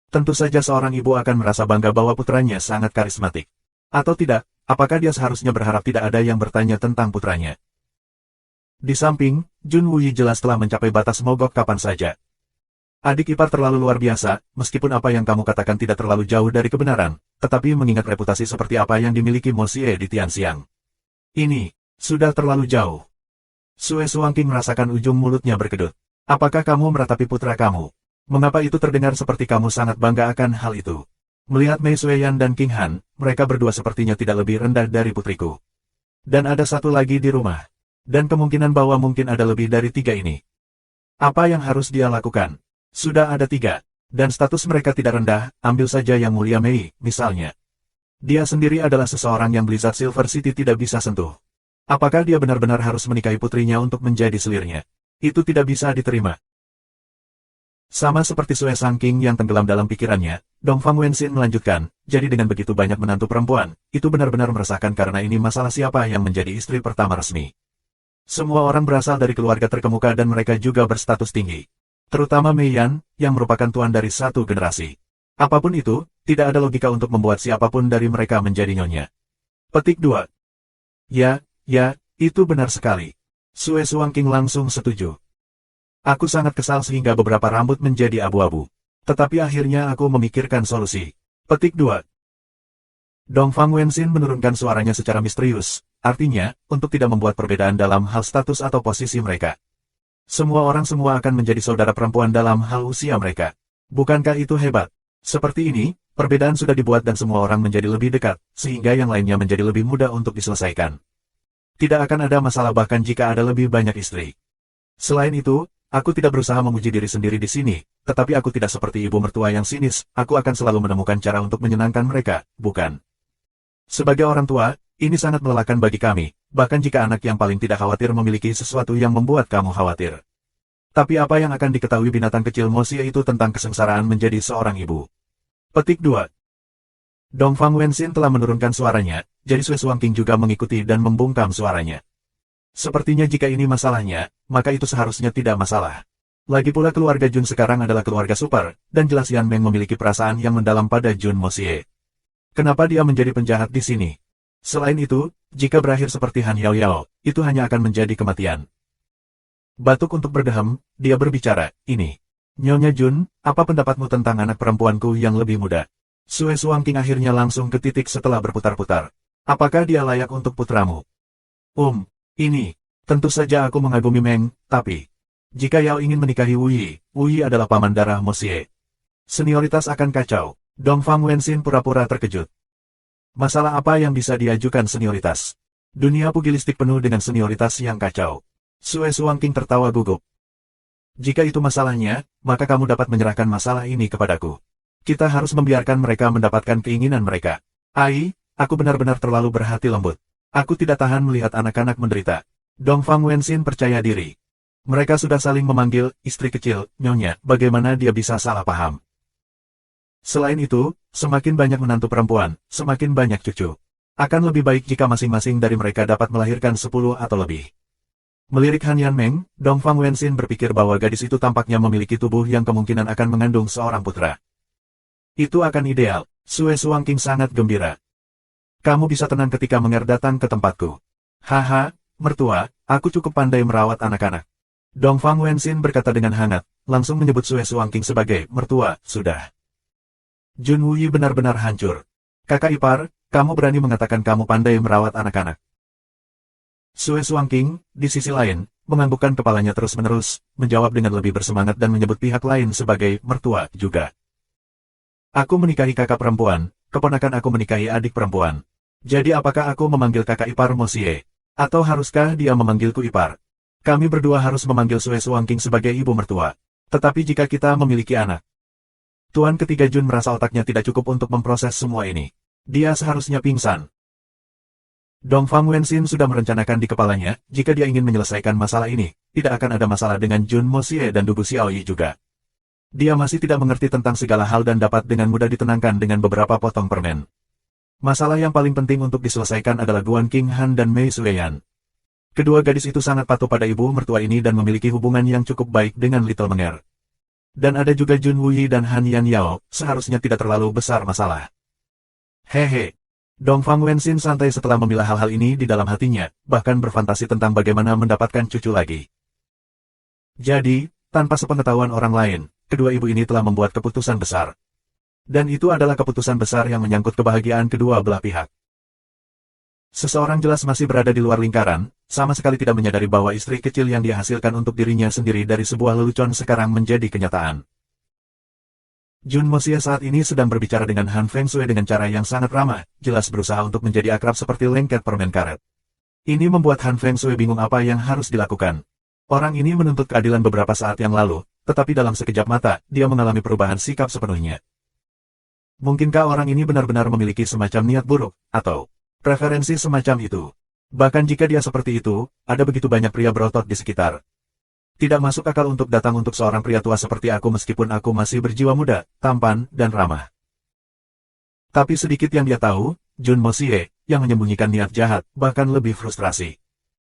Tentu saja seorang ibu akan merasa bangga bahwa putranya sangat karismatik. Atau tidak, apakah dia seharusnya berharap tidak ada yang bertanya tentang putranya? Di samping, Jun Wuyi jelas telah mencapai batas mogok kapan saja. Adik ipar terlalu luar biasa, meskipun apa yang kamu katakan tidak terlalu jauh dari kebenaran, tetapi mengingat reputasi seperti apa yang dimiliki Mosie di Tianxiang. Ini, sudah terlalu jauh. Sue Suangking merasakan ujung mulutnya berkedut. Apakah kamu meratapi putra kamu? Mengapa itu terdengar seperti kamu sangat bangga akan hal itu? Melihat Mei Sueyan dan King Han, mereka berdua sepertinya tidak lebih rendah dari putriku. Dan ada satu lagi di rumah. Dan kemungkinan bahwa mungkin ada lebih dari 3 ini. Apa yang harus dia lakukan? Sudah ada 3. Dan status mereka tidak rendah, ambil saja Yang Mulia Mei, misalnya. Dia sendiri adalah seseorang yang Blizzard Silver City tidak bisa sentuh. Apakah dia benar-benar harus menikahi putrinya untuk menjadi selirnya? Itu tidak bisa diterima. Sama seperti Sue Sang King yang tenggelam dalam pikirannya, Dongfang Wenxin melanjutkan, jadi dengan begitu banyak menantu perempuan, itu benar-benar meresahkan karena ini masalah siapa yang menjadi istri pertama resmi. Semua orang berasal dari keluarga terkemuka dan mereka juga berstatus tinggi. Terutama Mei Yan, yang merupakan tuan dari satu generasi. Apapun itu, tidak ada logika untuk membuat siapapun dari mereka menjadi nyonya. Petik 2. Ya, itu benar sekali. Sue Suang King langsung setuju. Aku sangat kesal sehingga beberapa rambut menjadi abu-abu. Tetapi akhirnya aku memikirkan solusi. Petik 2. Dongfang Wenxin menurunkan suaranya secara misterius, artinya, untuk tidak membuat perbedaan dalam hal status atau posisi mereka. Semua akan menjadi saudara perempuan dalam hal usia mereka. Bukankah itu hebat? Seperti ini, perbedaan sudah dibuat dan semua orang menjadi lebih dekat, sehingga yang lainnya menjadi lebih mudah untuk diselesaikan. Tidak akan ada masalah bahkan jika ada lebih banyak istri. Selain itu, aku tidak berusaha memuji diri sendiri di sini, tetapi aku tidak seperti ibu mertua yang sinis, aku akan selalu menemukan cara untuk menyenangkan mereka, bukan? Sebagai orang tua, ini sangat melelahkan bagi kami, bahkan jika anak yang paling tidak khawatir memiliki sesuatu yang membuat kamu khawatir. Tapi apa yang akan diketahui binatang kecil Mosia itu tentang kesengsaraan menjadi seorang ibu? Petik 2. Dongfang Wenxin telah menurunkan suaranya, jadi Sue Suang King juga mengikuti dan membungkam suaranya. Sepertinya jika ini masalahnya, maka itu seharusnya tidak masalah. Lagi pula keluarga Jun sekarang adalah keluarga super, dan jelas Yan Meng memiliki perasaan yang mendalam pada Jun Mosie. Kenapa dia menjadi penjahat di sini? Selain itu, jika berakhir seperti Han Yao Yao, itu hanya akan menjadi kematian. Batuk untuk berdeham, dia berbicara, ini. Nyonya Jun, apa pendapatmu tentang anak perempuanku yang lebih muda? Sue Suang King akhirnya langsung ke titik setelah berputar-putar. Apakah dia layak untuk putramu? Ini. Tentu saja aku mengagumi Meng, tapi jika Yao ingin menikahi Wu Yi adalah paman darah Mosie. Senioritas akan kacau. Dongfang Wenxin pura-pura terkejut. Masalah apa yang bisa diajukan senioritas? Dunia pugilistik penuh dengan senioritas yang kacau. Sue Suang King tertawa gugup. Jika itu masalahnya, maka kamu dapat menyerahkan masalah ini kepadaku. Kita harus membiarkan mereka mendapatkan keinginan mereka. Aku benar-benar terlalu berhati lembut. Aku tidak tahan melihat anak-anak menderita. Dongfang Wenxin percaya diri. Mereka sudah saling memanggil, istri kecil, nyonya, bagaimana dia bisa salah paham. Selain itu, semakin banyak menantu perempuan, semakin banyak cucu. Akan lebih baik jika masing-masing dari mereka dapat melahirkan 10 atau lebih. Melirik Han Yan Meng, Dongfang Wenxin berpikir bahwa gadis itu tampaknya memiliki tubuh yang kemungkinan akan mengandung seorang putra. Itu akan ideal. Sue Suang King sangat gembira. Kamu bisa tenang ketika Menger datang ke tempatku. Haha, mertua, aku cukup pandai merawat anak-anak. Dongfang Wenxin berkata dengan hangat, langsung menyebut Sue Suang King sebagai mertua, sudah. Jun Wu Yi benar-benar hancur. Kakak ipar, kamu berani mengatakan kamu pandai merawat anak-anak. Sue Suang King, di sisi lain, menganggukkan kepalanya terus-menerus, menjawab dengan lebih bersemangat dan menyebut pihak lain sebagai mertua juga. Aku menikahi kakak perempuan, keponakan aku menikahi adik perempuan. Jadi apakah aku memanggil kakak ipar Mosie? Atau haruskah dia memanggilku ipar? Kami berdua harus memanggil Sue Suang King sebagai ibu mertua. Tetapi jika kita memiliki anak. Tuan ketiga Jun merasa otaknya tidak cukup untuk memproses semua ini. Dia seharusnya pingsan. Dongfang Wenxin sudah merencanakan di kepalanya, jika dia ingin menyelesaikan masalah ini, tidak akan ada masalah dengan Jun Mosie dan Dugu Xiaoyi juga. Dia masih tidak mengerti tentang segala hal dan dapat dengan mudah ditenangkan dengan beberapa potong permen. Masalah yang paling penting untuk diselesaikan adalah Guan King Han dan Mei Sueyan. Kedua gadis itu sangat patuh pada ibu mertua ini dan memiliki hubungan yang cukup baik dengan Little Menger. Dan ada juga Jun Wu Yi dan Han Yan Yao, seharusnya tidak terlalu besar masalah. Hehe. Dongfang Wenxin santai setelah memilah hal-hal ini di dalam hatinya, bahkan berfantasi tentang bagaimana mendapatkan cucu lagi. Jadi, tanpa sepengetahuan orang lain, kedua ibu ini telah membuat keputusan besar. Dan itu adalah keputusan besar yang menyangkut kebahagiaan kedua belah pihak. Seseorang jelas masih berada di luar lingkaran, sama sekali tidak menyadari bahwa istri kecil yang dia hasilkan untuk dirinya sendiri dari sebuah lelucon sekarang menjadi kenyataan. Jun Mosie saat ini sedang berbicara dengan Han Feng Shui dengan cara yang sangat ramah, jelas berusaha untuk menjadi akrab seperti lengket permen karet. Ini membuat Han Feng Shui bingung apa yang harus dilakukan. Orang ini menuntut keadilan beberapa saat yang lalu, tetapi dalam sekejap mata, dia mengalami perubahan sikap sepenuhnya. Mungkinkah orang ini benar-benar memiliki semacam niat buruk, atau preferensi semacam itu? Bahkan jika dia seperti itu, ada begitu banyak pria berotot di sekitar. Tidak masuk akal untuk datang untuk seorang pria tua seperti aku meskipun aku masih berjiwa muda, tampan, dan ramah. Tapi sedikit yang dia tahu, Jun Mosie, yang menyembunyikan niat jahat, bahkan lebih frustrasi.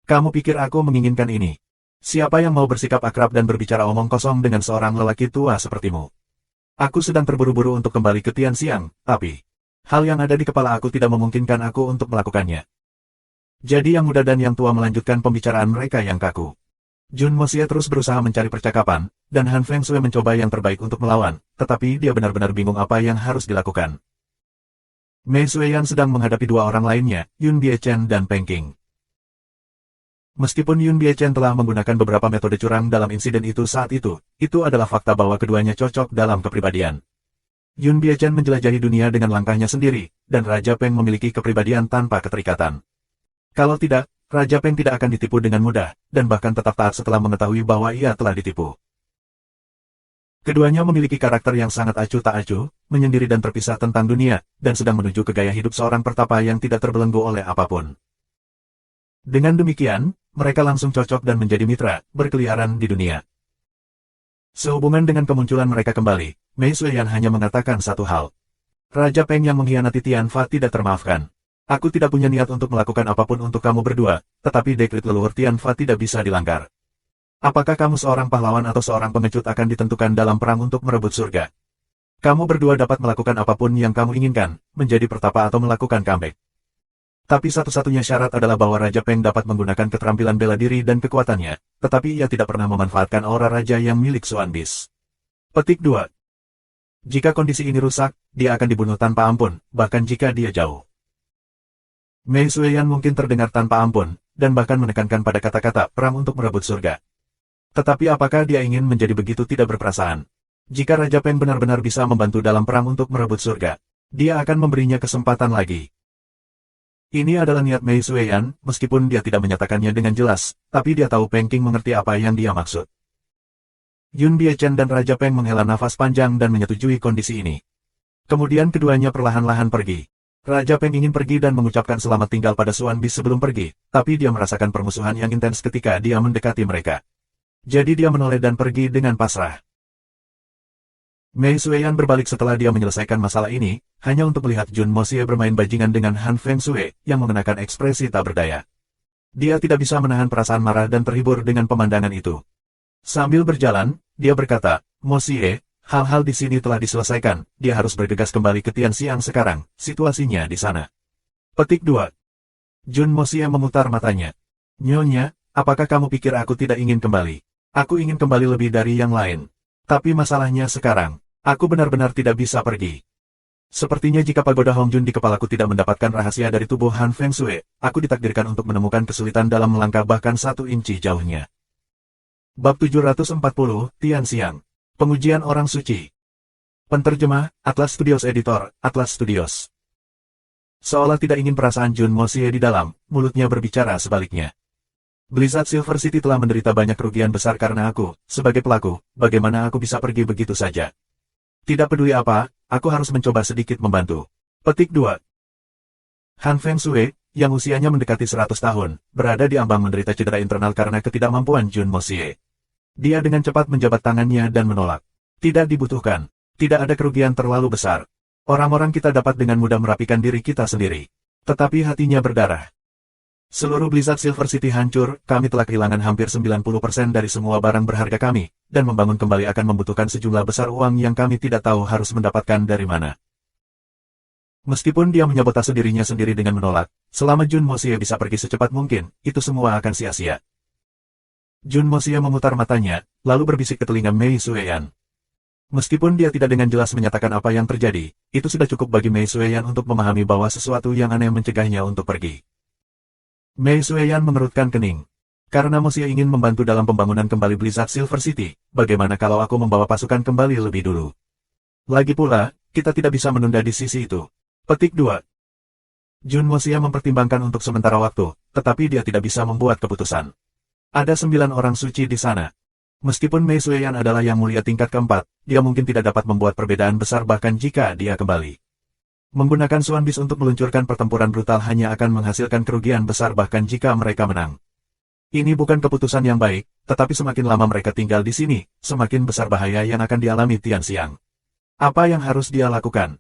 Kamu pikir aku menginginkan ini? Siapa yang mau bersikap akrab dan berbicara omong kosong dengan seorang lelaki tua sepertimu? Aku sedang terburu-buru untuk kembali ke Tianxiang, tapi hal yang ada di kepala aku tidak memungkinkan aku untuk melakukannya. Jadi yang muda dan yang tua melanjutkan pembicaraan mereka yang kaku. Jun Mosie terus berusaha mencari percakapan, dan Han Feng Shui mencoba yang terbaik untuk melawan, tetapi dia benar-benar bingung apa yang harus dilakukan. Mei Suiyan sedang menghadapi dua orang lainnya, Yun Biechen dan Peng Qing. Meskipun Yun Biechen telah menggunakan beberapa metode curang dalam insiden itu saat itu adalah fakta bahwa keduanya cocok dalam kepribadian. Yun Biechen menjelajahi dunia dengan langkahnya sendiri, dan Raja Peng memiliki kepribadian tanpa keterikatan. Kalau tidak, Raja Peng tidak akan ditipu dengan mudah, dan bahkan tetap taat setelah mengetahui bahwa ia telah ditipu. Keduanya memiliki karakter yang sangat acuh tak acuh, menyendiri dan terpisah tentang dunia, dan sedang menuju ke gaya hidup seorang pertapa yang tidak terbelenggu oleh apapun. Dengan demikian, mereka langsung cocok dan menjadi mitra, berkeliaran di dunia. Sehubungan dengan kemunculan mereka kembali, Mei Suiyan hanya mengatakan satu hal. Raja Peng yang mengkhianati Tianfa tidak termaafkan. Aku tidak punya niat untuk melakukan apapun untuk kamu berdua, tetapi dekret leluhur Tianfa tidak bisa dilanggar. Apakah kamu seorang pahlawan atau seorang pengecut akan ditentukan dalam perang untuk merebut surga? Kamu berdua dapat melakukan apapun yang kamu inginkan, menjadi pertapa atau melakukan comeback. Tapi satu-satunya syarat adalah bahwa Raja Peng dapat menggunakan keterampilan bela diri dan kekuatannya, tetapi ia tidak pernah memanfaatkan aura raja yang milik Xuan Bis. Petik 2. Jika kondisi ini rusak, dia akan dibunuh tanpa ampun, bahkan jika dia jauh. Mei Suiyan mungkin terdengar tanpa ampun, dan bahkan menekankan pada kata-kata perang untuk merebut surga. Tetapi apakah dia ingin menjadi begitu tidak berperasaan? Jika Raja Peng benar-benar bisa membantu dalam perang untuk merebut surga, dia akan memberinya kesempatan lagi. Ini adalah niat Mei Suiyan, meskipun dia tidak menyatakannya dengan jelas, tapi dia tahu Peng Qing mengerti apa yang dia maksud. Yun Biechen dan Raja Peng menghela nafas panjang dan menyetujui kondisi ini. Kemudian keduanya perlahan-lahan pergi. Raja Peng ingin pergi dan mengucapkan selamat tinggal pada Xuan Bis sebelum pergi, tapi dia merasakan permusuhan yang intens ketika dia mendekati mereka. Jadi dia menoleh dan pergi dengan pasrah. Mei Suiyan berbalik setelah dia menyelesaikan masalah ini, hanya untuk melihat Jun Mosie bermain bajingan dengan Han Feng Shui, yang mengenakan ekspresi tak berdaya. Dia tidak bisa menahan perasaan marah dan terhibur dengan pemandangan itu. Sambil berjalan, dia berkata, Mosie, hal-hal di sini telah diselesaikan, dia harus bergegas kembali ke Tianxiang sekarang, situasinya di sana. Petik 2. Jun Mosie memutar matanya. Nyonya, apakah kamu pikir aku tidak ingin kembali? Aku ingin kembali lebih dari yang lain. Tapi masalahnya sekarang, aku benar-benar tidak bisa pergi. Sepertinya jika pagoda Hongjun di kepalaku tidak mendapatkan rahasia dari tubuh Han Feng Shui, aku ditakdirkan untuk menemukan kesulitan dalam melangkah bahkan 1 inci jauhnya. Bab 740, Tianxiang. Pengujian Orang Suci. Penterjemah, Atlas Studios Editor, Atlas Studios. Seolah tidak ingin perasaan Jun Mosie di dalam, mulutnya berbicara sebaliknya. Blizzard Silver City telah menderita banyak kerugian besar karena aku, sebagai pelaku, bagaimana aku bisa pergi begitu saja? Tidak peduli apa, aku harus mencoba sedikit membantu. Petik 2. Han Feng Shui, yang usianya mendekati 100 tahun, berada di ambang menderita cedera internal karena ketidakmampuan Jun Mosie. Dia dengan cepat menjabat tangannya dan menolak. Tidak dibutuhkan. Tidak ada kerugian terlalu besar. Orang-orang kita dapat dengan mudah merapikan diri kita sendiri. Tetapi hatinya berdarah. Seluruh Blizzard Silver City hancur, kami telah kehilangan hampir 90% dari semua barang berharga kami, dan membangun kembali akan membutuhkan sejumlah besar uang yang kami tidak tahu harus mendapatkan dari mana. Meskipun dia menyabotase dirinya sendiri dengan menolak, selama Jun Mosie bisa pergi secepat mungkin, itu semua akan sia-sia. Jun Mosie memutar matanya, lalu berbisik ke telinga Mei Suiyan. Meskipun dia tidak dengan jelas menyatakan apa yang terjadi, itu sudah cukup bagi Mei Suiyan untuk memahami bahwa sesuatu yang aneh mencegahnya untuk pergi. Mei Suiyan mengerutkan kening. Karena Mosie ingin membantu dalam pembangunan kembali Blizzard Silver City, bagaimana kalau aku membawa pasukan kembali lebih dulu? Lagi pula, kita tidak bisa menunda di sisi itu. Petik 2. Jun Mosie mempertimbangkan untuk sementara waktu, tetapi dia tidak bisa membuat keputusan. Ada 9 orang suci di sana. Meskipun Mei Sueyan adalah yang mulia tingkat keempat, dia mungkin tidak dapat membuat perbedaan besar bahkan jika dia kembali. Menggunakan Swan Beast untuk meluncurkan pertempuran brutal hanya akan menghasilkan kerugian besar bahkan jika mereka menang. Ini bukan keputusan yang baik, tetapi semakin lama mereka tinggal di sini, semakin besar bahaya yang akan dialami Tian Xiang. Apa yang harus dia lakukan?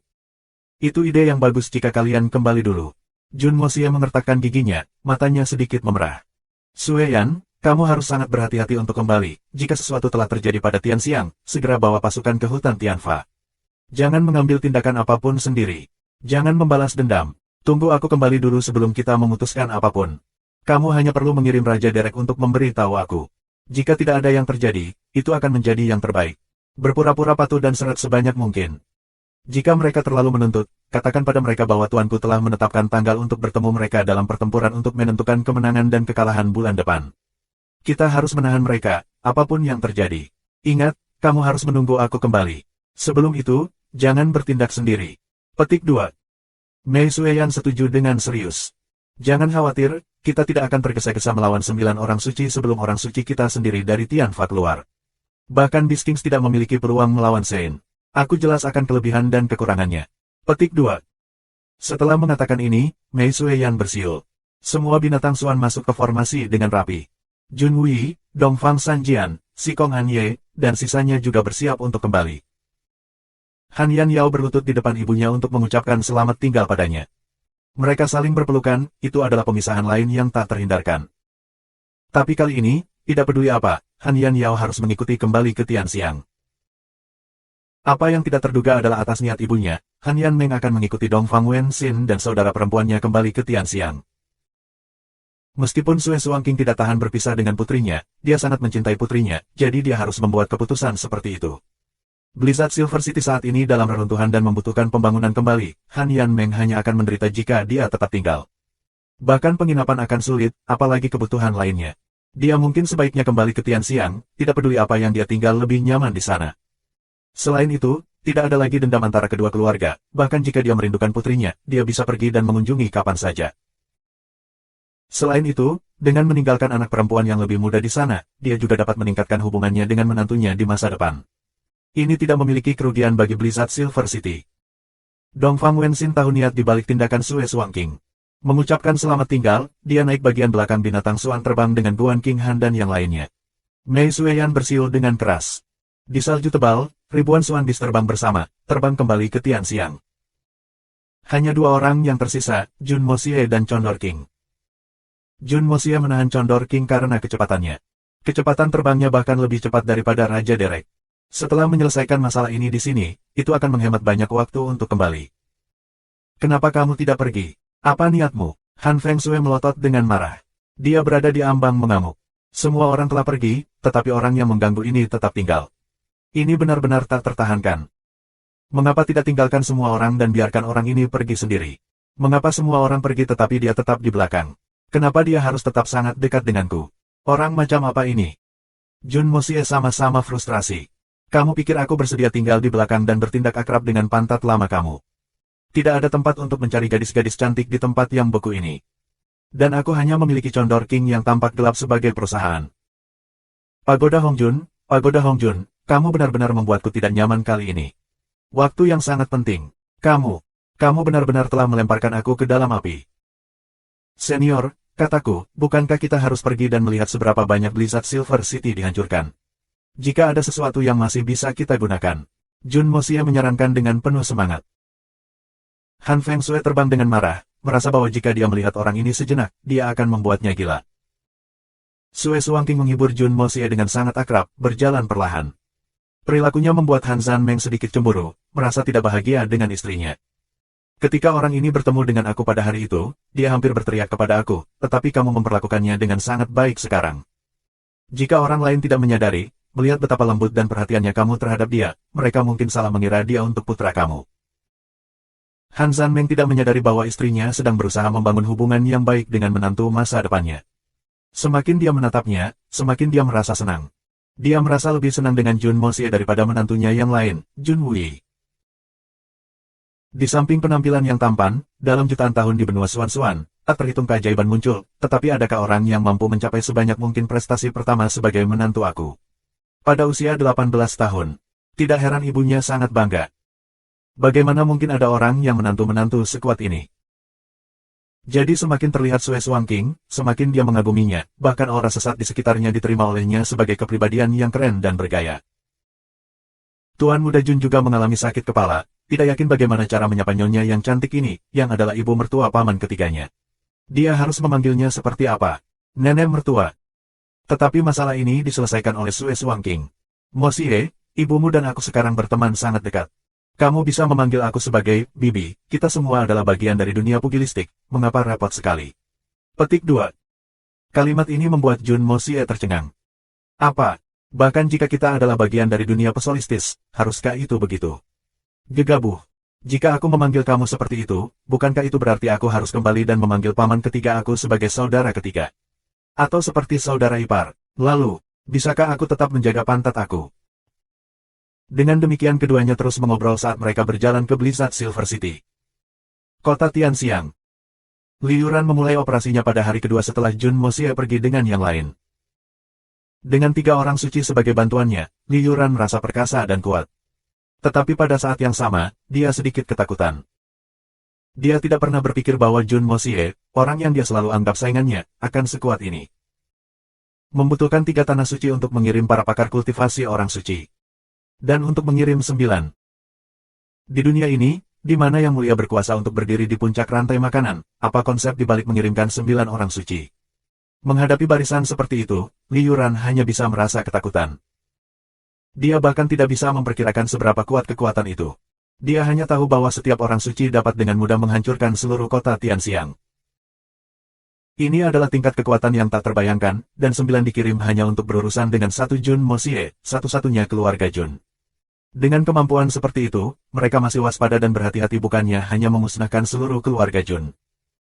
Itu ide yang bagus jika kalian kembali dulu. Jun Moxie mengertakkan giginya, matanya sedikit memerah. Sueyan, kamu harus sangat berhati-hati untuk kembali. Jika sesuatu telah terjadi pada Tian Xiang, segera bawa pasukan ke hutan Tianfa. Jangan mengambil tindakan apapun sendiri. Jangan membalas dendam. Tunggu aku kembali dulu sebelum kita memutuskan apapun. Kamu hanya perlu mengirim Raja Derek untuk memberi tahu aku. Jika tidak ada yang terjadi, itu akan menjadi yang terbaik. Berpura-pura patuh dan seret sebanyak mungkin. Jika mereka terlalu menuntut, katakan pada mereka bahwa tuanku telah menetapkan tanggal untuk bertemu mereka dalam pertempuran untuk menentukan kemenangan dan kekalahan bulan depan. Kita harus menahan mereka, apapun yang terjadi. Ingat, kamu harus menunggu aku kembali. Sebelum itu, jangan bertindak sendiri. Petik 2. Mei Sueyan setuju dengan serius. Jangan khawatir, kita tidak akan tergesa-gesa melawan 9 orang suci sebelum orang suci kita sendiri dari Tianfa keluar. Bahkan Beast Kings tidak memiliki peluang melawan Sein. Aku jelas akan kelebihan dan kekurangannya. Petik 2. Setelah mengatakan ini, Mei Sueyan bersiul. Semua binatang Swan masuk ke formasi dengan rapi. Jun Wei, Dongfang Sanjian, Sikong Han Ye, dan sisanya juga bersiap untuk kembali. Han Yan Yao berlutut di depan ibunya untuk mengucapkan selamat tinggal padanya. Mereka saling berpelukan, itu adalah pemisahan lain yang tak terhindarkan. Tapi kali ini, tidak peduli apa, Han Yan Yao harus mengikuti kembali ke Tian Xiang. Apa yang tidak terduga adalah atas niat ibunya, Han Yan Meng akan mengikuti Dongfang Wen Xin dan saudara perempuannya kembali ke Tian Xiang. Meskipun Sue Suangking tidak tahan berpisah dengan putrinya, dia sangat mencintai putrinya, jadi dia harus membuat keputusan seperti itu. Blizzard Silver City saat ini dalam reruntuhan dan membutuhkan pembangunan kembali, Han Yan Meng hanya akan menderita jika dia tetap tinggal. Bahkan penginapan akan sulit, apalagi kebutuhan lainnya. Dia mungkin sebaiknya kembali ke Tian Xiang, tidak peduli apa yang dia tinggal lebih nyaman di sana. Selain itu, tidak ada lagi dendam antara kedua keluarga, bahkan jika dia merindukan putrinya, dia bisa pergi dan mengunjungi kapan saja. Selain itu, dengan meninggalkan anak perempuan yang lebih muda di sana, dia juga dapat meningkatkan hubungannya dengan menantunya di masa depan. Ini tidak memiliki kerugian bagi Blizzard Silver City. Dongfang Wenxin tahu niat di balik tindakan Sue Suangking. Mengucapkan selamat tinggal, dia naik bagian belakang binatang Swan terbang dengan Guan King Han dan yang lainnya. Mei Sueyan bersiul dengan keras. Di salju tebal, ribuan Swan Beast terbang bersama, terbang kembali ke Tian Xiang. Hanya 2 orang yang tersisa, Jun Moxie dan Condor King. Jun Moxie menahan Condor King karena kecepatannya. Kecepatan terbangnya bahkan lebih cepat daripada Raja Derek. Setelah menyelesaikan masalah ini di sini, itu akan menghemat banyak waktu untuk kembali. Kenapa kamu tidak pergi? Apa niatmu? Han Feng Shui melotot dengan marah. Dia berada di ambang mengamuk. Semua orang telah pergi, tetapi orang yang mengganggu ini tetap tinggal. Ini benar-benar tak tertahankan. Mengapa tidak tinggalkan semua orang dan biarkan orang ini pergi sendiri? Mengapa semua orang pergi tetapi dia tetap di belakang? Kenapa dia harus tetap sangat dekat denganku? Orang macam apa ini? Jun Moxie sama-sama frustrasi. Kamu pikir aku bersedia tinggal di belakang dan bertindak akrab dengan pantat lama kamu? Tidak ada tempat untuk mencari gadis-gadis cantik di tempat yang beku ini. Dan aku hanya memiliki Condor King yang tampak gelap sebagai perusahaan. Pagoda Hongjun, kamu benar-benar membuatku tidak nyaman kali ini. Waktu yang sangat penting. Kamu benar-benar telah melemparkan aku ke dalam api. Senior, kataku, bukankah kita harus pergi dan melihat seberapa banyak Blizzard Silver City dihancurkan? Jika ada sesuatu yang masih bisa kita gunakan. Jun Moxie menyarankan dengan penuh semangat. Han Feng Shui terbang dengan marah, merasa bahwa jika dia melihat orang ini sejenak, dia akan membuatnya gila. Sue Suangking menghibur Jun Moxie dengan sangat akrab, berjalan perlahan. Perilakunya membuat Han Zhan Meng sedikit cemburu, merasa tidak bahagia dengan istrinya. Ketika orang ini bertemu dengan aku pada hari itu, dia hampir berteriak kepada aku, tetapi kamu memperlakukannya dengan sangat baik sekarang. Jika orang lain tidak menyadari, melihat betapa lembut dan perhatiannya kamu terhadap dia, mereka mungkin salah mengira dia untuk putra kamu. Han Zhan Meng tidak menyadari bahwa istrinya sedang berusaha membangun hubungan yang baik dengan menantu masa depannya. Semakin dia menatapnya, semakin dia merasa senang. Dia merasa lebih senang dengan Jun Moxie daripada menantunya yang lain, Jun Wei. Di samping penampilan yang tampan, dalam jutaan tahun di benua Swan-Swan, tak terhitung keajaiban muncul, tetapi adakah orang yang mampu mencapai sebanyak mungkin prestasi pertama sebagai menantu aku? Pada usia 18 tahun. Tidak heran ibunya sangat bangga. Bagaimana mungkin ada orang yang menantu-menantu sekuat ini? Jadi semakin terlihat Sue Suangking, semakin dia mengaguminya, bahkan aura sesat di sekitarnya diterima olehnya sebagai kepribadian yang keren dan bergaya. Tuan Muda Jun juga mengalami sakit kepala, tidak yakin bagaimana cara menyapa nyonya yang cantik ini, yang adalah ibu mertua paman ketiganya. Dia harus memanggilnya seperti apa? Nenek mertua. Tetapi masalah ini diselesaikan oleh Sue Suangking. Mo Xie, ibumu dan aku sekarang berteman sangat dekat. Kamu bisa memanggil aku sebagai Bibi, kita semua adalah bagian dari dunia pugilistik, mengapa repot sekali? Petik 2. Kalimat ini membuat Jun Mo Xie tercengang. Apa? Bahkan jika kita adalah bagian dari dunia pesolistis, haruskah itu begitu? Gegabah. Jika aku memanggil kamu seperti itu, bukankah itu berarti aku harus kembali dan memanggil paman ketiga aku sebagai saudara ketiga? Atau seperti saudara ipar? Lalu, bisakah aku tetap menjaga pantat aku? Dengan demikian keduanya terus mengobrol saat mereka berjalan ke Blizzard Silver City. Kota Tianxiang. Liu Ran memulai operasinya pada hari kedua setelah Jun Mo Xie pergi dengan yang lain. Dengan 3 orang suci sebagai bantuannya, Liu Ran merasa perkasa dan kuat. Tetapi pada saat yang sama, dia sedikit ketakutan. Dia tidak pernah berpikir bahwa Jun Mo Xie, orang yang dia selalu anggap saingannya, akan sekuat ini. Membutuhkan 3 tanah suci untuk mengirim para pakar kultivasi orang suci. Dan untuk mengirim 9. Di dunia ini, di mana yang mulia berkuasa untuk berdiri di puncak rantai makanan, apa konsep dibalik mengirimkan 9 orang suci? Menghadapi barisan seperti itu, Liu Ran hanya bisa merasa ketakutan. Dia bahkan tidak bisa memperkirakan seberapa kuat kekuatan itu. Dia hanya tahu bahwa setiap orang suci dapat dengan mudah menghancurkan seluruh kota Tianxiang. Ini adalah tingkat kekuatan yang tak terbayangkan, dan 9 dikirim hanya untuk berurusan dengan satu Jun Mo Xie, satu-satunya keluarga Jun. Dengan kemampuan seperti itu, mereka masih waspada dan berhati-hati bukannya hanya memusnahkan seluruh keluarga Jun.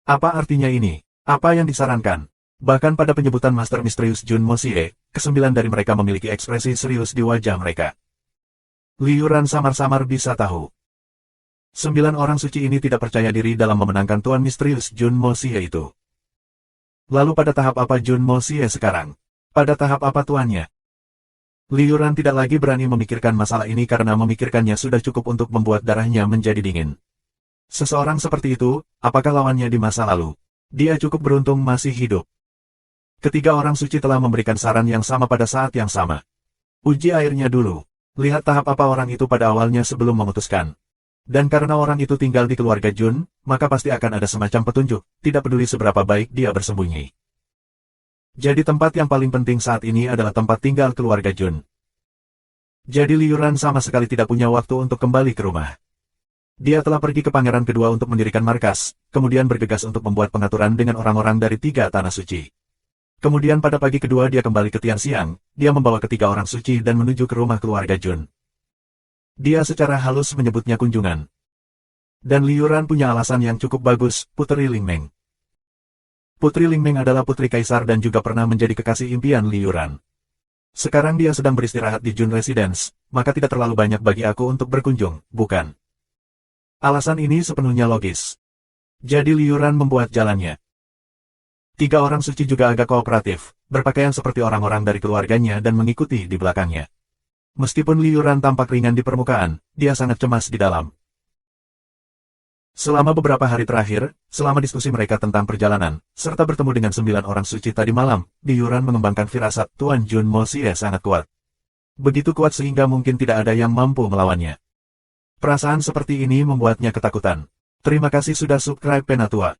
Apa artinya ini? Apa yang disarankan? Bahkan pada penyebutan Master Misterius Jun Mo Xie, ke-9 dari mereka memiliki ekspresi serius di wajah mereka. Liu Ran samar-samar bisa tahu. 9 orang suci ini tidak percaya diri dalam memenangkan Tuan Misterius Jun Mo Xie itu. Lalu pada tahap apa Jun Mo Xie sekarang? Pada tahap apa tuannya? Liu Ran tidak lagi berani memikirkan masalah ini karena memikirkannya sudah cukup untuk membuat darahnya menjadi dingin. Seseorang seperti itu, apakah lawannya di masa lalu? Dia cukup beruntung masih hidup. Ketiga orang suci telah memberikan saran yang sama pada saat yang sama. Uji airnya dulu. Lihat tahap apa orang itu pada awalnya sebelum memutuskan. Dan karena orang itu tinggal di keluarga Jun, maka pasti akan ada semacam petunjuk, tidak peduli seberapa baik dia bersembunyi. Jadi tempat yang paling penting saat ini adalah tempat tinggal keluarga Jun. Jadi Liu Ran sama sekali tidak punya waktu untuk kembali ke rumah. Dia telah pergi ke pangeran kedua untuk mendirikan markas, kemudian bergegas untuk membuat pengaturan dengan orang-orang dari 3 tanah suci. Kemudian pada pagi kedua dia kembali ke Tianxiang, dia membawa ketiga orang suci dan menuju ke rumah keluarga Jun. Dia secara halus menyebutnya kunjungan. Dan Liu Ran punya alasan yang cukup bagus, Putri Lingmeng. Putri Lingmeng adalah putri kaisar dan juga pernah menjadi kekasih impian Liu Ran. Sekarang dia sedang beristirahat di Jun Residence, maka tidak terlalu banyak bagi aku untuk berkunjung, bukan? Alasan ini sepenuhnya logis. Jadi Liu Ran membuat jalannya. 3 orang suci juga agak kooperatif, berpakaian seperti orang-orang dari keluarganya dan mengikuti di belakangnya. Meskipun Liu Ran tampak ringan di permukaan, dia sangat cemas di dalam. Selama beberapa hari terakhir, selama diskusi mereka tentang perjalanan, serta bertemu dengan 9 orang suci tadi malam, Liu Ran mengembangkan firasat Tuan Jun Mo Xie sangat kuat. Begitu kuat sehingga mungkin tidak ada yang mampu melawannya. Perasaan seperti ini membuatnya ketakutan. Terima kasih sudah subscribe Penatua.